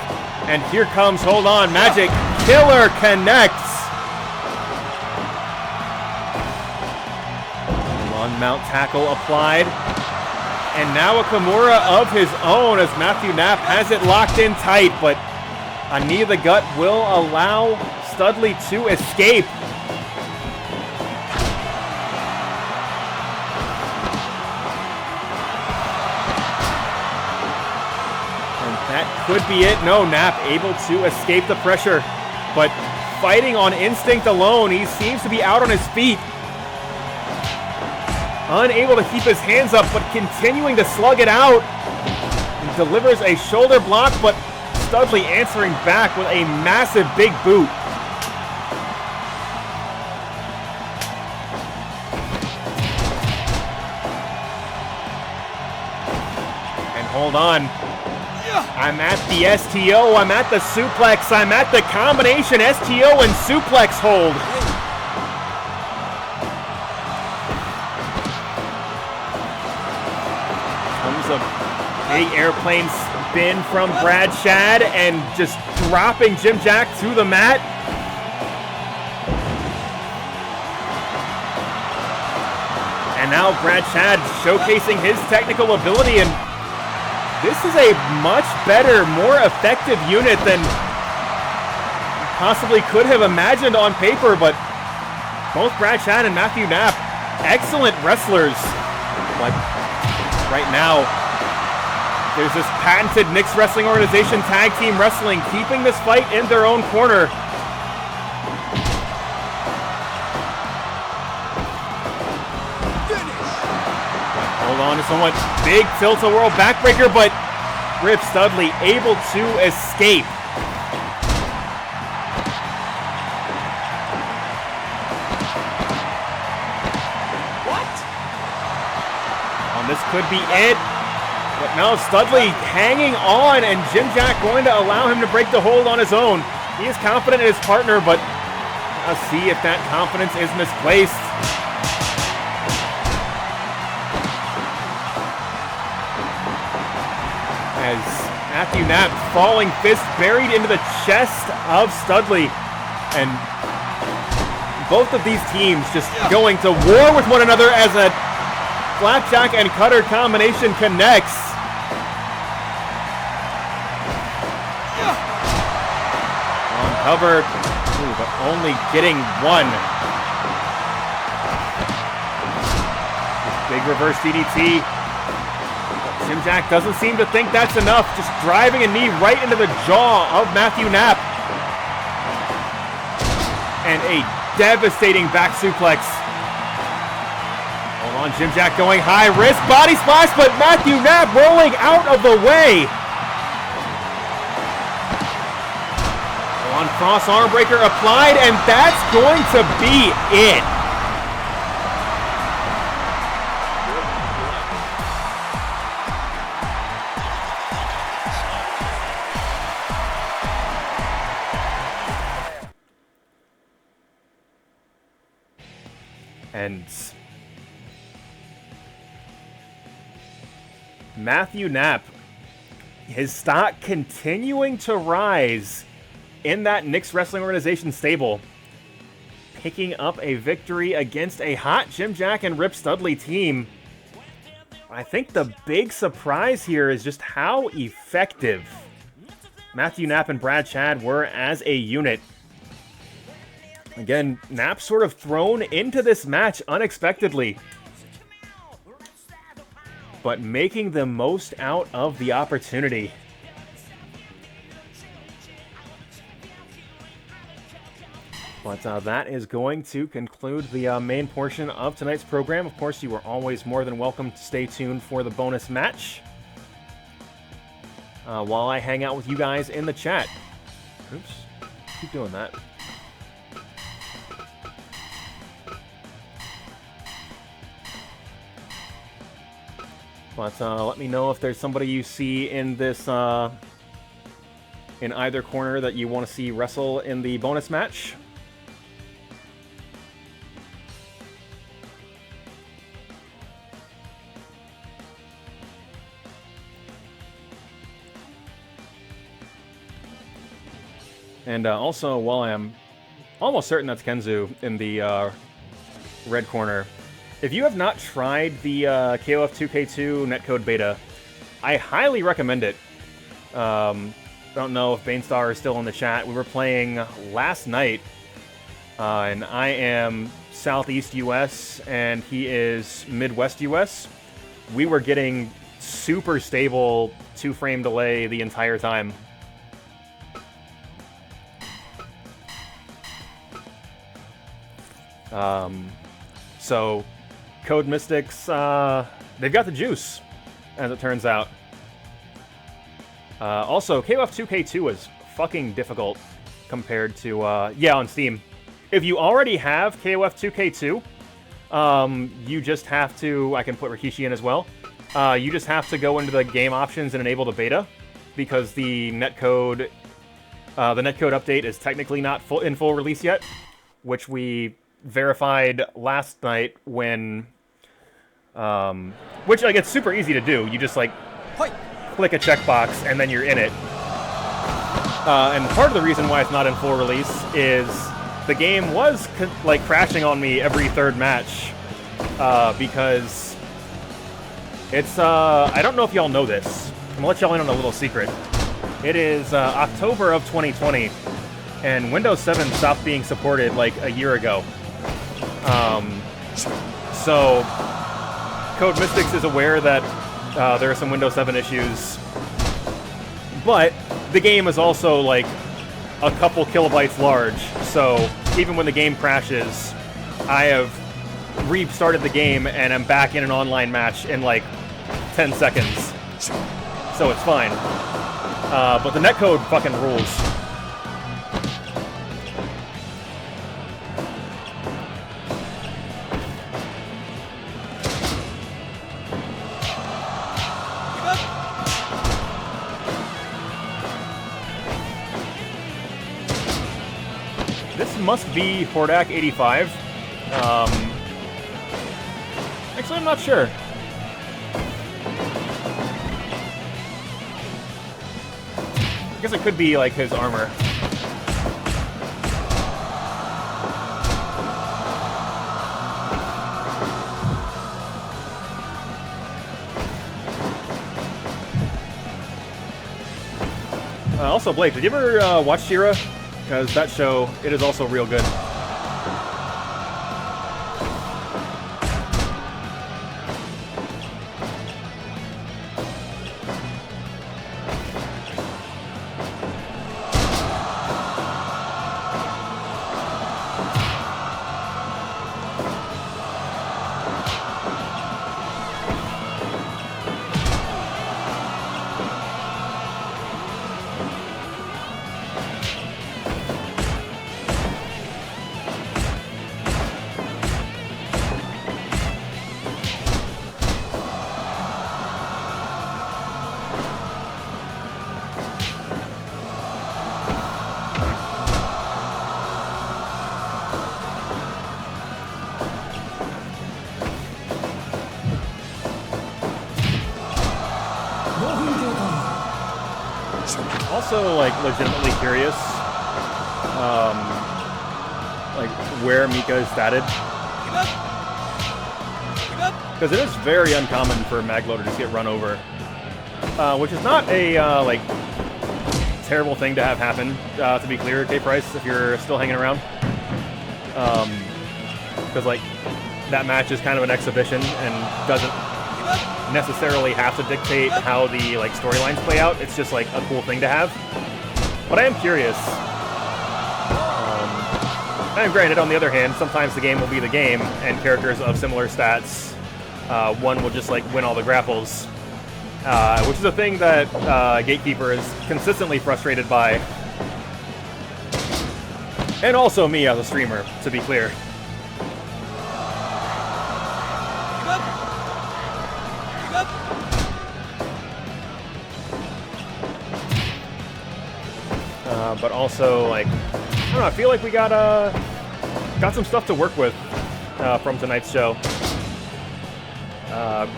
And here comes, hold on, Magic Killer connects. One mount tackle applied. And now a Kimura of his own as Matthew Knapp has it locked in tight, but a knee to the gut will allow Studley to escape. Could be it. No, Knapp able to escape the pressure, but fighting on instinct alone. He seems to be out on his feet. Unable to keep his hands up, but continuing to slug it out. He delivers a shoulder block, but Studley answering back with a massive big boot. Hold on. I'm at the STO. I'm at the suplex. I'm at the combination STO and suplex hold. Comes a big airplane spin from Brad Shad and just dropping Jim Jack through the mat. And now Brad Shad showcasing his technical ability, and this is a much better, more effective unit than possibly could have imagined on paper, but both Brad Shad and Matthew Knapp, excellent wrestlers. But right now, there's this patented Mixed Wrestling Organization Tag Team Wrestling keeping this fight in their own corner. Hold on to someone. Big tilt-a-whirl backbreaker, but Rip Studley able to escape. What? This could be it. But now Studley hanging on, and Jim Jack going to allow him to break the hold on his own. He is confident in his partner, but let's see if that confidence is misplaced. As Matthew Knapp falling fist buried into the chest of Studley. And both of these teams just going to war with one another as a flapjack and cutter combination connects. On cover, but only getting one. Big reverse DDT. Jim Jack doesn't seem to think that's enough, just driving a knee right into the jaw of Matthew Knapp. And a devastating back suplex. Hold on, Jim Jack going high risk, body splash, but Matthew Knapp rolling out of the way. On cross arm breaker applied, and that's going to be it. And Matthew Knapp, his stock continuing to rise in that Mixed Wrestling Organization stable, picking up a victory against a hot Jim Jack and Rip Studley team. I think the big surprise here is just how effective Matthew Knapp and Brad Shad were as a unit. Again, Knapp sort of thrown into this match unexpectedly, but making the most out of the opportunity. But that is going to conclude the main portion of tonight's program. Of course, you are always more than welcome to stay tuned for the bonus match while I hang out with you guys in the chat. Oops, keep doing that. But let me know if there's somebody you see in this, in either corner that you want to see wrestle in the bonus match. And also, while I am almost certain that's Kenzu in the red corner, if you have not tried the KOF 2K2 netcode beta, I highly recommend it. Don't know if Banestar is still in the chat. We were playing last night, and I am Southeast US, and he is Midwest US. We were getting super stable 2-frame delay the entire time. So Code Mystics, they've got the juice, as it turns out. Also, KOF 2K2 is fucking difficult compared to, yeah, on Steam. If you already have KOF 2K2, you just have to, I can put Rikishi in as well. you just have to go into the game options and enable the beta, because the netcode update is technically not in full release yet, which we verified last night when, which like it's super easy to do. You just like click a checkbox and then you're in it. And part of the reason why it's not in full release is the game was like crashing on me every third match, because it's I don't know if y'all know this. I'm gonna let y'all in on a little secret. It is October of 2020, and Windows 7 stopped being supported like a year ago. So Code Mystics is aware that there are some Windows 7 issues, but the game is also like a couple kilobytes large, so even when the game crashes, I have restarted the game and I'm back in an online match in like 10 seconds. So it's fine. But the netcode fucking rules. This must be Hordak 85. Actually, I'm not sure. I guess it could be like his armor. Also, Blake, did you ever watch She-Ra? Because that show, it is also real good. Also, like, legitimately curious, like, where Mika is statted. Because it is very uncommon for Mag.Lo to just get run over. Which is not a, like, terrible thing to have happen, to be clear, K-Price, if you're still hanging around. Because, like, that match is kind of an exhibition and doesn't necessarily have to dictate how the like storylines play out. It's just like a cool thing to have. But I am curious. And granted, on the other hand, sometimes the game will be the game, and characters of similar stats, one will just like win all the grapples, which is a thing that Gatekeeper is consistently frustrated by, and also me as a streamer, to be clear. But also, like, I don't know, I feel like we got some stuff to work with from tonight's show.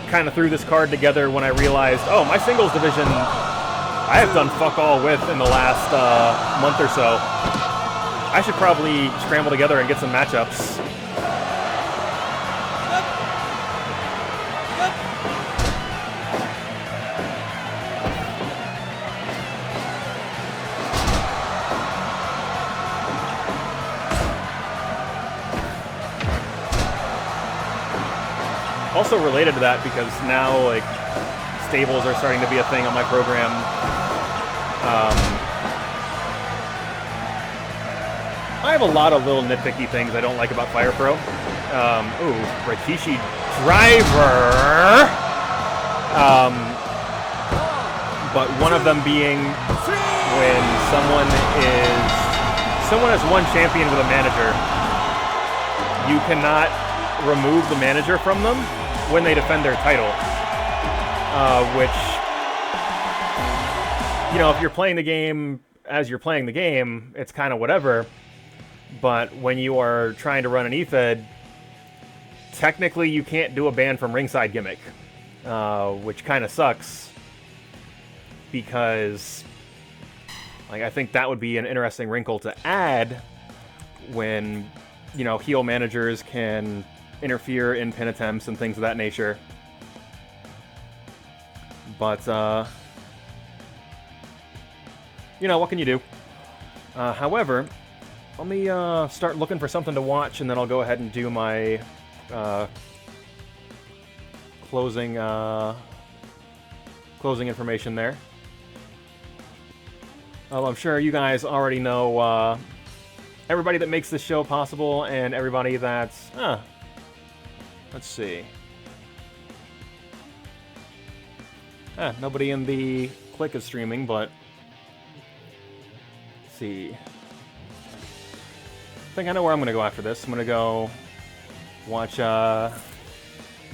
Kind of threw this card together when I realized, oh, my singles division, I have done fuck all with in the last month or so. I should probably scramble together and get some matchups. Also related to that, because now like stables are starting to be a thing on my program. I have a lot of little nitpicky things I don't like about Fire Pro. Ooh, Rikishi driver. But one of them being when someone has one champion with a manager, you cannot remove the manager from them when they defend their title. which, you know, if you're playing the game as you're playing the game, it's kind of whatever. But when you are trying to run an EFED, technically you can't do a ban from ringside gimmick, which kind of sucks, because like, I think that would be an interesting wrinkle to add when, you know, heel managers can interfere in pin attempts and things of that nature. But, you know, what can you do? However, let me start looking for something to watch, and then I'll go ahead and do my closing information there. Well, I'm sure you guys already know everybody that makes this show possible, and everybody that's... let's see. Nobody in the click is streaming, but... Let's see. I think I know where I'm going to go after this. I'm going to go watch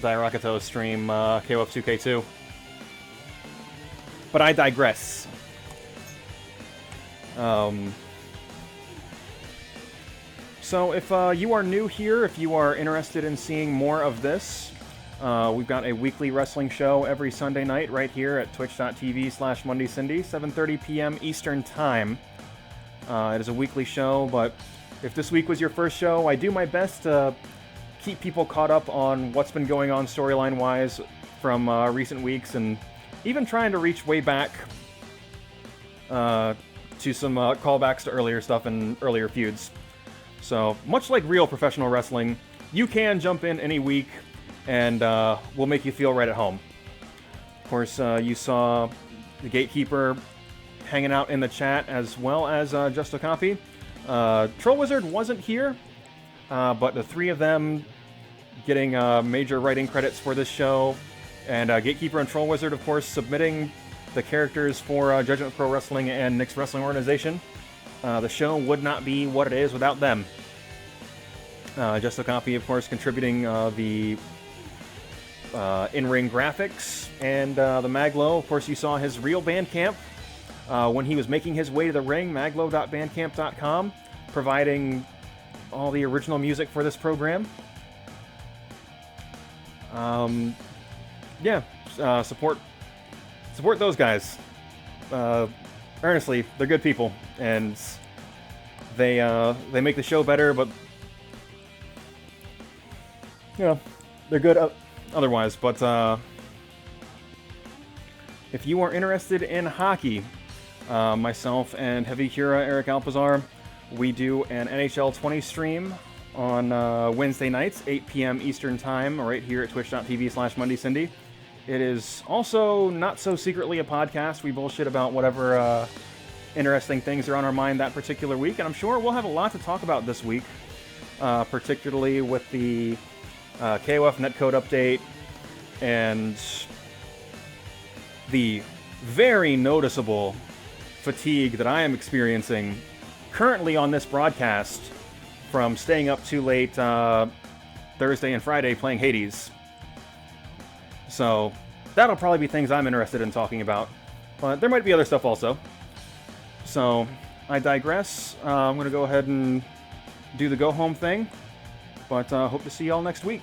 Dairakato's stream KOF 2K2. But I digress. So if you are new here, if you are interested in seeing more of this, we've got a weekly wrestling show every Sunday night right here at twitch.tv/MondayCindy, 7:30 p.m. Eastern Time. It is a weekly show, but if this week was your first show, I do my best to keep people caught up on what's been going on storyline-wise from recent weeks, and even trying to reach way back to some callbacks to earlier stuff and earlier feuds. So, much like real professional wrestling, you can jump in any week, and we'll make you feel right at home. Of course, you saw the Gatekeeper hanging out in the chat, as well as Just a Copy. Troll Wizard wasn't here, but the three of them getting major writing credits for this show, and Gatekeeper and Troll Wizard, of course, submitting the characters for Judgment Pro Wrestling and Nick's Wrestling Organization. The show would not be what it is without them. Just a Copy, of course, contributing the in-ring graphics, and the Mag.Lo, of course, you saw his real Bandcamp when he was making his way to the ring, maglo.bandcamp.com, providing all the original music for this program. Support those guys. Earnestly, they're good people, and they make the show better, but you know, they're good otherwise. But if you are interested in hockey, myself and Heavy Hura Eric Alpizar, we do an NHL 20 stream on Wednesday nights, 8 p.m. Eastern Time, right here at twitch.tv/MondayCindy. It is also not so secretly a podcast. We bullshit about whatever interesting things are on our mind that particular week, and I'm sure we'll have a lot to talk about this week, particularly with the KOF netcode update and the very noticeable fatigue that I am experiencing currently on this broadcast from staying up too late Thursday and Friday playing Hades. So that'll probably be things I'm interested in talking about, but there might be other stuff also. So I digress. I'm going to go ahead and do the go home thing, but hope to see y'all next week.